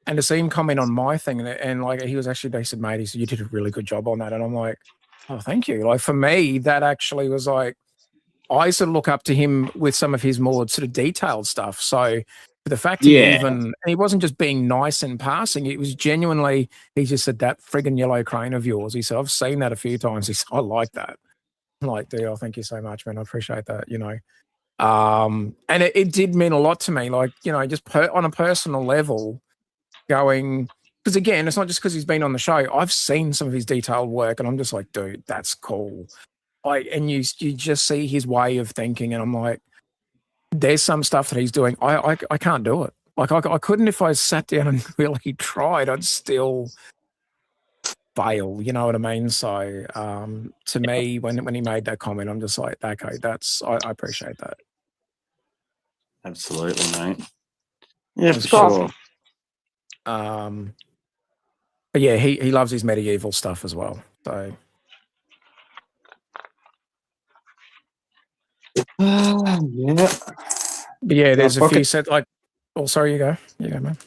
And to see him comment on my thing, and like he said, mate, he said, you did a really good job on that. And I'm like, oh, thank you. Like for me, that actually was like, I sort of look up to him with some of his more sort of detailed stuff. So for the fact and he wasn't just being nice in passing, it was genuinely, he just said, that friggin' yellow crane of yours. He said, I've seen that a few times. He said, I like that. I'm like, dude, thank you so much, man. I appreciate that, And it did mean a lot to me, like, just on a personal level, going, because again, it's not just because he's been on the show. I've seen some of his detailed work, and I'm just like, dude, that's cool. And you just see his way of thinking, and I'm like, there's some stuff that he's doing. I can't do it. Like I couldn't if I sat down and really tried. I'd still fail. You know what I mean? So to me, when he made that comment, I'm just like, okay, I appreciate that. Absolutely, mate. Yeah, for sure. But yeah, he loves his medieval stuff as well. So yeah, there's a few set like. Oh, sorry, you go, man.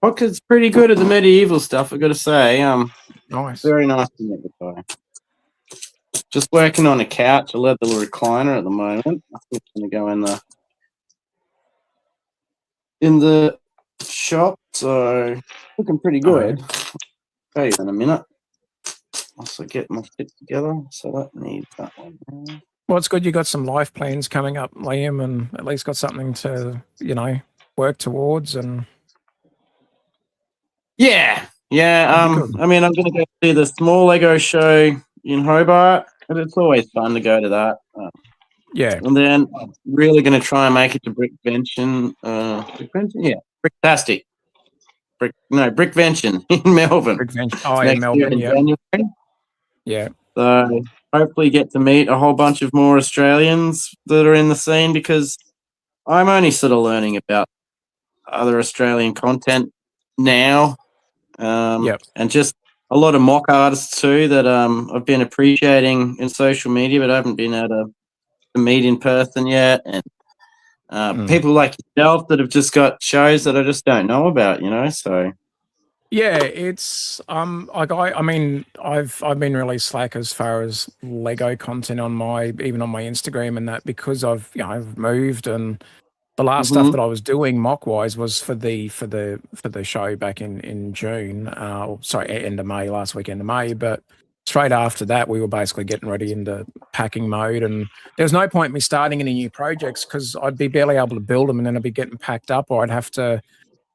Pocket's pretty good at the medieval stuff, I've got to say. Nice, very nice to meet the guy. Just working on a couch, a leather recliner at the moment. I think it's going to go in the shop, so looking pretty good. I'll show you in a minute. Also get my shit together, so that needs that one. Well, it's good you got some life plans coming up, Liam, and at least got something to, work towards. And yeah. I mean, I'm going to go see the Small Lego show in Hobart, but it's always fun to go to that. And then I'm really going to try and make it to Brickvention. Bricktastic. Brickvention in Melbourne. Brickvention. In Melbourne, January. Yeah. So hopefully get to meet a whole bunch of more Australians that are in the scene, because I'm only sort of learning about other Australian content now. And just a lot of mock artists too that I've been appreciating in social media, but I haven't been able to meet in person yet. And people like yourself that have just got shows that I just don't know about, so. Yeah, it's like I mean I've been really slack as far as Lego content on even on my Instagram and that, because I've moved, and the last stuff that I was doing mock wise was for the show back in June, end of May, last weekend of May. But straight after that, we were basically getting ready into packing mode, and there was no point in me starting any new projects because I'd be barely able to build them, and then I'd be getting packed up, or I'd have to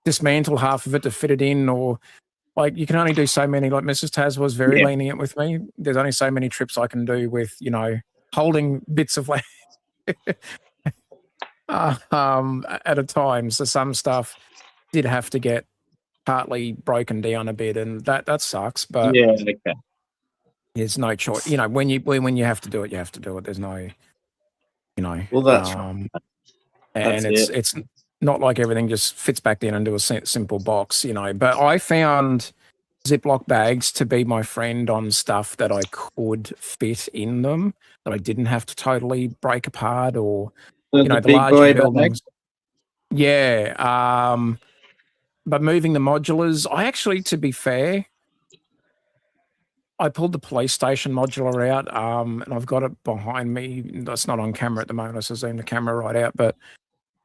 dismantle half of it to fit it in, or like you can only do so many. Like Mrs. Taz was very lenient with me. There's only so many trips I can do with, you know, holding bits of land at a time. So some stuff did have to get partly broken down a bit, and that sucks. But yeah, okay. there's no choice. You know, when you have to do it, you have to do it. There's no, you know. Well, that's and it's not like everything just fits back down into a simple box, you know. But I found Ziploc bags to be my friend on stuff that I could fit in them, that I didn't have to totally break apart, or you know, the big larger boy buildings. Yeah. But moving the modulars, I actually, to be fair, I pulled the police station modular out, and I've got it behind me. That's not on camera at the moment. I just zoomed the camera right out, but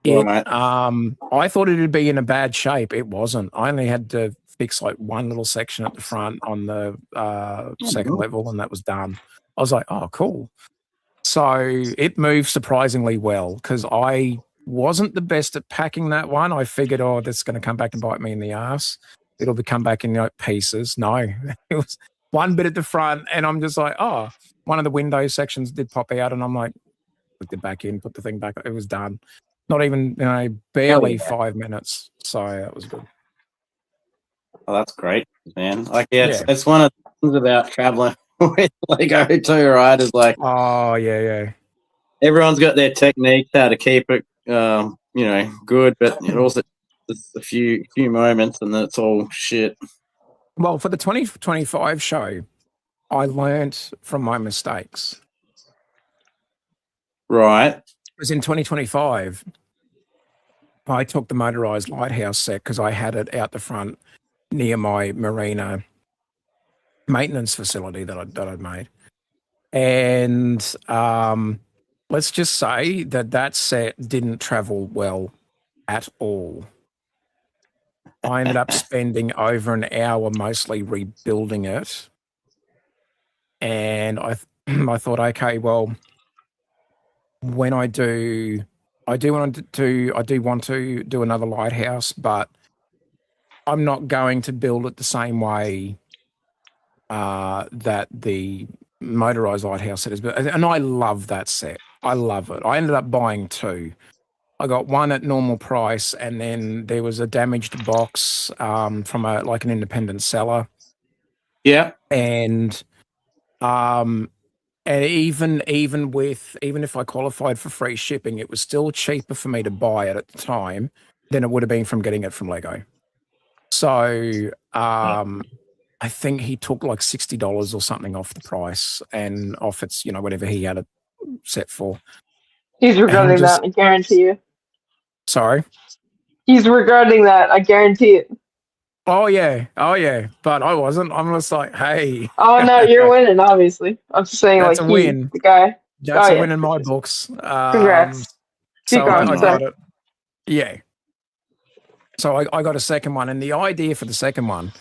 I thought it'd be in a bad shape. It wasn't. I only had to fix like one little section at the front on the second level, and that was done. I was like, oh, cool. So it moved surprisingly well, because I wasn't the best at packing that one. I figured, oh, that's going to come back and bite me in the ass. It'll come back in pieces. No, it was one bit at the front, and I'm just like, oh, one of the window sections did pop out, and I'm like, put it back in, put the thing back. It was done. Not even, you know, barely 5 minutes. So that was good. Oh, that's great, man. Like, it's one of the things about traveling with Lego too, right? Is like, oh yeah. Everyone's got their techniques how to keep it, you know, good, but it also just a few moments, and then it's all shit. Well, for the 2025 show, I learnt from my mistakes. Right. Because in 2025, I took the motorized lighthouse set because I had it out the front near my marina maintenance facility that I'd made. And let's just say that set didn't travel well at all. I ended up spending over an hour mostly rebuilding it. And I thought, okay, well, when I do want to do another lighthouse, but I'm not going to build it the same way that the motorized lighthouse set is. And I love that set. I love it. I ended up buying two. I got one at normal price, and then there was a damaged box from an independent seller. Yeah. And even if I qualified for free shipping, it was still cheaper for me to buy it at the time than it would have been from getting it from Lego. So I think he took like $60 or something off the price, and off its, you know, whatever he had it set for. He's regretting that, I guarantee you. Sorry? He's regretting that, I guarantee it. Oh yeah. But I wasn't. I'm just like, hey. Oh no, you're winning, obviously. I'm just saying, that's like, a win. The guy. That's a win in my books. Congrats. So I got it. Yeah. So I got a second one, and the idea for the second one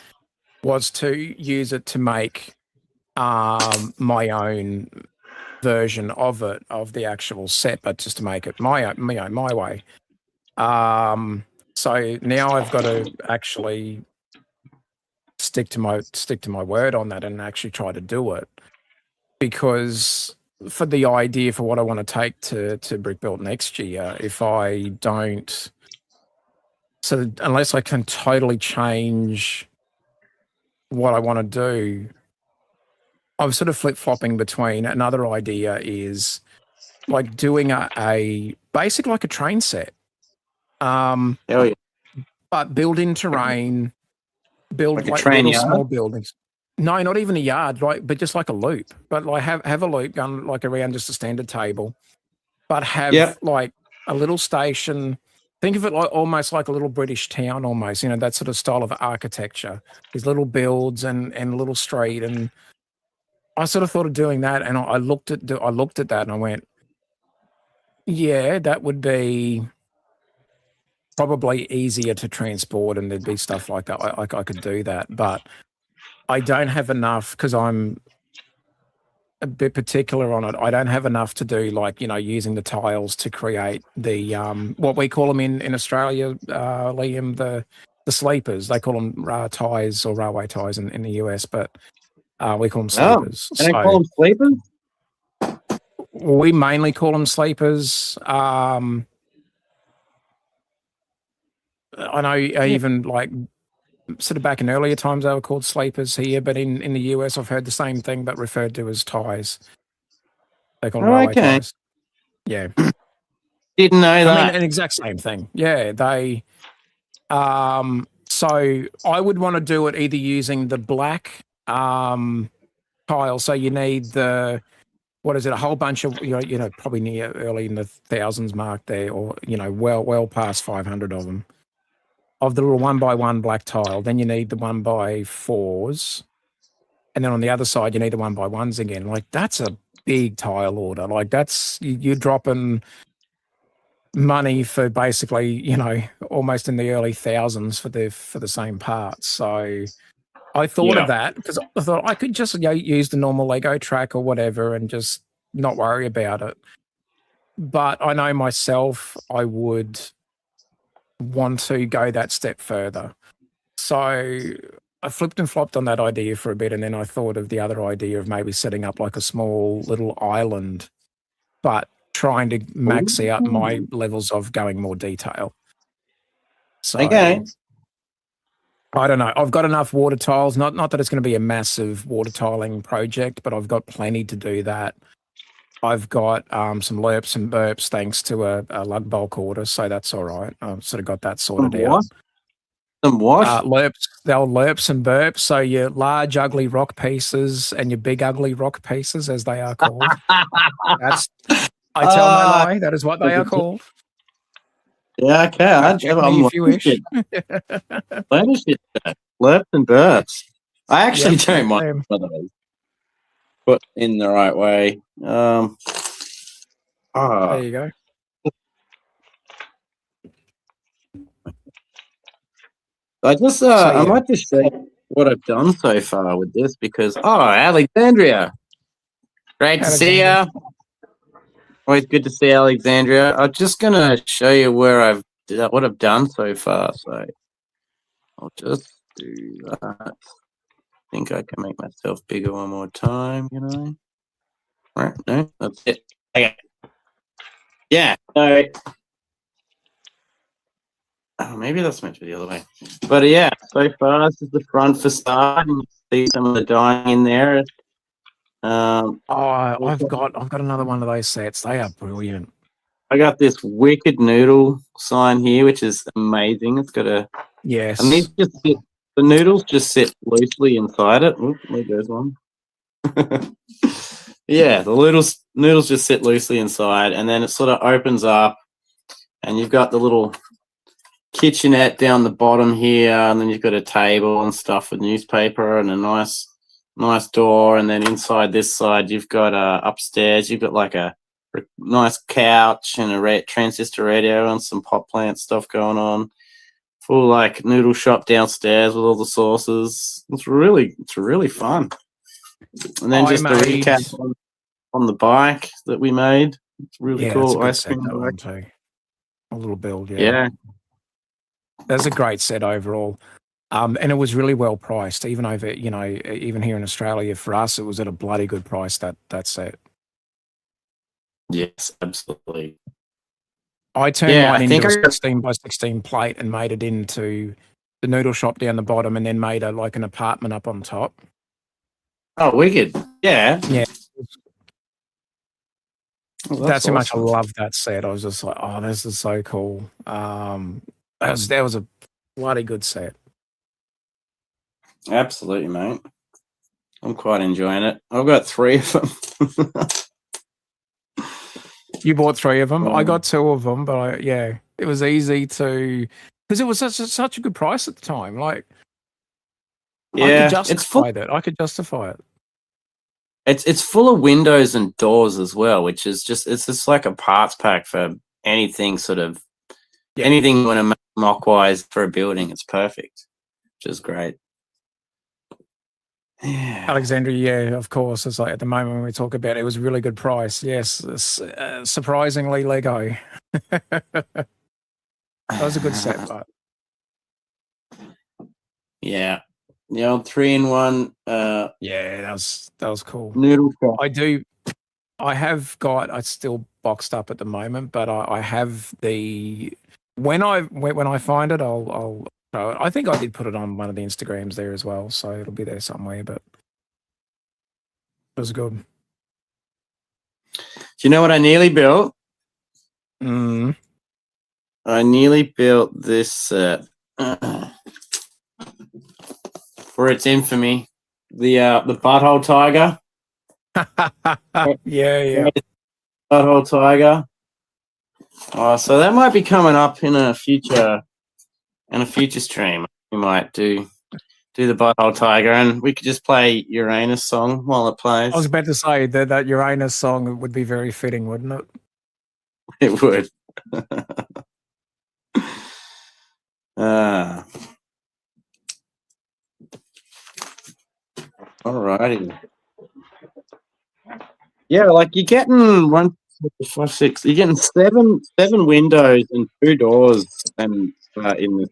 was to use it to make my own version of it, of the actual set, but just to make it my way. So now I've got to actually stick to my word on that and actually try to do it, because for the idea for what I want to take to Brick Built next year, if I don't, so unless I can totally change what I want to do, I'm sort of flip-flopping between. Another idea is like doing a basic, like a train set. But build in terrain, build like little small buildings. No, not even a yard, right? But just like a loop. But like have a loop going like around just a standard table, but have like a little station. Think of it like almost like a little British town, almost. You know, that sort of style of architecture. These little builds and a little street. And I sort of thought of doing that, and I looked at that and I went, yeah, that would be probably easier to transport, and there'd be stuff like that. I could do that, but I don't have enough, because I'm a bit particular on it. I don't have enough to do, like, you know, using the tiles to create the what we call them in Australia, Liam, the sleepers. They call them ties or railway ties in the US, but we call them Oh, sleepers. and they call them sleepers? We mainly call them sleepers. I know even like sort of back in earlier times they were called sleepers here, but in the US I've heard the same thing but referred to as ties. They call them railway ties. Yeah. Didn't know that. I mean, an exact same thing. Yeah, they. So I would want to do it either using the black tile. So you need a whole bunch of probably near early in the thousands mark there, or well past 500 of them. Of the little 1x1 black tile, then you need the 1x4s, and then on the other side you need the 1x1s again. Like that's a big tile order. Like that's you're dropping money for basically, almost in the early thousands for the same parts. So I thought of that because I thought I could just use the normal Lego track or whatever and just not worry about it. But I know myself, I would want to go that step further. So I flipped and flopped on that idea for a bit, and then I thought of the other idea of maybe setting up like a small little island, but trying to max out my levels of going more detail. So I don't know. I've got enough water tiles. Not that it's going to be a massive water tiling project, but I've got plenty to do that. I've got some lerps and burps thanks to a lug bulk order, so that's all right. I've sort of got that sorted out. Some what? Lerps. They're lerps and burps. So your large, ugly rock pieces and your big, ugly rock pieces, as they are called. I tell no lie. That is what they are called. Yeah, okay. I'm if you wish. Lerps and burps. I actually don't mind one of those. Put in the right way. There you go. I might just say what I've done so far with this because Alexandria, great to see you. Always good to see Alexandria. I'm just gonna show you what I've done so far. So I'll just do that. I think I can make myself bigger one more time. Right? No, that's it. Okay. Yeah. So. Oh, maybe that's meant to be the other way. But yeah, so far this is the front facade. You see some of the dyeing in there. I've got another one of those sets. They are brilliant. I got this wicked noodle sign here, which is amazing. It's got a yes. And the noodles just sit loosely inside it. Oop, there goes one. Yeah, the noodles just sit loosely inside, and then it sort of opens up, and you've got the little kitchenette down the bottom here, and then you've got a table and stuff with newspaper and a nice door, and then inside this side you've got upstairs you've got like a nice couch and a transistor radio and some pot plant stuff going on. Full like noodle shop downstairs with all the sauces. It's really fun. And then just the recap on the bike that we made. It's really cool. Ice cream one too. A little build, yeah. That's a great set overall. And it was really well priced, even over, even here in Australia. For us, it was at a bloody good price, that set. Yes, absolutely. I turned mine into a 16 by 16 plate and made it into the noodle shop down the bottom, and then made an apartment up on top. Oh, wicked. Yeah. Yeah. Well, that's how much I love that set. I was just like, oh, this is so cool. That was a bloody good set. Absolutely, mate. I'm quite enjoying it. I've got 3 of them. You bought 3 of them. I got 2 of them, but it was easy to, because it was such a good price at the time. Like, I could justify it. It's full of windows and doors as well, which is just like a parts pack for anything anything you want to make mock-wise for a building. It's perfect, which is great. Yeah. Alexandria, of course, is like at the moment when we talk about it, was a really good price. Yes, surprisingly Lego. That was a good set, but Yeah. The old 3-in-1 Yeah, that was cool. noodle shop. I have got. It's still boxed up at the moment, but I have the. When I find it, I'll. I think I did put it on one of the Instagrams there as well, so it'll be there somewhere. But it was good. Do you know what I nearly built? Mm. I nearly built this set for its infamy. The butthole tiger. yeah. Butthole tiger. Oh, so that might be coming up in a future stream. We might do the butthole tiger, and we could just play Uranus song while it plays. I was about to say that Uranus song would be very fitting, wouldn't it? It would. Alrighty. Yeah, like you're getting 1, 4, 5, 6. You're getting seven windows and 2 doors, and in this,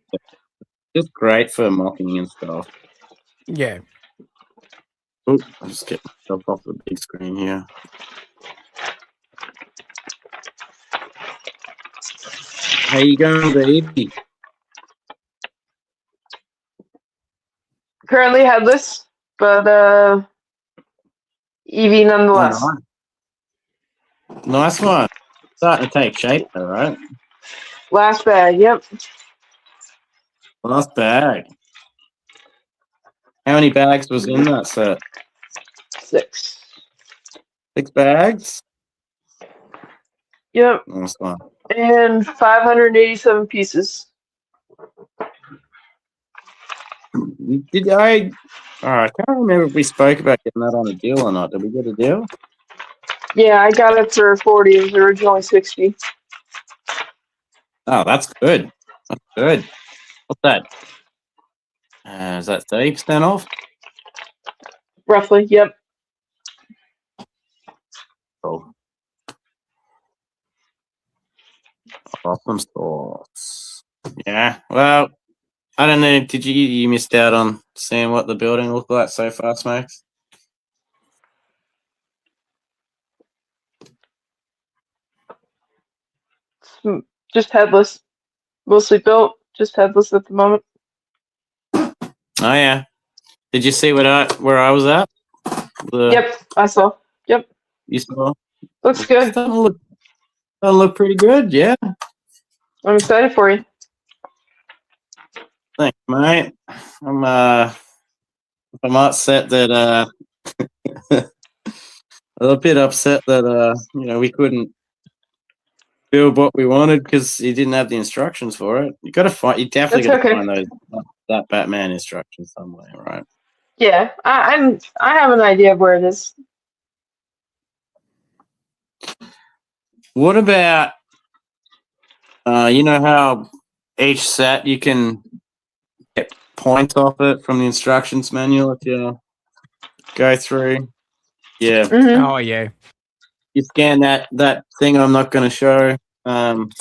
just great for mocking and stuff. Yeah. Oh, I'll just get myself off the big screen here. How you going, baby? Currently headless, but EV nonetheless. All right. Nice one. Starting to take shape, though, right? Last bag, yep. Last bag. How many bags was in that set? 6. 6 bags? Yep. Nice one. And 587 pieces. Did I? I can't remember if we spoke about getting that on a deal or not. Did we get a deal? Yeah, I got it for 40. It was originally 60. Oh, that's good. That's good. What's that? Is that 30% off? Roughly, yep. Cool. Awesome sauce. Yeah. Well, I don't know. Did you missed out on seeing what the building looked like so far, Smokes? Just headless. Mostly built, just headless at the moment. Oh yeah. Did you see where I was at? Yep, I saw. Yep. You saw? Looks good. Doesn't look pretty good, yeah. I'm excited for you. Thanks, mate. I'm upset that I'm a bit upset that we couldn't build what we wanted because you didn't have the instructions for it. You definitely got to find that Batman instruction somewhere, right? Yeah, I have an idea of where it is. What about you know how each set you can get points off it from the instructions manual if you go through? Yeah. Mm-hmm. Oh yeah. You scan that thing I'm not going to show, and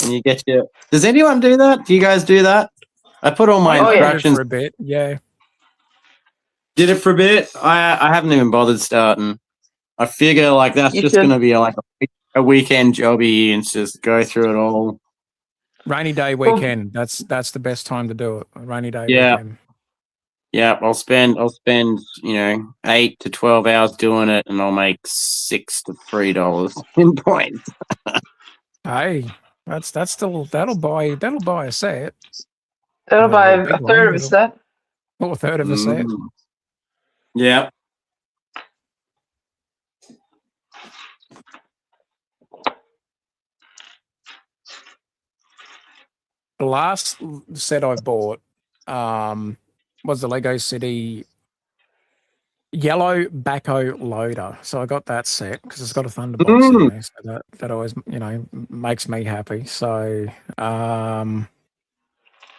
you get your. Does anyone do that? Do you guys do that? I put all my instructions for a bit. Yeah. Did it for a bit. I haven't even bothered starting. I figure like that's just going to be like a weekend jobby and just go through it all. Rainy day weekend. That's the best time to do it. A rainy day weekend. Yeah, I'll spend 8 to 12 hours doing it, and I'll make $6 to $3 in points. Hey, that'll buy a set. That'll buy a third of a set. Or a third of a set. Yeah. The last set I bought was the Lego City yellow backhoe loader. So I got that set because it's got a Thunderbolt in there. So that always, makes me happy. So I'll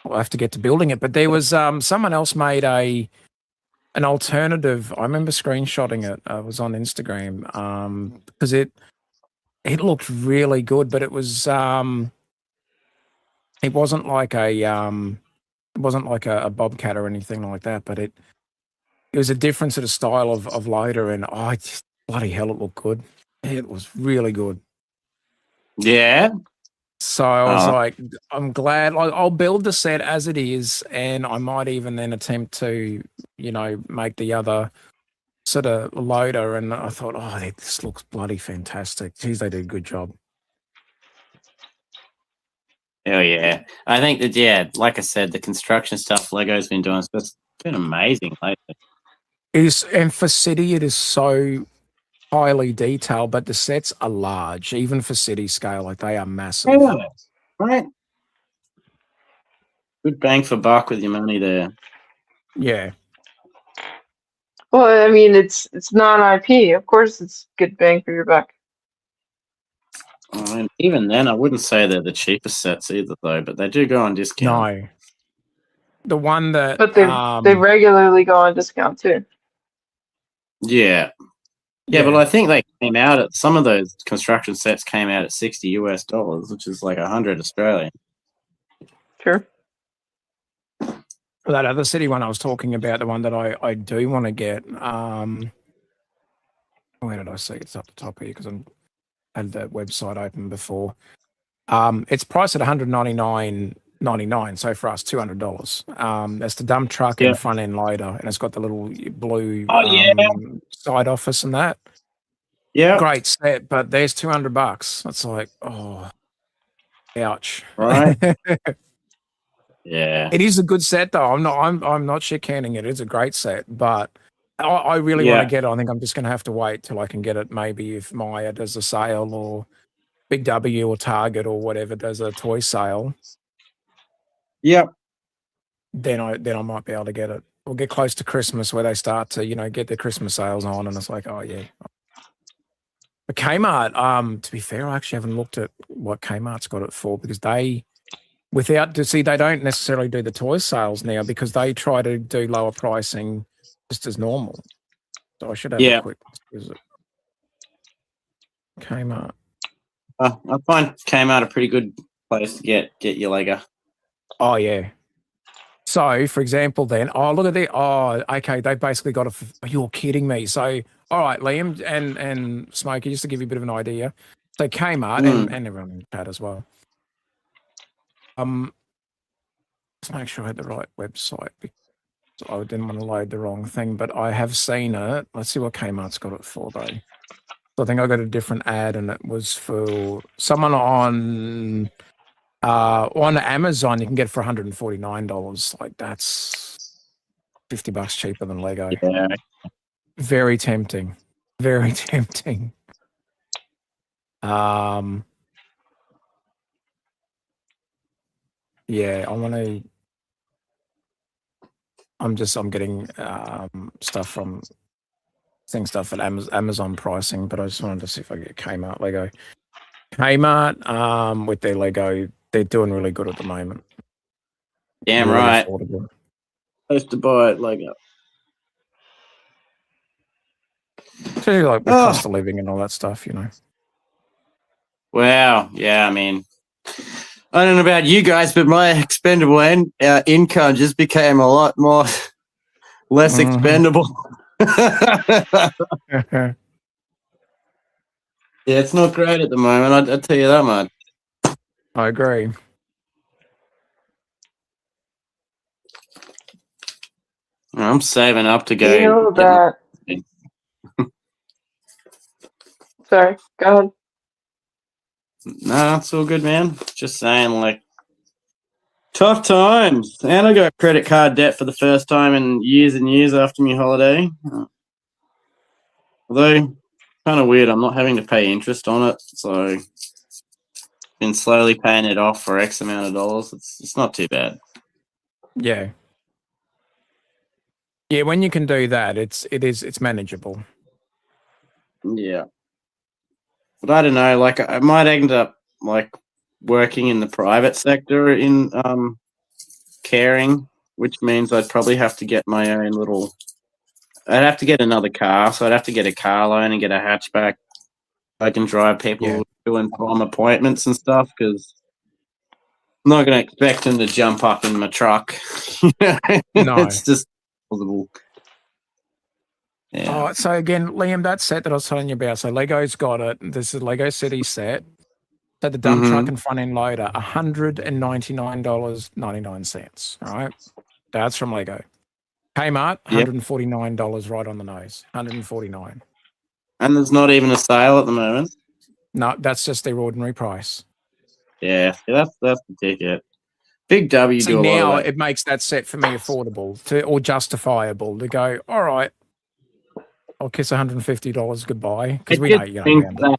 have to get to building it. But there was someone else made an alternative. I remember screenshotting it. It was on Instagram because it looked really good, but it was it wasn't like a It wasn't like a Bobcat or anything like that, but it was a different sort of style of loader, and just bloody hell, it looked good. It was really good. Yeah. So I was like, I'm glad. I'll build the set as it is, and I might even then attempt to, make the other sort of loader. And I thought, this looks bloody fantastic. Geez, they did a good job. Hell yeah. I think that, yeah, like I said, the construction stuff Lego's been doing, it's been amazing lately. And for City, it is so highly detailed, but the sets are large, even for City scale. Like, they are massive. Yeah, right. Good bang for buck with your money there. Yeah. Well, I mean, it's non-IP. Of course, it's good bang for your buck. And even then, I wouldn't say they're the cheapest sets either, though. But they do go on discount. No. The one that, but they regularly go on discount too. Yeah. Yeah, but I think they came out at some of those construction sets came out at $60 US, which is like 100 Australian. Sure. For that other City one I was talking about, the one that I do want to get, where did I see? It's up the top here because I had the website open before. It's priced at $199.99. So for us, $200. That's the dump truck and front end loader, and it's got the little blue side office and that. Yeah, great set, but there's $200. It's like, ouch. Right. Yeah. It is a good set though. I'm not shit canning it. It's a great set, but I really want to get it. I think I'm just going to have to wait till I can get it. Maybe if Maya does a sale or Big W or Target or whatever does a toy sale. Yep. Then I might be able to get it. We'll get close to Christmas where they start to, get their Christmas sales on, and it's like, oh yeah. But Kmart, to be fair, I actually haven't looked at what Kmart's got it for because they don't necessarily do the toy sales now because they try to do lower pricing just as normal. So I should have a quick visit. Kmart. I find Kmart a pretty good place to get your Lego. Oh yeah. So, for example, then, look at that. Okay, they basically got you're kidding me. So, all right, Liam and Smokey, just to give you a bit of an idea. So, Kmart and everyone in the chat as well. Let's make sure I had the right website because I didn't want to load the wrong thing, but I have seen it. Let's see what Kmart's got it for, though. So I think I got a different ad, and it was for someone on Amazon. You can get it for $149. Like, that's $50 cheaper than Lego. Yeah. Very tempting. Very tempting. Yeah, I'm getting stuff at Amazon pricing, but I just wanted to see if I get Kmart Lego. Kmart, with their Lego, they're doing really good at the moment. Damn really right. Affordable. Supposed to buy it Lego. Especially like the cost of living and all that stuff, Wow. Yeah, I mean, I don't know about you guys, but my expendable income just became a lot more less expendable. Yeah, it's not great at the moment. I'll tell you that much. I agree. I'm saving up to go. You know that. Sorry, go ahead. No, it's all good, man. Just saying, like, tough times. And I got credit card debt for the first time in years and years after my holiday. Although, kind of weird, I'm not having to pay interest on it, so been slowly paying it off for X amount of dollars. It's not too bad. Yeah. Yeah, when you can do that, it's manageable. Yeah. But I don't know, like I might end up like working in the private sector in caring, which means I'd probably have to get my own little I'd have to get another car, so I'd have to get a car loan and get a hatchback. I can drive people to and from appointments and stuff because not going to expect them to jump up in my truck. No. It's just possible. Yeah. Oh, so again, Liam, that set that I was telling you about. So Lego's got it. This is Lego City set. So the dump truck and front end loader, $199.99. Right, that's from Lego. Kmart, $149 right on the nose. $149. And there's not even a sale at the moment. No, that's just their ordinary price. Yeah, that's the ticket. Big W. See, now it makes that set for me affordable or justifiable to go, all right, I'll kiss $150 goodbye because we know you're going to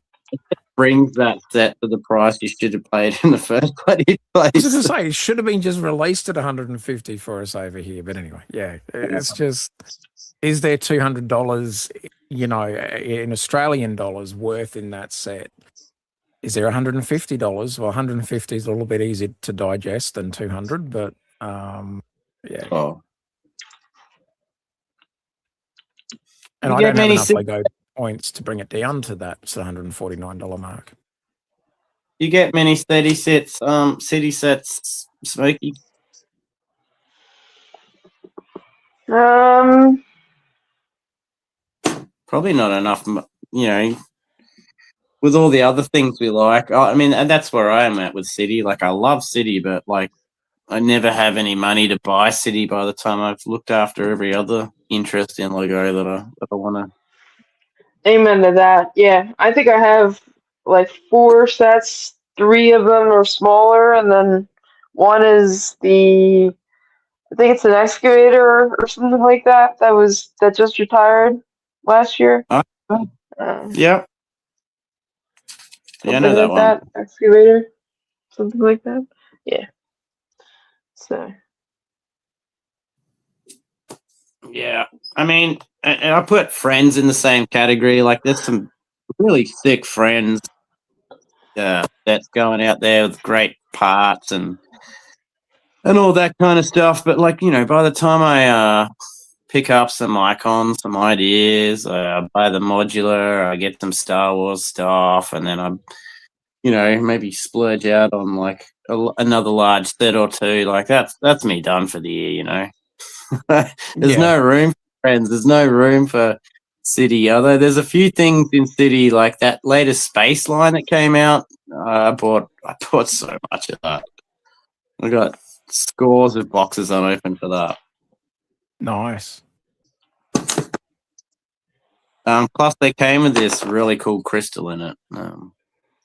brings that set to the price you should have paid in the first place. I was going to say, it should have been just released at $150 for us over here. But anyway, yeah, it's just, is there $200, in Australian dollars worth in that set? Is there $150? Well, $150 is a little bit easier to digest than $200, but yeah. Oh. And I don't have enough Lego points to bring it down to that $149 mark. You get many city sets, Smokey? Probably not enough, with all the other things we like. I mean, and that's where I am at with City. Like, I love City, but, like, I never have any money to buy City by the time I've looked after every other interest in Lego that I want to. Amen to that. Yeah, I think I have like 4 sets. 3 of them are smaller, and then one is I think it's an excavator or something like that. That just retired last year. Yeah. Yeah, I know that like one. Excavator, something like that. Yeah. So. Yeah, I mean, and I put Friends in the same category. Like, there's some really thick Friends that's going out there with great parts and all that kind of stuff. But, like, by the time I pick up some icons, some ideas, I buy the modular, I get some Star Wars stuff, and then I, maybe splurge out on like another large set or two. Like, that's me done for the year. There's no room for Friends. There's no room for City. Although there's a few things in City, like that latest space line that came out. I bought so much of that. I got scores of boxes unopened for that. Nice. Plus, they came with this really cool crystal in it.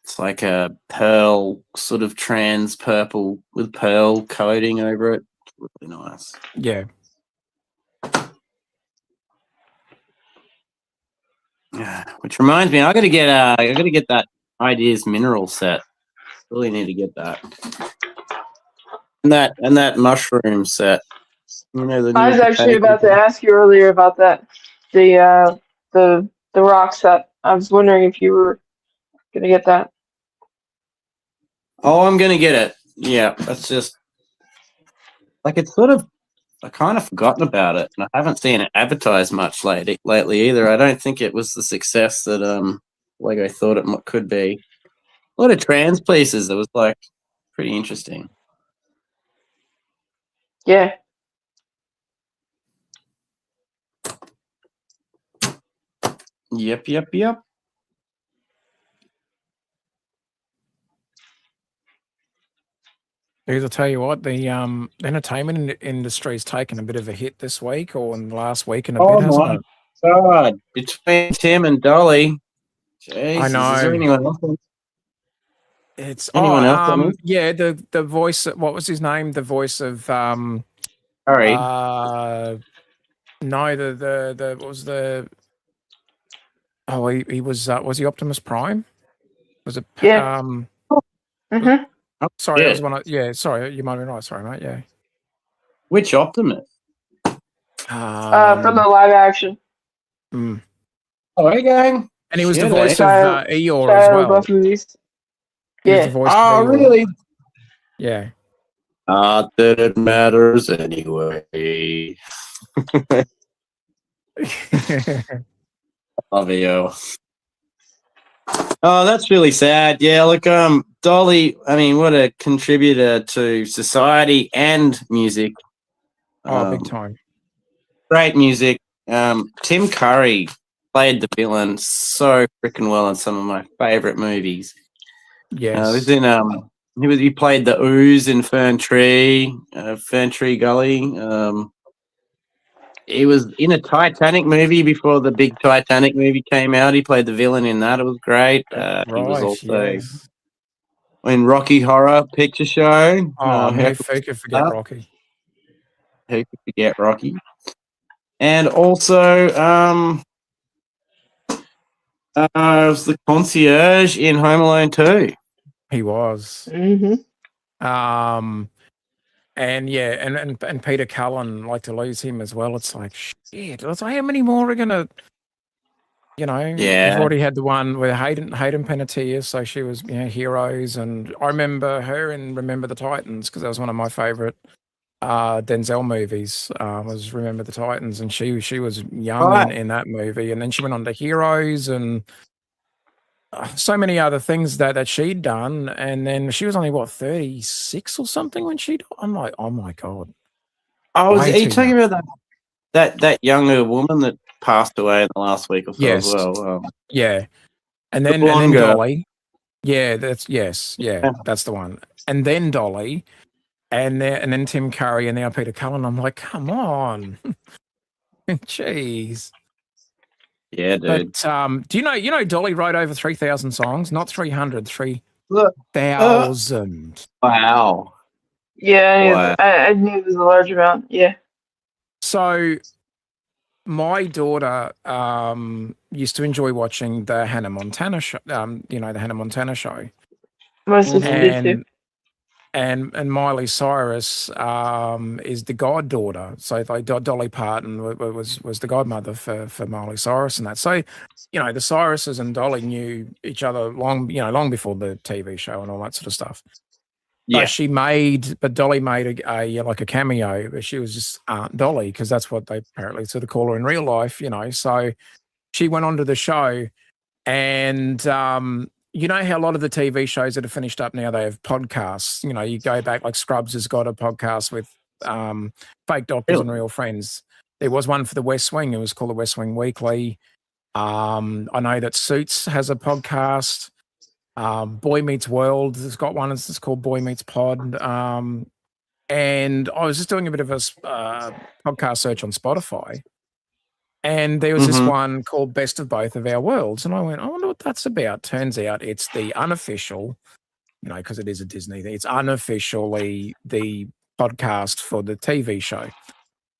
It's like a pearl, sort of trans purple with pearl coating over it. It's really nice. Yeah. Which reminds me, I got to get that Ideas mineral set. Really need to get that. And that mushroom set. I was actually about to ask you earlier about that. The rock set. I was wondering if you were gonna get that. Oh, I'm gonna get it. Yeah, that's just like it's sort of. I kind of forgotten about it, and I haven't seen it advertised much lately either. I don't think it was the success that Lego thought it could be. A lot of trans pieces. It was like pretty interesting. Yeah. Yep. Because I'll tell you what, the entertainment industry's taken a bit of a hit this week or in the last week and a bit, hasn't it? God, between Tim and Dolly. Jesus, I know. Is there anyone else? It's anyone else? Yeah, the voice. What was his name? The voice of Sorry. No, the what was the? Oh, he was he Optimus Prime? Was it? Yeah. Mm-hmm. Sorry, that was one. Sorry, you might be right. Sorry, mate. Yeah. Which Optimus? From the live action. Mm. Oh, hey, gang. And he was the voice of Eeyore as well. Movies. He was the voice of Eeyore. Really? Yeah. Not that it matters anyway. Love you. Oh, that's really sad. Yeah, look, Dolly, I mean, what a contributor to society and music. Big time. Great music. Tim Curry played the villain so freaking well in some of my favorite movies. Yes. He played the Ooze in Fern Tree Gully. He was in a Titanic movie before the big Titanic movie came out. He played the villain in that. It was great. He was also in Rocky Horror Picture Show. Who could forget Rocky? Who could forget Rocky? And also, was the concierge in Home Alone 2. He was. Mm-hmm. And Peter Cullen, like to lose him as well. It's like shit. It's like how many more are gonna, we've already had the one with Hayden Panettiere, so she was, Heroes, and I remember her in Remember the Titans because that was one of my favorite Denzel movies. Was Remember the Titans, and she was young in that movie, and then she went on to Heroes and so many other things that she'd done, and then she was only 36 or something when I'm like, oh my god. Are you talking about that younger woman that passed away in the last week or so as well? Yeah, and then Dolly. Yeah, that's the one. And then Dolly, and then Tim Curry, and now Peter Cullen. I'm like, come on, jeez. Yeah, dude. But do you know Dolly wrote over 3,000 songs? Not 300, 3,000. Wow. Yeah, I knew it was a large amount. Yeah. So my daughter used to enjoy watching the Hannah Montana show. The Hannah Montana show. My sister did too. And Miley Cyrus is the goddaughter. So Dolly Parton was the godmother for Miley Cyrus and that. So, the Cyruses and Dolly knew each other long before the TV show and all that sort of stuff. Yeah. But Dolly made a cameo, but she was just Aunt Dolly because that's what they apparently sort of call her in real life, So she went onto the show, and you know how a lot of the TV shows that are finished up now, they have podcasts. You go back, like Scrubs has got a podcast with fake doctors and real friends. There was one for the West Wing. It was called the West Wing Weekly. I know that Suits has a podcast. Boy Meets World has got one. It's called Boy Meets Pod. And I was just doing a bit of a podcast search on Spotify. And there was this one called Best of Both of Our Worlds. And I went, I wonder what that's about. Turns out it's the unofficial, because it is a Disney thing, it's unofficially the podcast for the TV show.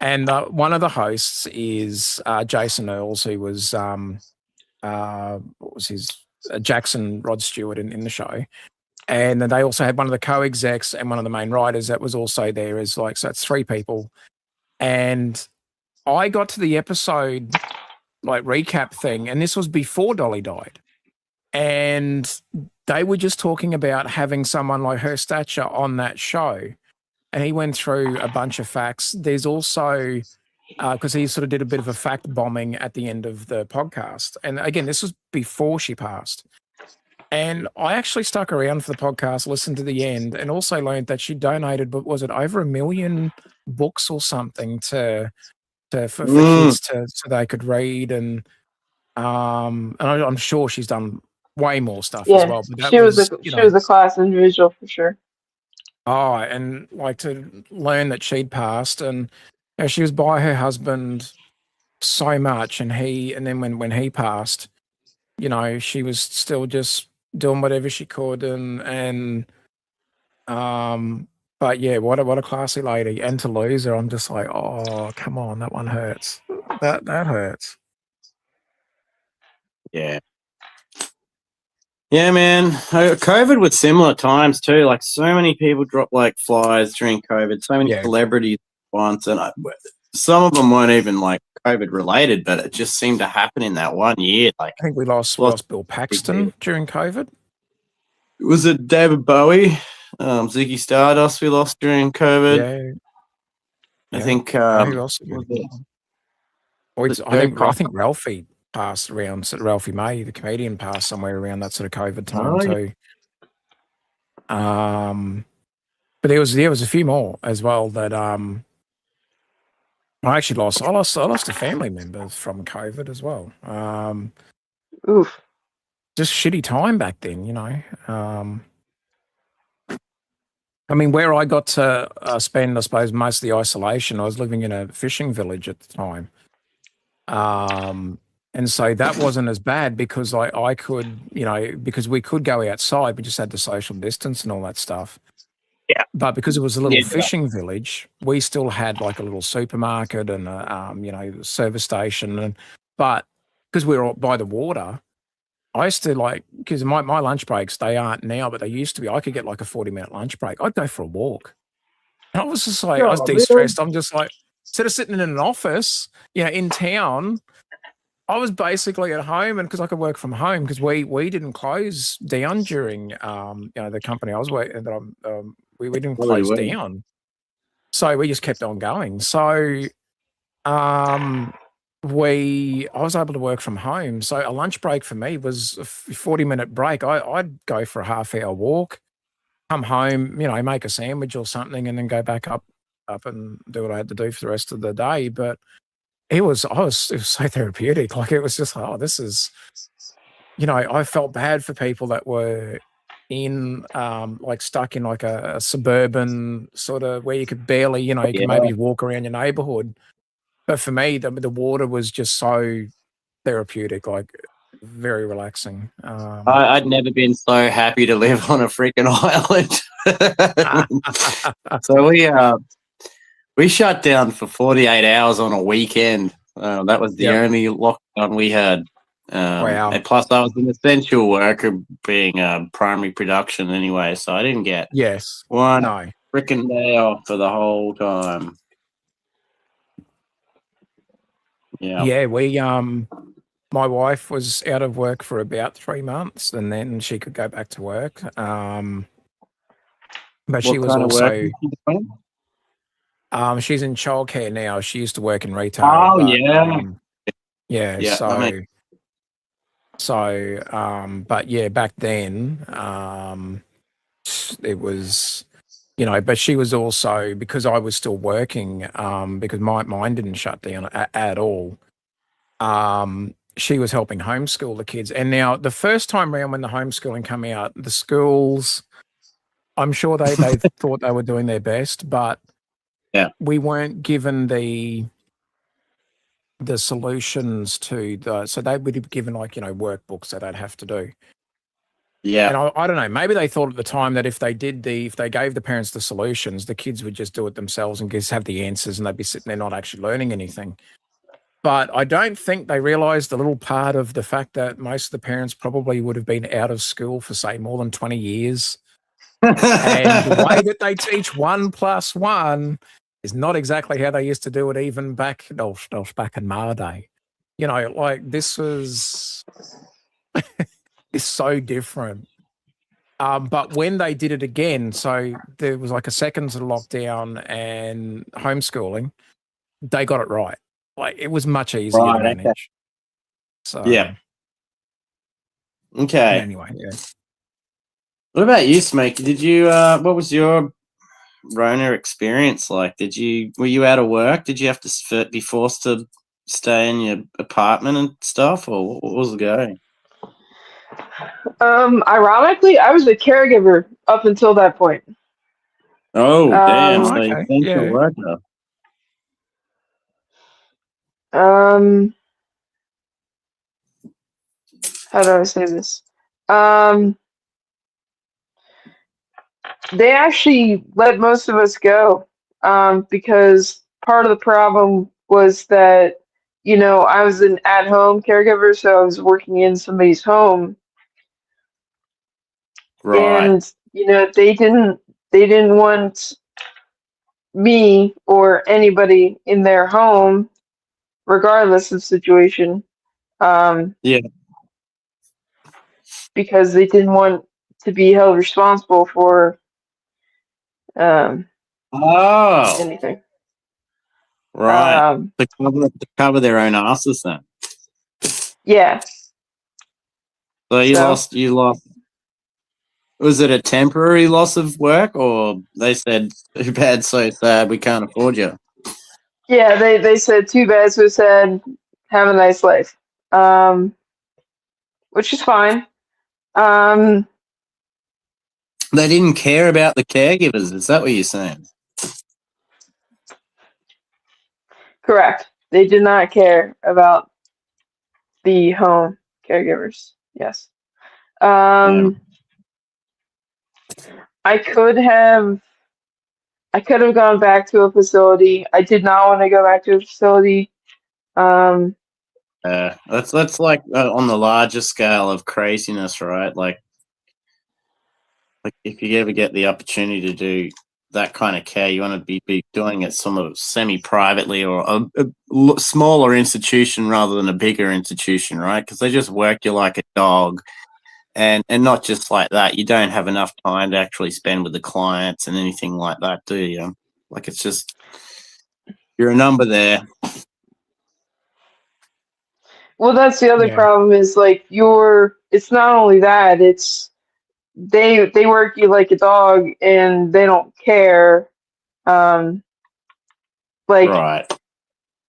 And one of the hosts is Jason Earls, who was, what was his, Jackson Rod Stewart in the show. And then they also had one of the co-execs and one of the main writers that was also there so that's three people. And I got to the episode recap thing, and this was before Dolly died. And they were just talking about having someone like her stature on that show. And he went through a bunch of facts. There's also, because he sort of did a bit of a fact bombing at the end of the podcast. And again, this was before she passed. And I actually stuck around for the podcast, listened to the end, and also learned that she donated, but was it over 1 million books or something for kids so they could read, and I'm sure she's done way more stuff as well. But she was a class individual for sure. Oh, and to learn that she'd passed, and she was by her husband so much, and then when he passed, she was still just doing whatever she could, but yeah, what a classy lady. And to lose her, I'm just like, oh, come on, that one hurts. That hurts. Yeah. Yeah, man. COVID was similar times too. So many people dropped like flies during COVID. So many celebrities once, and some of them weren't even COVID related, but it just seemed to happen in that 1 year. I think we lost Bill Paxton during COVID. Was it David Bowie? Ziggy Stardust we lost during COVID. Yeah. I think who else? I think Ralphie passed around. Ralphie May, the comedian, passed somewhere around that sort of COVID time too. But there was a few more as well that I actually lost. I lost a family member from COVID as well. Oof. Just shitty time back then, I mean, where I got to spend, I suppose, most of the isolation, I was living in a fishing village at the time. And so that wasn't as bad because I could, because we could go outside, we just had the social distance and all that stuff. Yeah. But because it was a little fishing village, we still had like a little supermarket and a service station. But because we were by the water, I used to because my lunch breaks, they aren't now, but they used to be. I could get like a 40-minute lunch break. I'd go for a walk. And I was just like, I was de-stressed. I'm just like, instead of sitting in an office, in town, I was basically at home, and because I could work from home, because we didn't close down during the company I was working that we didn't close down, so we just kept on going. So I was able to work from home. So a lunch break for me was a 40-minute break. I'd go for a half-hour walk, come home, make a sandwich or something, and then go back up and do what I had to do for the rest of the day. But it was so therapeutic. Like, it was just, this is, I felt bad for people that were in, stuck in like a suburban sort of where you could barely, you could maybe walk around your neighborhood. But for me, the water was just so therapeutic, like very relaxing. I'd never been so happy to live on a freaking island. So we shut down for 48 hours on a weekend. That was the only lockdown we had. Wow. And plus, I was an essential worker being primary production anyway, so I didn't get one freaking day off for the whole time. Yeah, we my wife was out of work for about 3 months, and then she could go back to work. But she was also she's in childcare now. She used to work in retail. Oh, but yeah, back then, it was, but she was also, because I was still working, because mine didn't shut down at all. She was helping homeschool the kids. And now the first time around when the homeschooling came out, the schools, I'm sure they thought they were doing their best, but we weren't given the solutions to so they would have given workbooks that they'd have to do. Yeah. And I don't know, maybe they thought at the time that if they gave the parents the solutions, the kids would just do it themselves and just have the answers, and they'd be sitting there not actually learning anything. But I don't think they realized a little part of the fact that most of the parents probably would have been out of school for, say, more than 20 years. And the way that they teach 1 + 1 is not exactly how they used to do it even back in my day. This was is so different. But when they did it again, so there was like a second sort of lockdown and homeschooling, they got it right. Like, it was much easier to manage. Okay. So okay. Anyway, What about you, Smokey? Did you what was your Rona experience like? Were you out of work? Did you have to be forced to stay in your apartment and stuff, or what was the going? Ironically, I was a caregiver up until that point. Oh, damn! So okay. you're essential worker. How do I say this? They actually let most of us go, because part of the problem was that, I was an at-home caregiver, so I was working in somebody's home. Right. And, they didn't want me or anybody in their home, regardless of situation. Because they didn't want to be held responsible for anything. Right. To cover their own asses then. Yeah. So you lost Was it a temporary loss of work, or they said too bad, so sad, we can't afford you? Yeah, they said too bad, so sad. Have a nice life, which is fine. They didn't care about the caregivers. Is that what you're saying? Correct. They did not care about the home caregivers. Yes. Yeah. I could have gone back to a facility. I did not want to go back to a facility. That's like on the larger scale of craziness, right? Like if you ever get the opportunity to do that kind of care, you want to be doing it sort of semi-privately or a smaller institution rather than a bigger institution, right? Because they just work you like a dog. And not just like that, you don't have enough time to actually spend with the clients and anything like that, do you? Like it's just you're a number there. Well, that's the other problem is like it's not only that, it's they work you like a dog and they don't care. Like Right.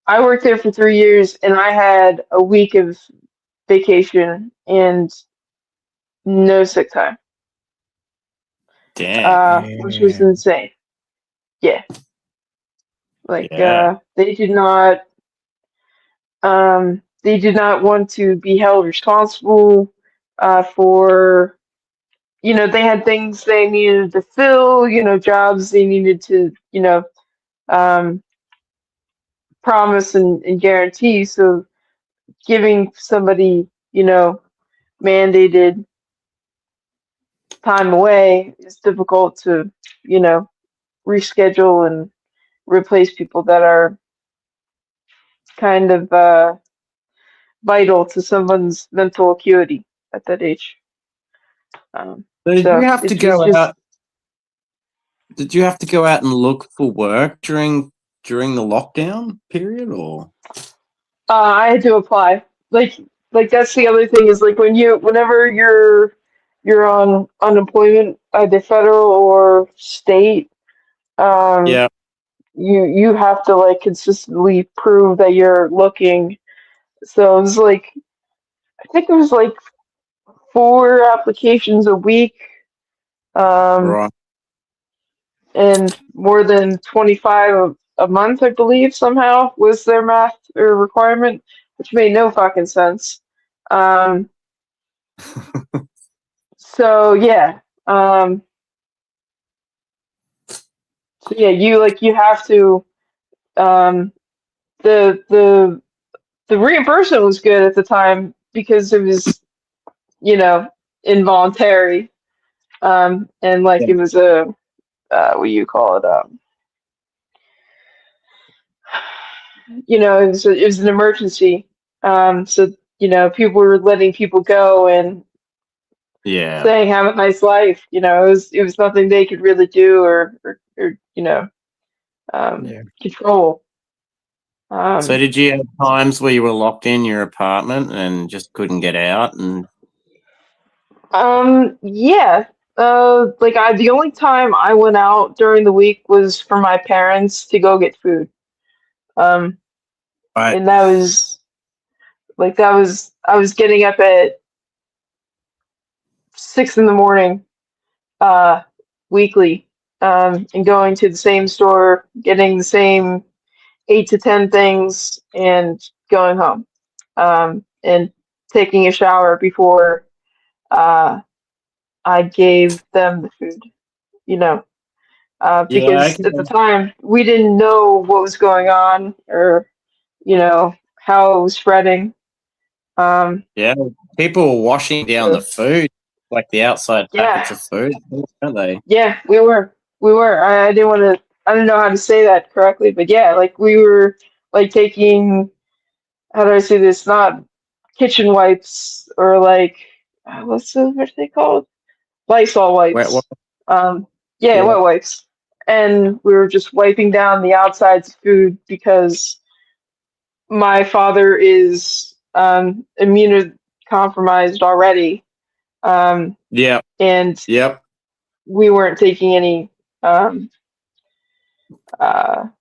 I worked there for 3 years and I had a week of vacation and no sick time. Damn. Which was insane. Yeah. Like Yeah. they did not want to be held responsible for they had things they needed to fill, jobs they needed to, um, promise and guarantee. So giving somebody, mandated time away is difficult to, reschedule and replace people that are kind of vital to someone's mental acuity at that age. So did you have to go out? Did you have to go out and look for work during the lockdown period, or? I had to apply. Like that's the other thing is like whenever you're on unemployment, either federal or state, Yeah. you have to like consistently prove that you're looking. So it was like I think it was like 4 applications a week, Right. and more than 25 a month, I believe somehow was their math or requirement, which made no fucking sense. So yeah, you have to the the reimbursement was good at the time because it was involuntary, and like Yeah. it was a what do you call it, it was an emergency, so people were letting people go and Yeah. saying have a nice life. It was nothing they could really do or control. So did you have times where you were locked in your apartment and just couldn't get out? And Yeah. The only time I went out during the week was for my parents to go get food. Um, right. and I was getting up at 6 in the morning, weekly, and going to the same store, getting the same 8 to 10 things, and going home, and taking a shower before I gave them the food. Yeah. Because at the time we didn't know what was going on or how it was spreading. Yeah. People were washing down the So, food, like the outside packets yeah, of food, weren't they? yeah, we were. I didn't want to. I don't know how to say that correctly, but yeah, like we were like taking. How do I say this? Not kitchen wipes or like what are they called? Lysol Wet. wipes. Um, yeah, Yeah. wet wipes. And we were just wiping down the outsides of food because my father is immunocompromised already. Yeah. And Yep. we weren't taking any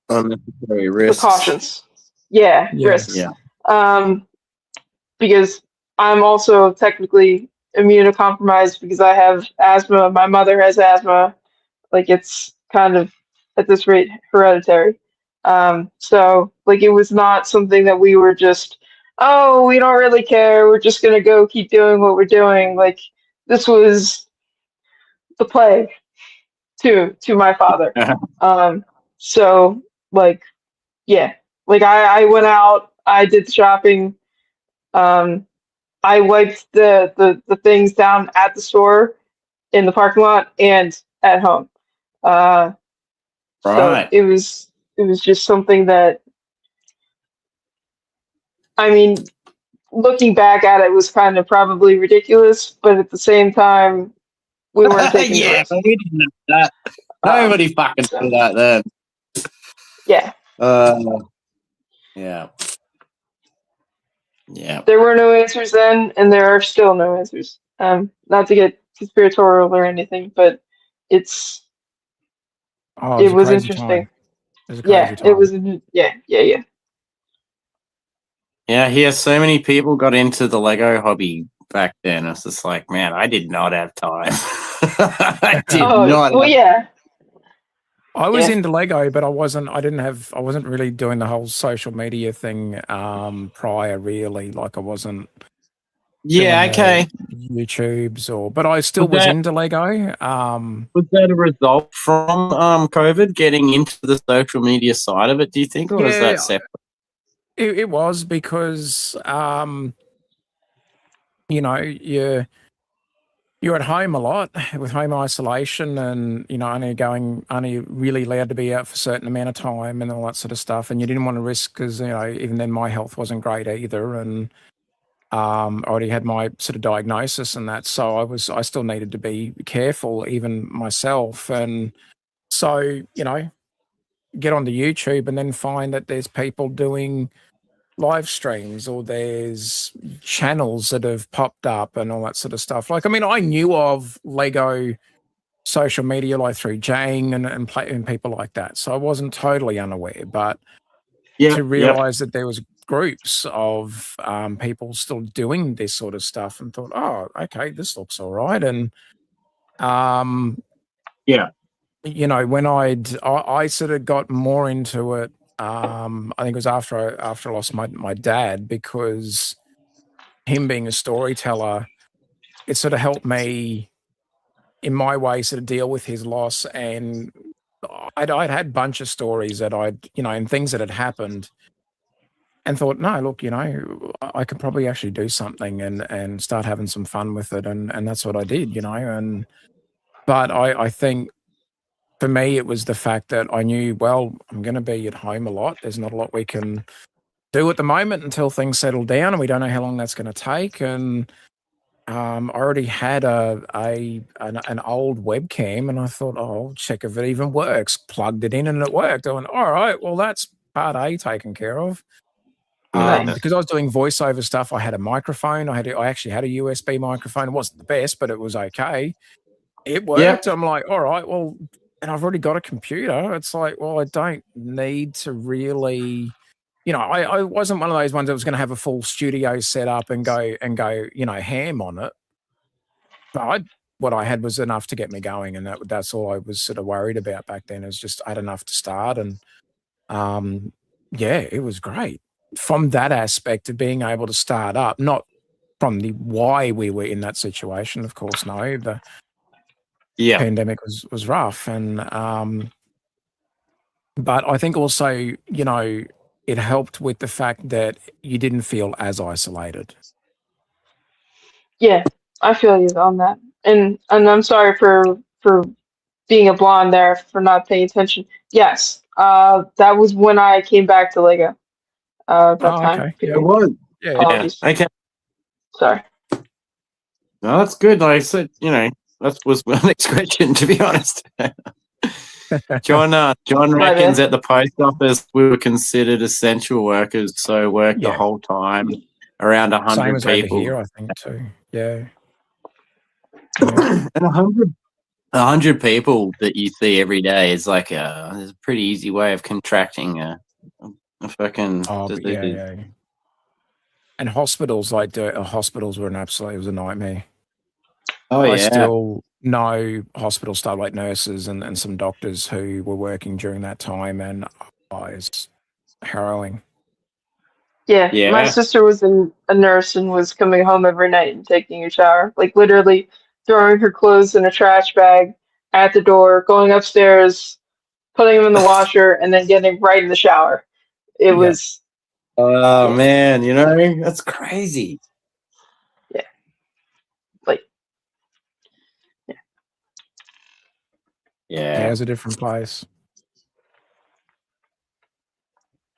Unnecessary risks. precautions. Yeah, Yeah. risks. Yeah. Because I'm also technically immunocompromised because I have asthma. My mother has asthma. Like it's kind of at this rate hereditary. So like it was not something that we were just, oh, we don't really care. We're just gonna go keep doing what we're doing. Like this was the plague to my father. So like yeah, like I went out, I did the shopping. I wiped the things down at the store, in the parking lot, and at home. Uh, so Right. it was just something that, I mean, looking back at it was kind of probably ridiculous, but at the same time we weren't taking the Yeah, risk. but we didn't know that. Nobody fucking So, did that then. yeah, Yeah. Yeah. there were no answers then, and there are still no answers. Not to get conspiratorial or anything, but it's Oh, it it was a was crazy interesting. time. It was a Yeah, crazy it time. was. Yeah. Yeah, here so many people got into the Lego hobby back then. It's just like, man, I did not have time. I did Oh, not well, have yeah. I was Yeah. into Lego, but I wasn't really doing the whole social media thing prior really. Like I wasn't Yeah, doing okay. the YouTubes but I still was that- into Lego. Was that a result from COVID getting into the social media side of it, do you think? Or is that Yeah, separate? it was because you know, you're at home a lot with home isolation and, you know, only really allowed to be out for a certain amount of time and all that sort of stuff. And you didn't want to risk because, you know, even then my health wasn't great either. And I already had my sort of diagnosis and that. So I still needed to be careful, even myself. And so, you know, get onto YouTube and then find that there's people doing live streams or there's channels that have popped up and all that sort of stuff. Like, I mean, I knew of Lego social media like through Jang and people like that. So I wasn't totally unaware, but to realize that there was groups of people still doing this sort of stuff and thought, oh, okay, this looks all right. And, you know, when I sort of got more into it, I think it was after I lost my dad, because him being a storyteller, it sort of helped me in my way sort of deal with his loss. And I'd had a bunch of stories that you know, and things that had happened, and thought, no, look, you know, I could probably actually do something and start having some fun with it. And that's what I did, you know. But I think for me, it was the fact that I knew, well, I'm going to be at home a lot. There's not a lot we can do at the moment until things settle down, and we don't know how long that's going to take. And I already had an old webcam, and I thought, oh, I'll check if it even works. Plugged it in, and it worked. I went, all right, well, that's part A taken care of. Nice. Because I was doing voiceover stuff, I had a microphone. I actually had a USB microphone. It wasn't the best, but it was okay. It worked. I'm like, all right, well, and I've already got a computer. It's like, well, I don't need to really, you know, I wasn't one of those ones that was going to have a full studio set up and go, you know, ham on it. But what I had was enough to get me going, and that's all I was sort of worried about back then. Is just I had enough to start, and yeah, it was great from that aspect of being able to start up, not from the why we were in that situation. Of course, no, the pandemic was rough, and but I think also, you know, it helped with the fact that you didn't feel as isolated. Yeah, I feel you on that. And I'm sorry for being a blonde there, for not paying attention. Yes, that was when I came back to Lego. That time Okay. period. It was. Yeah. Apologies. Okay. Sorry. No, that's good. Like I said, you know, that was my next question, to be honest. John reckons at the post office we were considered essential workers, so worked the whole time, around 100 Same as people. over here, I think, too. Yeah. And 100 people that you see every day is like there's a pretty easy way of contracting a fucking disease. Yeah. And hospitals, hospitals were it was a nightmare. Oh, I yeah. still know hospital staff, like nurses and some doctors who were working during that time, and it's harrowing. Yeah, Yeah. my sister was a nurse and was coming home every night and taking a shower, like literally throwing her clothes in a trash bag at the door, going upstairs, putting them in the washer, and then getting right in the shower. It Yeah. was, Oh, Yeah. man, you know, that's crazy. yeah, like, Yeah. It's a different place.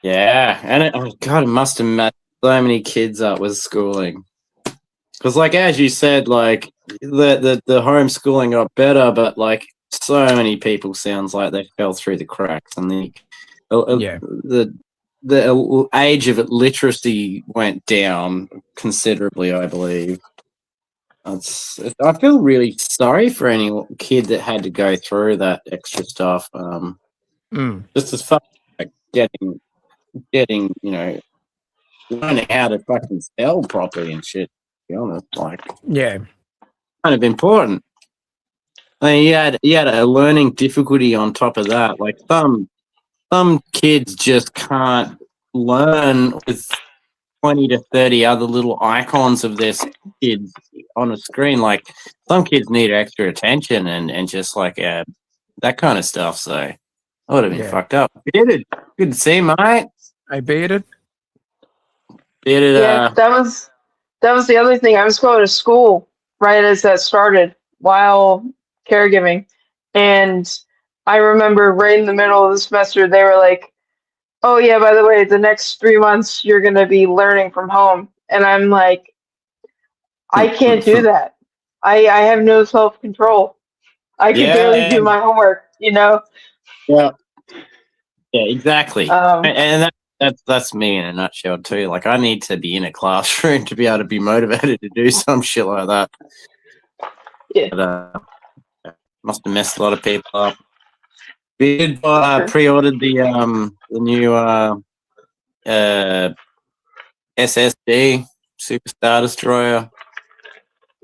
Yeah. And God, it must have messed so many kids up with schooling. Because, like, as you said, like, the homeschooling got better, but, like, so many people sounds like they fell through the cracks. And the age of literacy went down considerably, I believe. I feel really sorry for any kid that had to go through that extra stuff. Just as far as like, getting, you know, learning how to fucking spell properly and shit. To be honest, like, Yeah. kind of important. I mean, you had a learning difficulty on top of that. Like some kids just can't learn with 20 to 30 other little icons of their kids on a screen. Like some kids need extra attention and just like that kind of stuff. So I would have been fucked up. Good to see you, mate. I bearded. yeah, that was the other thing. I was going to school right as that started while caregiving, and I remember right in the middle of the semester they were like, "Oh yeah, by the way, the next 3 months you're gonna be learning from home," and I'm like, "I can't do that. I have no self control. I could barely do my homework, you know." Yeah. Yeah, exactly. Um, And that's me in a nutshell too. Like I need to be in a classroom to be able to be motivated to do some shit like that. yeah, But, must have messed a lot of people up. We did sure. pre-ordered the new SSD Superstar Destroyer.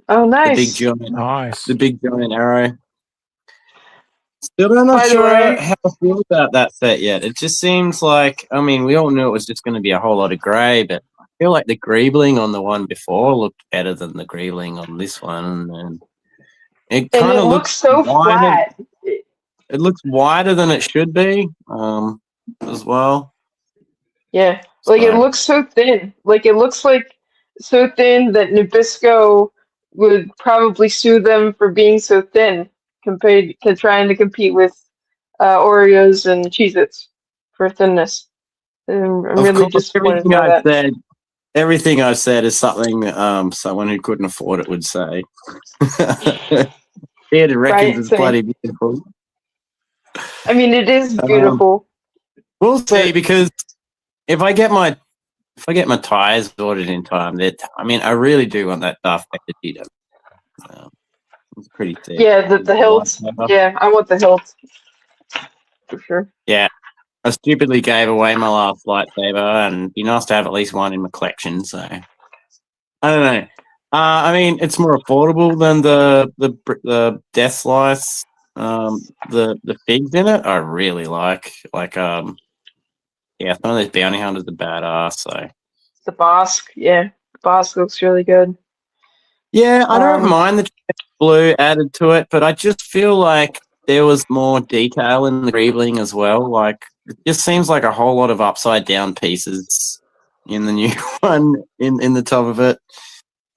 Oh, nice. The big giant arrow. Still not sure how I feel about that set yet. It just seems like, I mean, we all knew it was just going to be a whole lot of grey, but I feel like the greebling on the one before looked better than the greebling on this one, and it kind of looks so wider. flat. It looks wider than it should be, as well. Yeah, like it looks so thin. Like it looks like so thin that Nabisco would probably sue them for being so thin compared to trying to compete with Oreos and Cheez-Its for thinness. I'm really disappointed by that. Everything I've said is something someone who couldn't afford it would say. Theatre reckons it's bloody beautiful. I mean, it is beautiful. We'll see, because if I get my tires ordered in time, I really do want that Darth Vader. It's pretty sick. Yeah, the hilts. Yeah, I want the hilts for sure. Yeah, I stupidly gave away my last lightsaber, and it'd be nice to have at least one in my collection. So I don't know. I mean, it's more affordable than the Death Slice. The figs in it, I really like. Yeah, some of those bounty hunters are badass. So the Bosk, the Bosk looks really good. Yeah, I don't mind the blue added to it, but I just feel like there was more detail in the greebling as well. Like it just seems like a whole lot of upside down pieces in the new one in the top of it.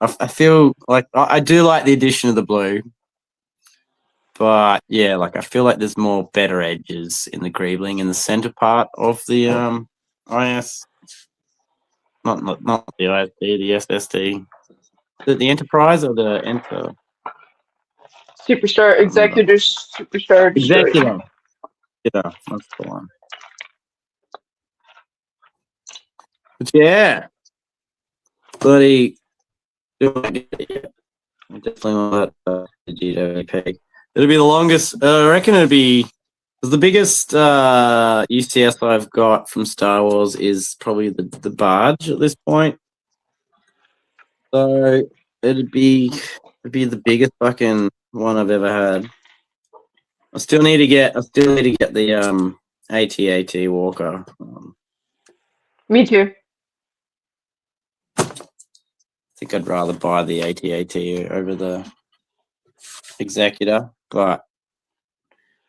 I feel like I do like the addition of the blue, but yeah, like I feel like there's more better edges in the greebling in the center part of the IS, not the ISD, the SSD. The Enterprise or the Enter? Superstar Superstar Executive. Yeah, that's the one. But yeah, bloody. I definitely want that GWP. It'll be the longest. I reckon it'll be the biggest UCS I've got from Star Wars is probably the barge at this point. So it'd be the biggest fucking one I've ever had. I still need to get the AT-AT Walker. Me too. I think I'd rather buy the AT-AT over the Executor, but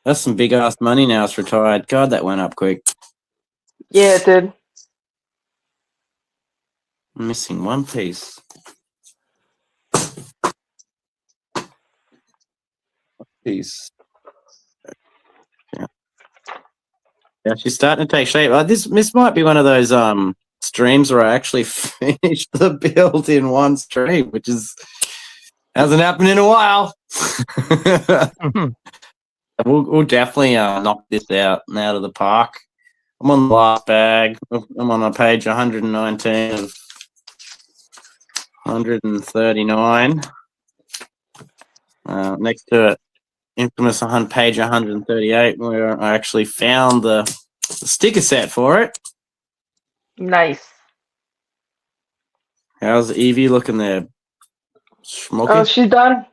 that's some big ass money now. It's retired. God, that went up quick. Yeah, it did. I'm missing one piece. Piece. Yeah, she's starting to take shape. This might be one of those streams where I actually finished the build in one stream, which hasn't happened in a while. We'll definitely knock this out of the park. I'm on the last bag. I'm on page 119 of 139. Next to it, infamous on page 138, where I actually found the sticker set for it. Nice. How's Evie looking there? Smokey? Oh, she's done.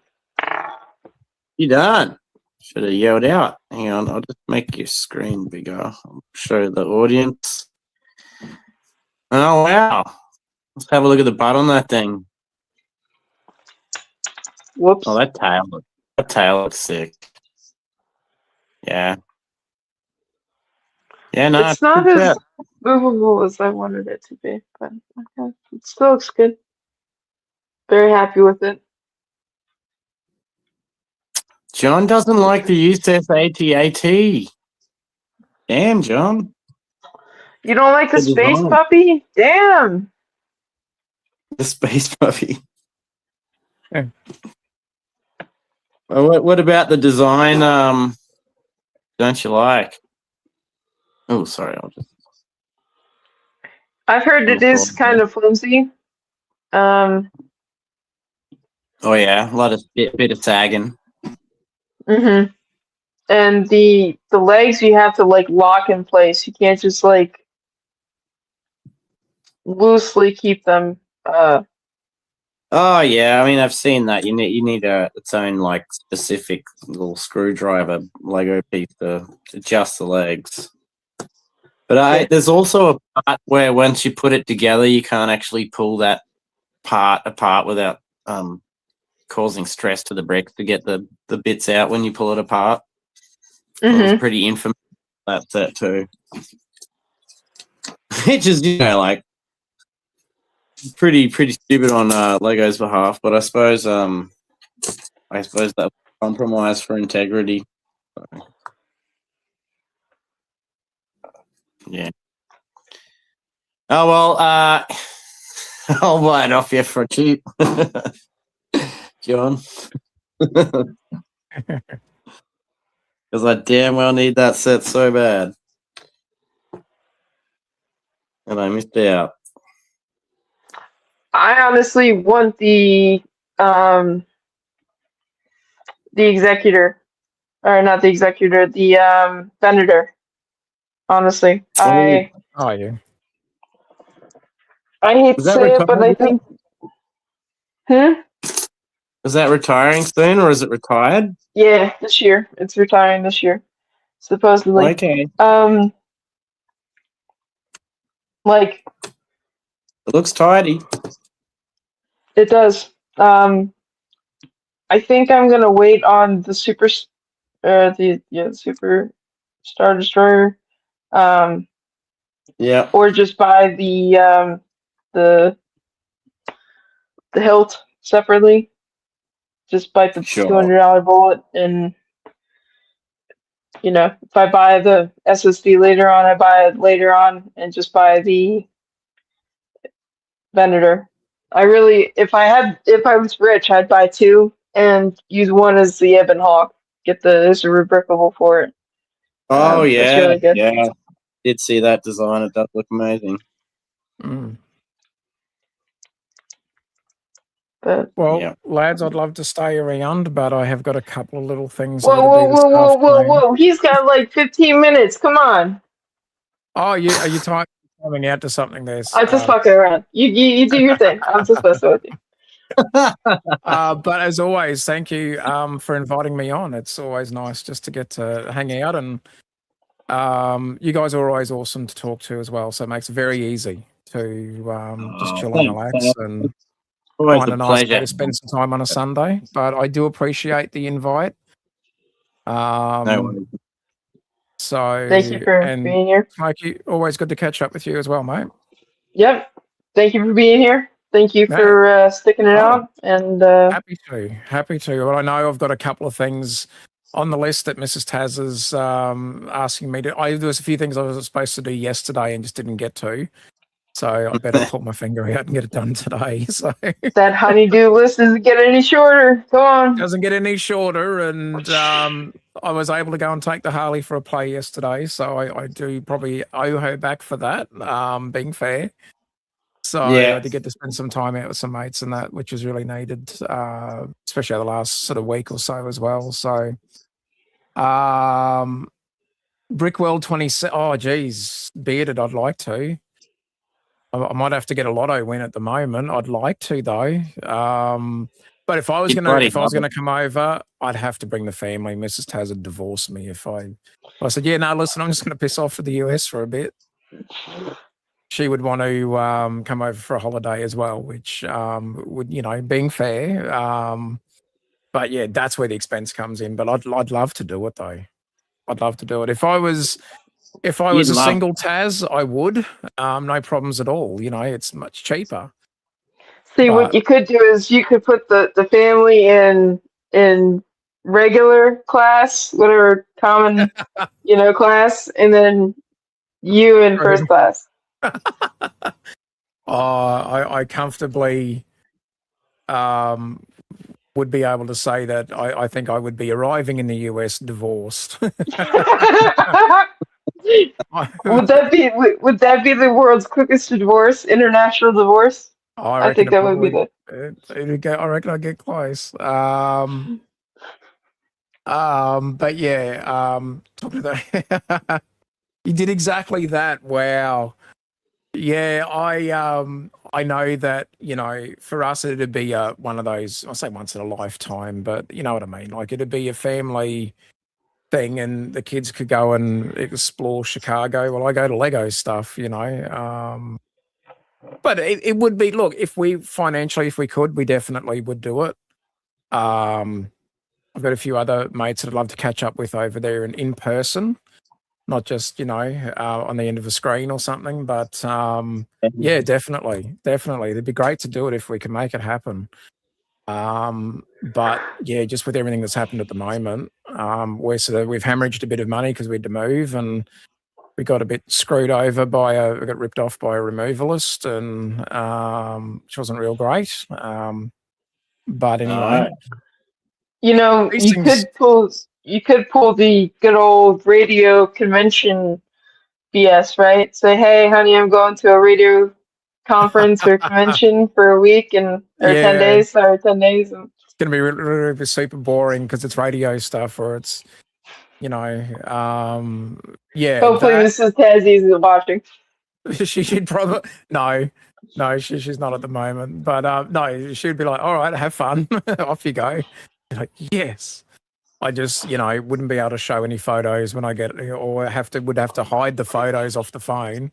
You done? Should have yelled out. Hang on, I'll just make your screen bigger. I'll show the audience. Oh, wow. Let's have a look at the butt on that thing. Whoops. Oh, that tail looks sick. Yeah. Yeah, no. It's not as movable as I wanted it to be, but okay. It still looks good. Very happy with it. John doesn't like the USS AT-AT. Damn, John. You don't like the The space design. puppy? Damn. The space puppy. Yeah. Well, what about the design? Don't you like? Oh, sorry. I've heard it is kind of flimsy. Oh yeah, a lot of bit of sagging. Mm-hmm. And the legs you have to like lock in place. You can't just like loosely keep them. Oh yeah, I mean I've seen that. You need its own like specific little screwdriver Lego piece to adjust the legs. But there's also a part where once you put it together, you can't actually pull that part apart without causing stress to the bricks to get the bits out when you pull it apart. Mm-hmm. It was pretty infamous that set too. Which is like pretty stupid on Lego's behalf, but I suppose that compromise for integrity. Yeah. Oh well, I'll buy it off you for cheap, John. Because I damn well need that set so bad, and I missed out. I honestly want the executor, or not the executor, the Venator. Honestly, I yeah. hate to say it, but I think. Is that retiring soon, or is it retired? Yeah, this year. It's retiring this year, supposedly. Okay. Like. It looks tidy. It does. I think I'm gonna wait on the Super Star Destroyer. Yeah. Or just buy the hilt separately. Just buy the $200 bullet, and if I buy the SSD later on, I buy it later on, and just buy the Venator. If I was rich, I'd buy two and use one as the Ebon Hawk. It's a rebrickable for it. Oh yeah, it's really good. Yeah. Did see that design. It does look amazing. Mm. But lads, I'd love to stay around, but I have got a couple of little things whoa, I got to do this afternoon. He's got like 15 minutes. Come on. Oh, are you timing out to something there? I'm just fucking around. You do your thing. I'm just messing with you. But as always, thank you for inviting me on. It's always nice just to get to hang out, and you guys are always awesome to talk to as well. So it makes it very easy to just chill and relax and find a nice way to spend some time on a Sunday. But I do appreciate the invite. No. So thank you for being here. Smokey, always good to catch up with you as well, mate. Yep. Thank you for being here. Thank you for sticking it out. And happy to. Well, I know I've got a couple of things on the list that Mrs. Taz is asking me to. There was a few things I was supposed to do yesterday and just didn't get to. So I better pull my finger out and get it done today. So that honeydew list doesn't get any shorter. Go on. Doesn't get any shorter. And I was able to go and take the Harley for a play yesterday. So I do probably owe her back for that, being fair. So I did get to spend some time out with some mates and that, which was really needed, especially the last sort of week or so as well. So Brickworld 27. Oh, geez, bearded. I'd like to. I might have to get a lotto win at the moment. I'd like to though. But if I was gonna come over, I'd have to bring the family. Mrs. Taz would divorce me if I said, yeah, no, listen, I'm just gonna piss off to the US for a bit. She would want to come over for a holiday as well, which would, being fair. But yeah, that's where the expense comes in. But I'd love to do it though. I'd love to do it. If I was a single Taz, I would. No problems at all. It's much cheaper. See, what you could do is you could put the family in regular class, whatever common, class, and then you in first class. I comfortably would be able to say that I think I would be arriving in the US divorced. Would that be the world's quickest divorce, international divorce? I think that would be I reckon I'd get close. But yeah, talking to that, you did exactly that. Wow. Yeah, I know that, for us it'd be one of those, I say once in a lifetime, but you know what I mean? Like it'd be a family thing and the kids could go and explore Chicago. Well, I go to Lego stuff, but it would be, look, if we could, we definitely would do it. I've got a few other mates that I'd love to catch up with over there and in person. Not just, on the end of a screen or something, but yeah, definitely. It'd be great to do it if we can make it happen. But yeah, just with everything that's happened at the moment, we've hemorrhaged a bit of money because we had to move and we got a bit screwed over we got ripped off by a removalist and which wasn't real great. But anyway. You could pull the good old radio convention BS, right? Say, hey, honey, I'm going to a radio conference or convention for a week or 10 days. Sorry, 10 days. And it's going to be really super boring because it's radio stuff or it's, yeah. Hopefully Mrs. Taz is watching. She should probably, no, she's not at the moment. But no, she'd be like, all right, have fun. Off you go. Like, yes. I just, wouldn't be able to show any photos when I get, or would have to hide the photos off the phone.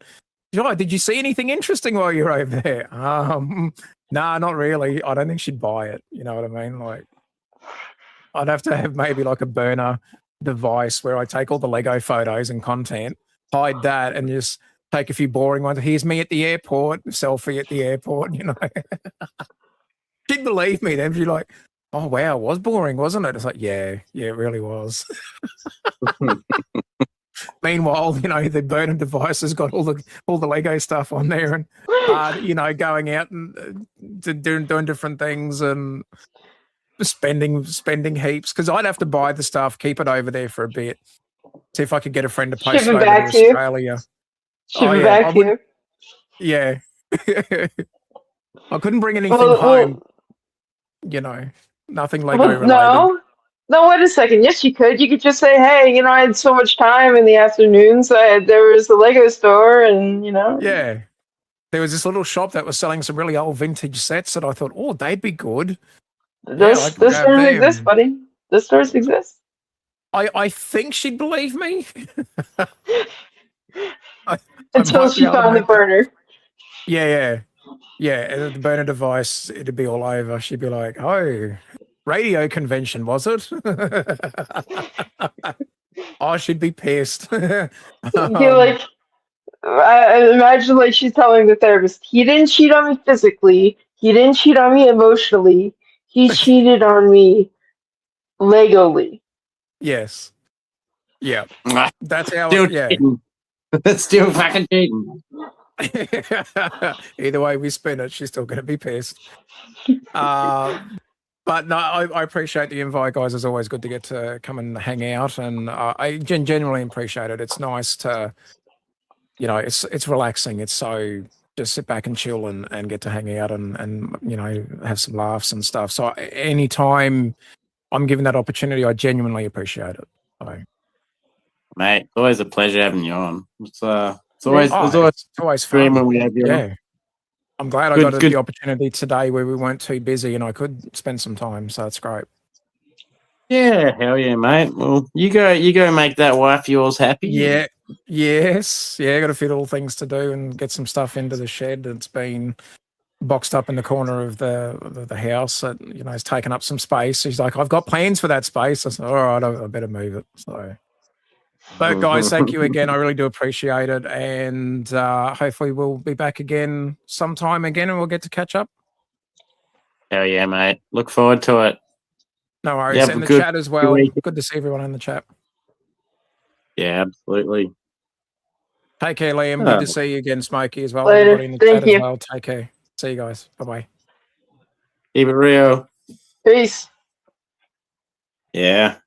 Did you see anything interesting while you were over there? Nah, not really. I don't think she'd buy it. You know what I mean? Like, I'd have to have maybe like a burner device where I take all the Lego photos and content, hide that, and just take a few boring ones. Here's me at the airport, selfie at the airport. She'd believe me then. She'd like, oh, wow, it was boring, wasn't it? It's like, yeah, it really was. Meanwhile, the burner device has got all the Lego stuff on there and, going out and doing different things and spending heaps because I'd have to buy the stuff, keep it over there for a bit, see if I could get a friend to post it over to Australia. Ship it back to you. Yeah. I couldn't bring anything home. Nothing Lego Well, related. no. Wait a second. Yes, you could. You could just say, "Hey, I had so much time in the afternoons. There was the Lego store, and Yeah. There was this little shop that was selling some really old vintage sets that I thought, oh, they'd be good. Yeah, I can those grab stores exist, them. buddy. Those stores exist." I think she'd believe me. I, I Until might be she able to found the make that. burner. Yeah. And the burner device, it'd be all over. She'd be like, oh, radio convention, was it? Oh, she'd be pissed. You're like, I imagine like she's telling the therapist, he didn't cheat on me physically. He didn't cheat on me emotionally. He cheated on me legally. Yes. Yeah. Ah, That's how, still yeah. cheating. That's still fucking cheating. Either way we spin it, she's still going to be pissed. But no, I appreciate the invite, guys. It's always good to get to come and hang out, and I genuinely appreciate it. It's nice to, it's relaxing. It's so just sit back and chill and get to hang out and have some laughs and stuff. So anytime I'm given that opportunity, I genuinely appreciate it. So, Mate, it's always a pleasure having you on. It's always it's always dream fun. when we have you on. Yeah. I'm glad I got the opportunity today where we weren't too busy and I could spend some time. So it's great. Yeah, hell yeah, mate. Well, you go make that wife of yours happy. Yeah. Yes. Yeah. Got a few little things to do and get some stuff into the shed. It's been boxed up in the corner of the house that, has taken up some space. She's like, I've got plans for that space. I said, all right, I better move it. So, but guys, thank you again. I really do appreciate it. And hopefully we'll be back again sometime again and we'll get to catch up. Hell yeah, mate. Look forward to it. No worries. And the chat as well. Good to see everyone in the chat. Yeah, absolutely. Take care, Liam. Good to see you again, Smokey, as well. Later. Everybody in the Thank chat you. as well. Take care. See you guys. Bye-bye. Keep it real. Peace. Yeah.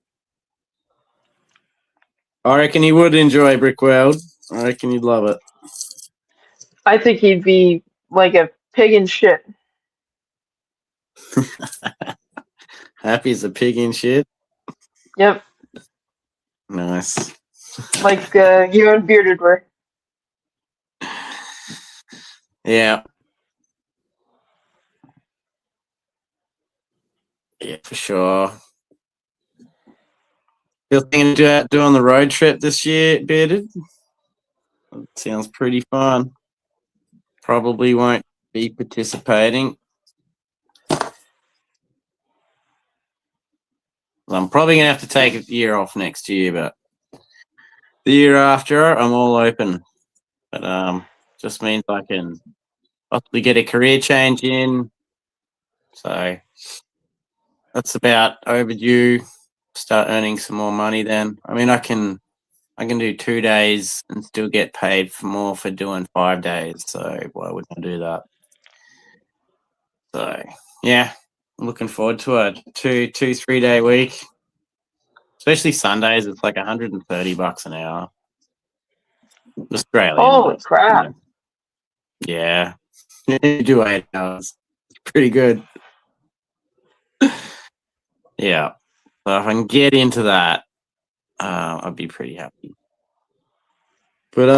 I reckon he would enjoy Brickworld. I reckon he'd love it. I think he'd be like a pig in shit. Happy as a pig in shit. Yep. Nice. Like you and Bearded were. Yeah. Yeah, for sure. You're thinking of doing the road trip this year, Bearded? Sounds pretty fun. Probably won't be participating. I'm probably going to have to take a year off next year, but the year after, I'm all open. But just means I can possibly get a career change in. So that's about overdue. Start earning some more money then. I mean, I can do 2 days and still get paid more for doing 5 days. So why wouldn't I do that? So yeah, I'm looking forward to a 3 day week. Especially Sundays, it's like $130 an hour. Australian. Holy crap. Yeah. You do 8 hours. It's pretty good. Yeah. So if I can get into that, I'd be pretty happy. But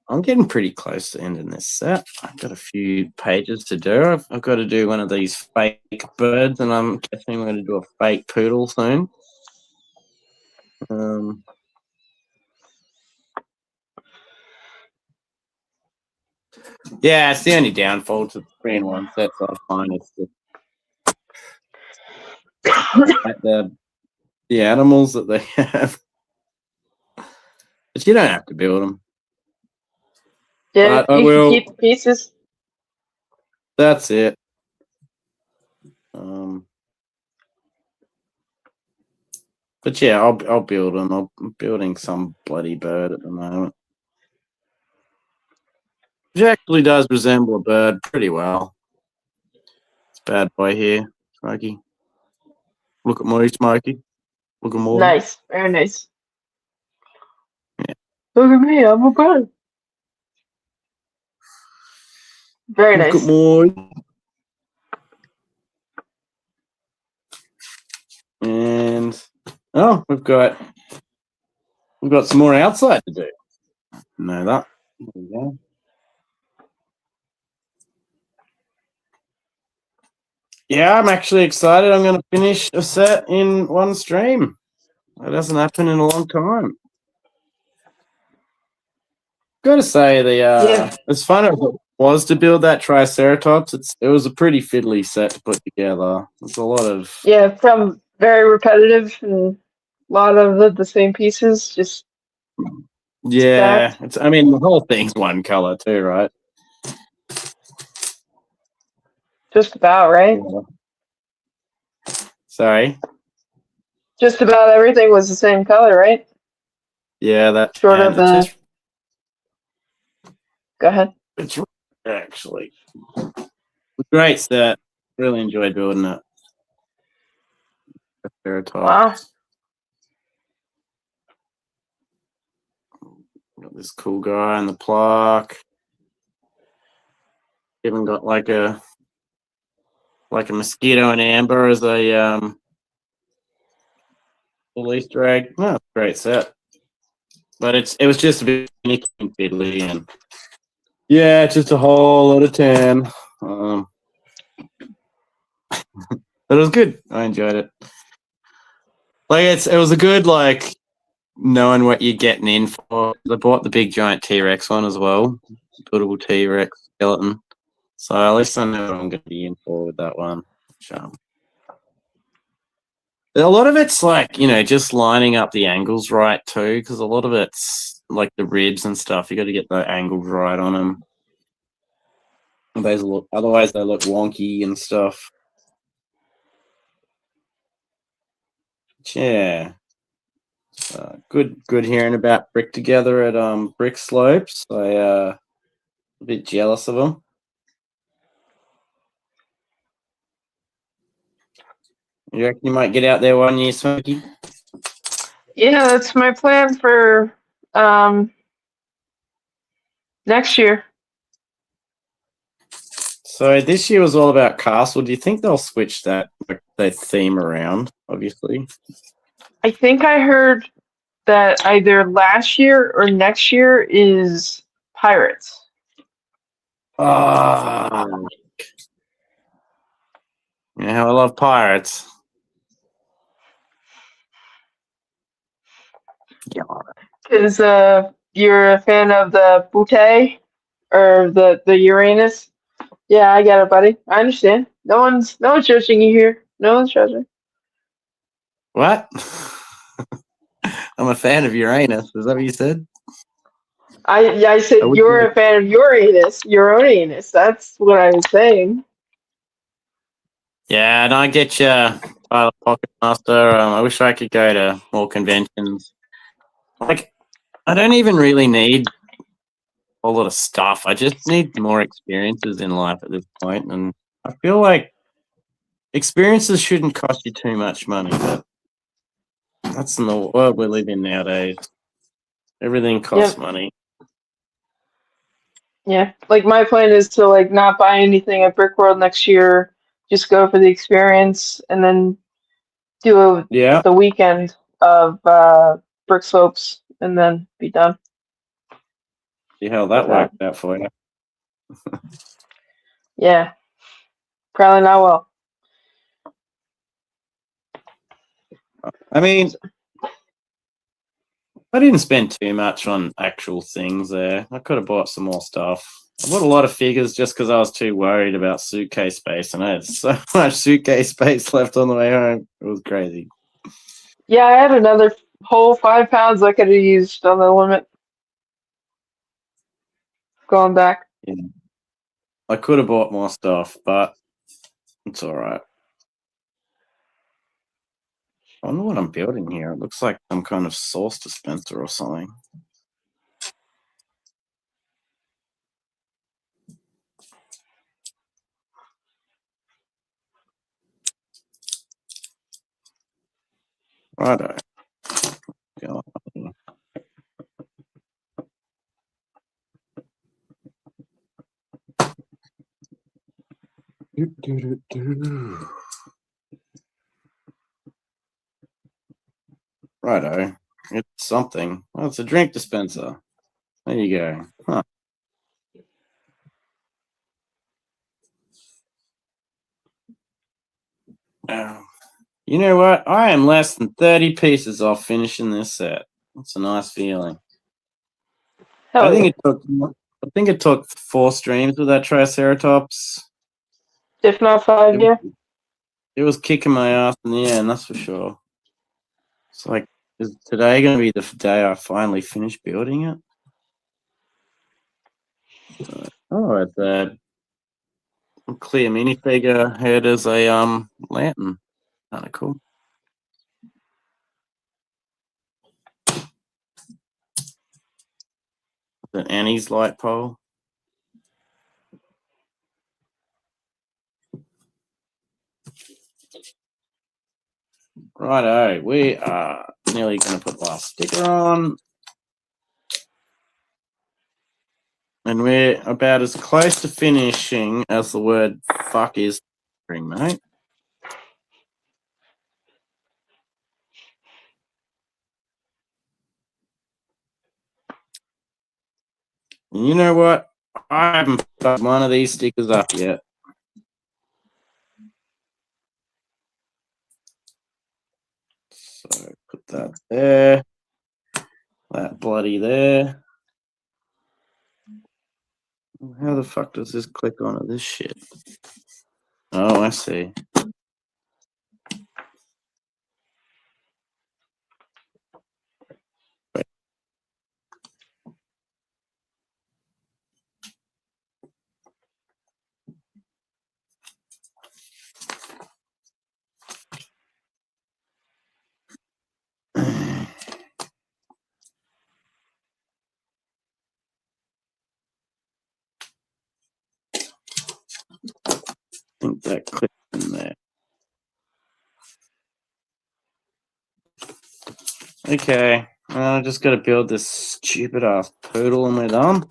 I'm getting pretty close to ending this set. I've got a few pages to do. I've got to do one of these fake birds, and I'm guessing I'm going to do a fake poodle soon. Yeah, it's the only downfall to 3-in-1 sets I find. It's just like the animals that they have. But you don't have to build them. Yeah, but you can keep the pieces. That's it. But yeah, I'll build them. I'm building some bloody bird at the moment. Which actually does resemble a bird pretty well. It's bad boy here, Smokey. Look at me, Smokey. Look at me. Nice, very nice. Yeah. Look at me, I'm a bird. Very nice. Look at me. And we've got some more outside to do. Know that. There we go. Yeah, I'm actually excited. I'm going to finish a set in one stream. That hasn't happened in a long time. Got to say, as fun as it was to build that Triceratops, it was a pretty fiddly set to put together. There's a lot of from very repetitive and a lot of the same pieces. Just stacked. I mean, the whole thing's one color too, right? Just about, right? Yeah. Sorry. Just about everything was the same color, right? Yeah, that Short of the. Go ahead. It's actually great set. Really enjoyed building it. Wow. Got this cool guy on the plaque. Even got like a mosquito and amber as a little Easter egg. No, great set. But it was just a bit finicky and fiddly, and yeah, just a whole lot of tan. But it was good. I enjoyed it. Like it was a good knowing what you're getting in for. I bought the big giant T-Rex one as well, buildable T-Rex skeleton. So at least I know what I'm going to be in for with that one. A lot of it's just lining up the angles right too, because a lot of it's like the ribs and stuff. You got to get the angles right on them. Otherwise they look wonky and stuff. Yeah. Good hearing about Brick together at Brick Slopes. A bit jealous of them. You reckon you might get out there one year, Smokey? Yeah, that's my plan for next year. So this year was all about Castle. Do you think they'll switch that theme around? Obviously, I think I heard that either last year or next year is Pirates. yeah, I love pirates. Yeah. Because you're a fan of the Butte or the Uranus. Yeah, I get it, buddy. I understand. No one's judging you here. No one's judging. What? I'm a fan of Uranus. Is that what you said? I said you're a fan of Uranus. That's what I was saying. Yeah, and I get you, Tyler Pocket Master. I wish I could go to more conventions. I don't even really need a lot of stuff. I just need more experiences in life at this point, and I feel like experiences shouldn't cost you too much money, but that's in the world we live in nowadays. Everything costs money. Yeah, my plan is to not buy anything at Brick World next year. Just go for the experience, and then do the weekend of Brick Slopes, and then be done. See how that worked out for you. Yeah, probably not well. I mean, I didn't spend too much on actual things there. I could have bought some more stuff. I bought a lot of figures just because I was too worried about suitcase space, and I had so much suitcase space left on the way home. It was crazy. Yeah, I had another whole 5 pounds I could have used on the limit. Going back. Yeah. I could have bought more stuff, but it's all right. I wonder what I'm building here. It looks like some kind of sauce dispenser or something. Righto. God. Righto. It's something. Oh, it's a drink dispenser. There you go. Huh. You know what? I am less than 30 pieces off finishing this set. It's a nice feeling. Hell I think yeah. it took 4 streams with that Triceratops. If not 5, yeah. It was kicking my ass in the end, that's for sure. It's like, is today going to be the day I finally finish building it? Oh, it's a clear minifigure head as a lantern. Kind of cool. The Annie's light pole. Righto, we are nearly going to put the last sticker on. And we're about as close to finishing as the word fuck is, mate. And you know what? I haven't got one of these stickers up yet. So put that there. That bloody there. How the fuck does this click onto this shit? Oh, I see. Wait. I think that clicked in there. Okay, I just got to build this stupid ass poodle and we're done.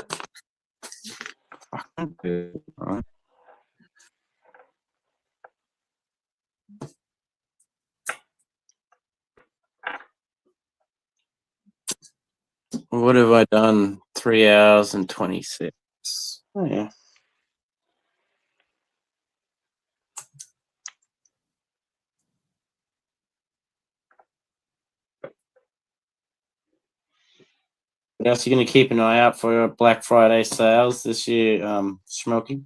Fucking poodle, right? What have I done? 3 hours and 26. Oh, yeah. What else are you going to keep an eye out for Black Friday sales this year, Smokey?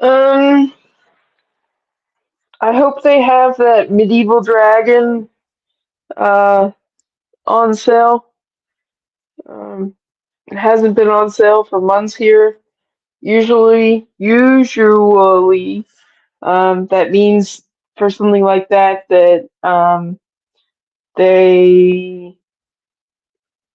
I hope they have that medieval dragon on sale. It hasn't been on sale for months here. Usually, that means for something like that they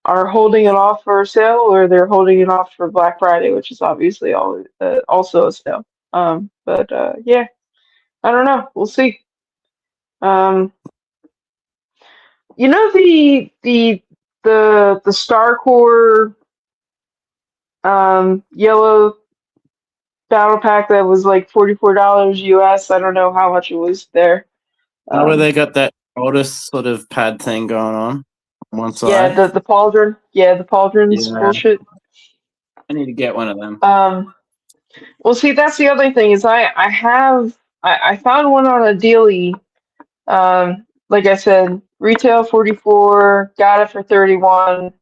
are holding it off for a sale, or they're holding it off for Black Friday, which is obviously also a sale. But yeah, I don't know. We'll see. Um, you know the Star Core yellow battle pack that was like $44 US. I don't know how much it was there. Know where they got that oldest sort of pad thing going on one Yeah, side? the pauldron. Yeah, the pauldron's Yeah. bullshit. I need to get one of them. Well, see, that's the other thing is I found one on a dealie. Like I said, retail 44, got it for 31.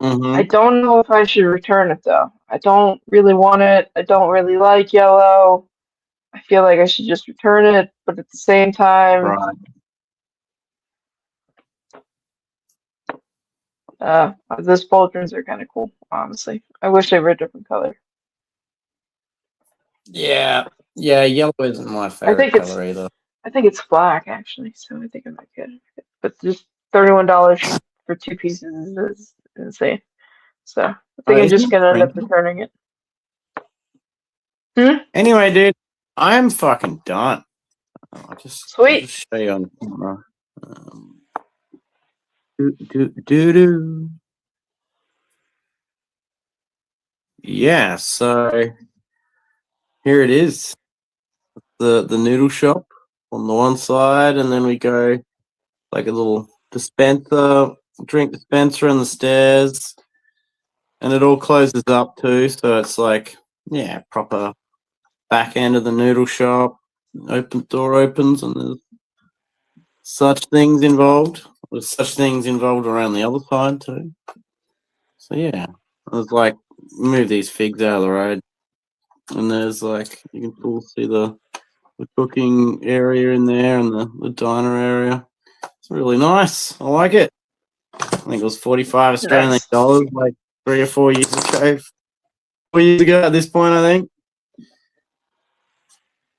I don't know if I should return it though. I don't really want it. I don't really like yellow. I feel like I should just return it, but at the same time, Right. those pauldrons are kind of cool, honestly. I wish they were a different color. Yeah. Yeah, yellow isn't my favorite color either. I think it's black actually, so I think I might get it. But just $31 for 2 pieces is insane. So I think I'm just gonna end up returning it. Anyway, dude, I'm fucking done. I'll just show you on camera. Yeah, so here it is. The noodle shop on the one side, and then we go like a little dispenser, drink dispenser on the stairs, and it all closes up too. So it's like, yeah, proper back end of the noodle shop. Door opens, and there's such things involved. There's such things involved around the other side too. So yeah, I was like, move these figs out of the road, and there's like you can full see the cooking area in there and the diner area. It's really nice. I like it. I think it was 45 Australian Nice. dollars, like 3 or 4 years ago. 4 years ago at this point, I think.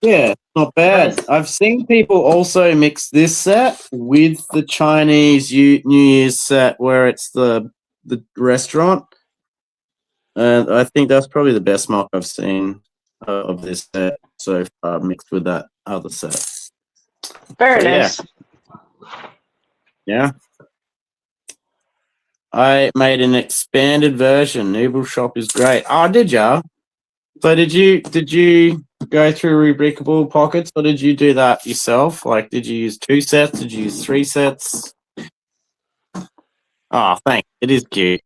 Yeah, not bad. Nice. I've seen people also mix this set with the Chinese New Year's set where it's the restaurant. And I think that's probably the best mock I've seen of this set so far, mixed with that other set. Very So, nice. Yeah. I made an expanded version. Noodle Shop is great. Oh, did ya? So did you go through rebreakable pockets, or did you do that yourself? Like, did you use 2 sets? Did you use 3 sets? Oh, thanks. It is cute.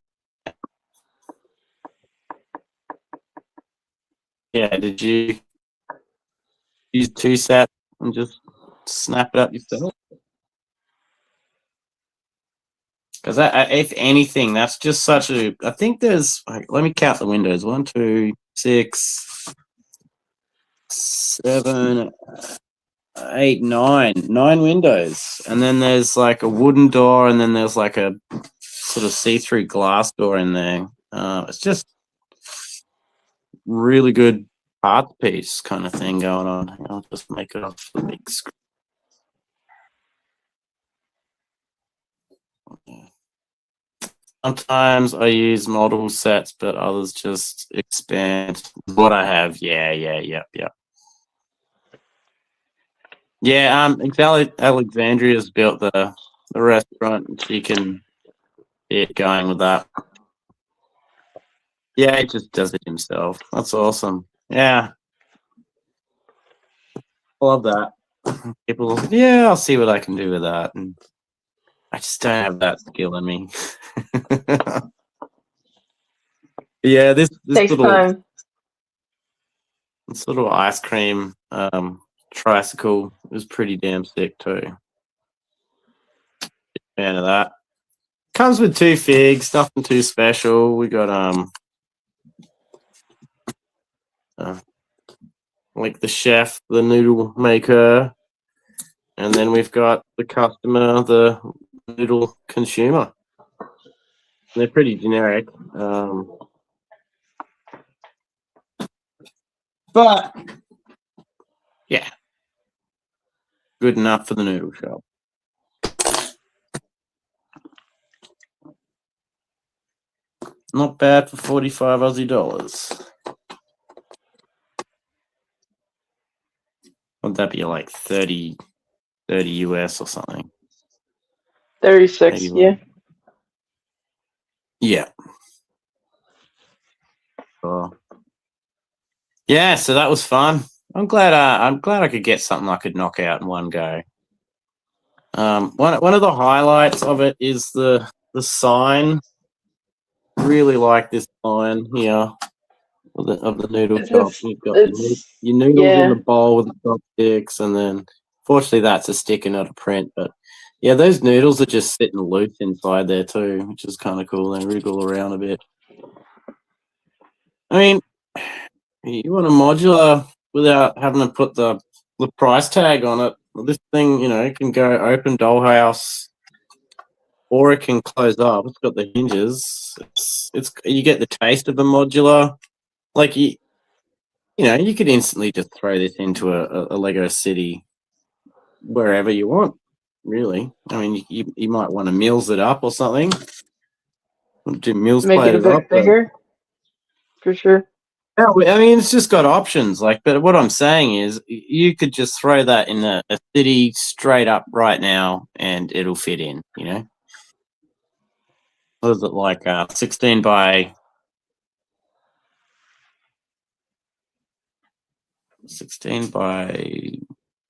Yeah, did you use 2 sets and just snap it up yourself? Because if anything, that's just such a. I think there's. Let me count the windows. 1, 2, 6, 7, 8, 9. 9 windows, and then there's like a wooden door, and then there's like a sort of see-through glass door in there. It's just really good art piece kind of thing going on. I'll just make it off the big screen. Sometimes I use model sets, but others just expand what I have. Yeah. Alexandria's built the restaurant, and she can get going with that. Yeah, he just does it himself. That's awesome. Yeah. I love that. People, yeah, I'll see what I can do with that. And I just don't have that skill in me. Yeah, this Takes time. this little ice cream tricycle is pretty damn sick too. Fan of that. Comes with 2 figs, nothing too special. We got like the chef, the noodle maker, and then we've got the customer, the noodle consumer. They're pretty generic. But yeah, good enough for the noodle shop. Not bad for 45 Aussie dollars. Would that be like 30 US or something? 36, yeah. Yeah. Oh. Yeah, so that was fun. I'm glad I could get something I could knock out in one go. One of the highlights of it is the sign. Really like this sign here of the noodle shop. You've got your noodles in the bowl with the chopsticks, and then fortunately that's a sticker, not a print. But yeah, those noodles are just sitting loose inside there too, which is kind of cool. They wriggle around a bit. I mean, you want a modular without having to put the price tag on it. This thing, it can go open dollhouse, or it can close up. It's got the hinges. It's you get the taste of the modular. Like you could instantly just throw this into a Lego city wherever you want. Really, I mean, you might want to mills it up or something. Mills Make it a bit bigger, for sure. Yeah, I mean, it's just got options. But what I'm saying is, you could just throw that in a city straight up right now, and it'll fit in. What is it like? 16 by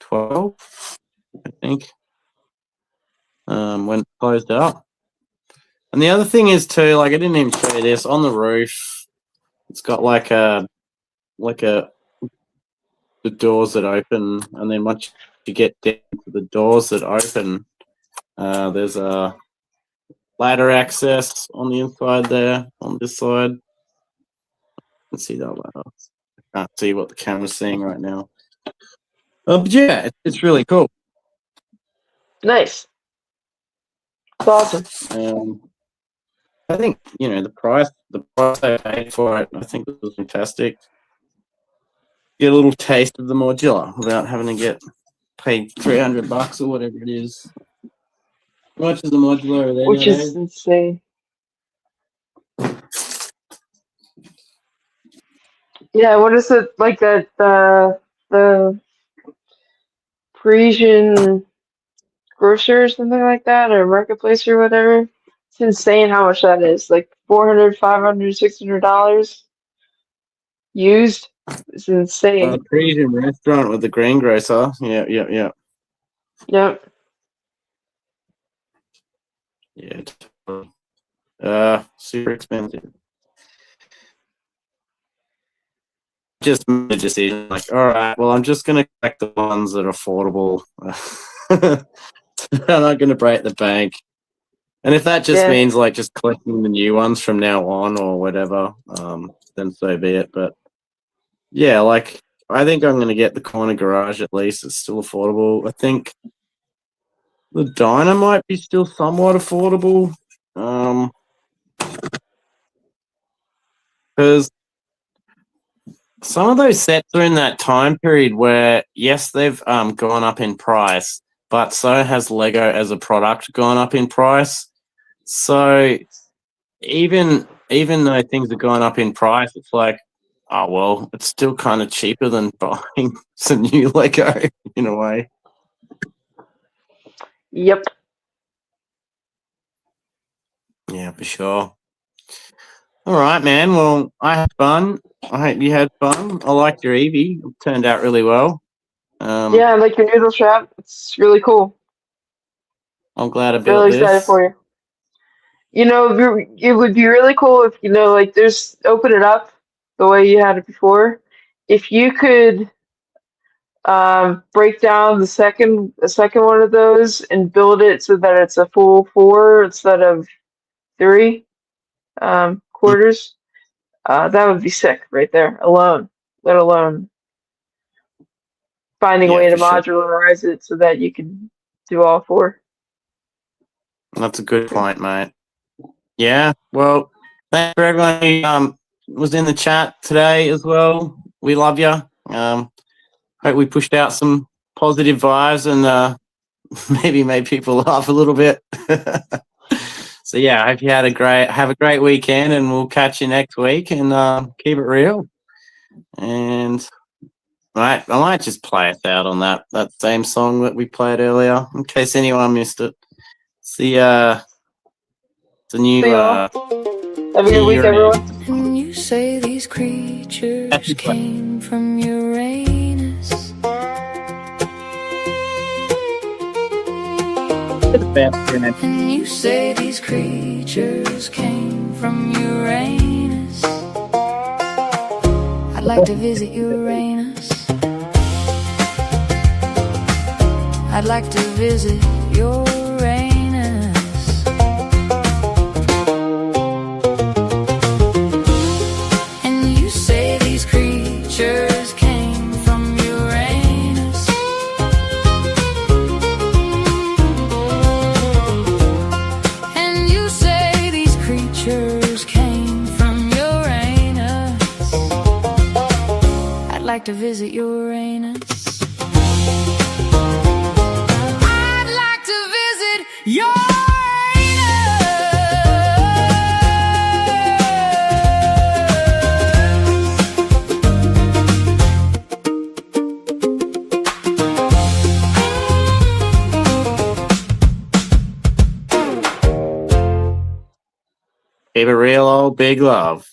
12, I think. when it closed up. And the other thing is too, like I didn't even show you this on the roof. It's got like the doors that open, and then once you get down to the doors that open, there's a ladder access on the inside there. On this side, you can see that ladder. I can't see what the camera's seeing right now. But yeah, it's really cool. Nice. It's awesome. I think the price I paid for it, I think it was fantastic. Get a little taste of the modular without having to get paid $300 or whatever it is. How much is the modular over there? Which is insane. Yeah, what is it like that? The Parisian grocer or something like that, or marketplace or whatever. It's insane how much that is. Like $400, $500, $600 used. It's insane. The Parisian restaurant with the greengrocer. Yeah. Yep. Yeah. Super expensive. Just made a decision like, all right, well, I'm just going to collect the ones that are affordable. I'm not going to break the bank. And if that just means like just collecting the new ones from now on or whatever, then so be it. But yeah, like I think I'm going to get the corner garage at least. It's still affordable. I think the diner might be still somewhat affordable. Because some of those sets are in that time period where, yes, they've gone up in price, but so has Lego as a product gone up in price. So even though things are going up in price, it's like, oh, well, it's still kind of cheaper than buying some new Lego in a way. Yep. Yeah, for sure. All right, man. Well, I had fun. I hope you had fun. I liked your Eevee. It turned out really well. Yeah, I like your noodle trap. It's really cool. I'm glad I built really this. Excited for you. It would be really cool if like there's open it up the way you had it before. If you could break down the second one of those and build it so that it's a full 4 instead of 3 quarters, that would be sick right there alone. Let alone finding a way to modularize it so that you can do all 4. That's a good point, mate. Yeah, well, thanks for everyone who was in the chat today as well. We love you. Hope we pushed out some positive vibes and maybe made people laugh a little bit. So yeah, I hope you had have a great weekend, and we'll catch you next week and keep it real. And I might just play us out on that same song that we played earlier, in case anyone missed it. It's the new. Have a good week, everyone. And you say these creatures came from Uranus. And you say these creatures came from Uranus. I'd like to visit Uranus. I'd like to visit Uranus. And you say these creatures came from Uranus. And you say these creatures came from Uranus. I'd like to visit Uranus. Keep it real, old big love.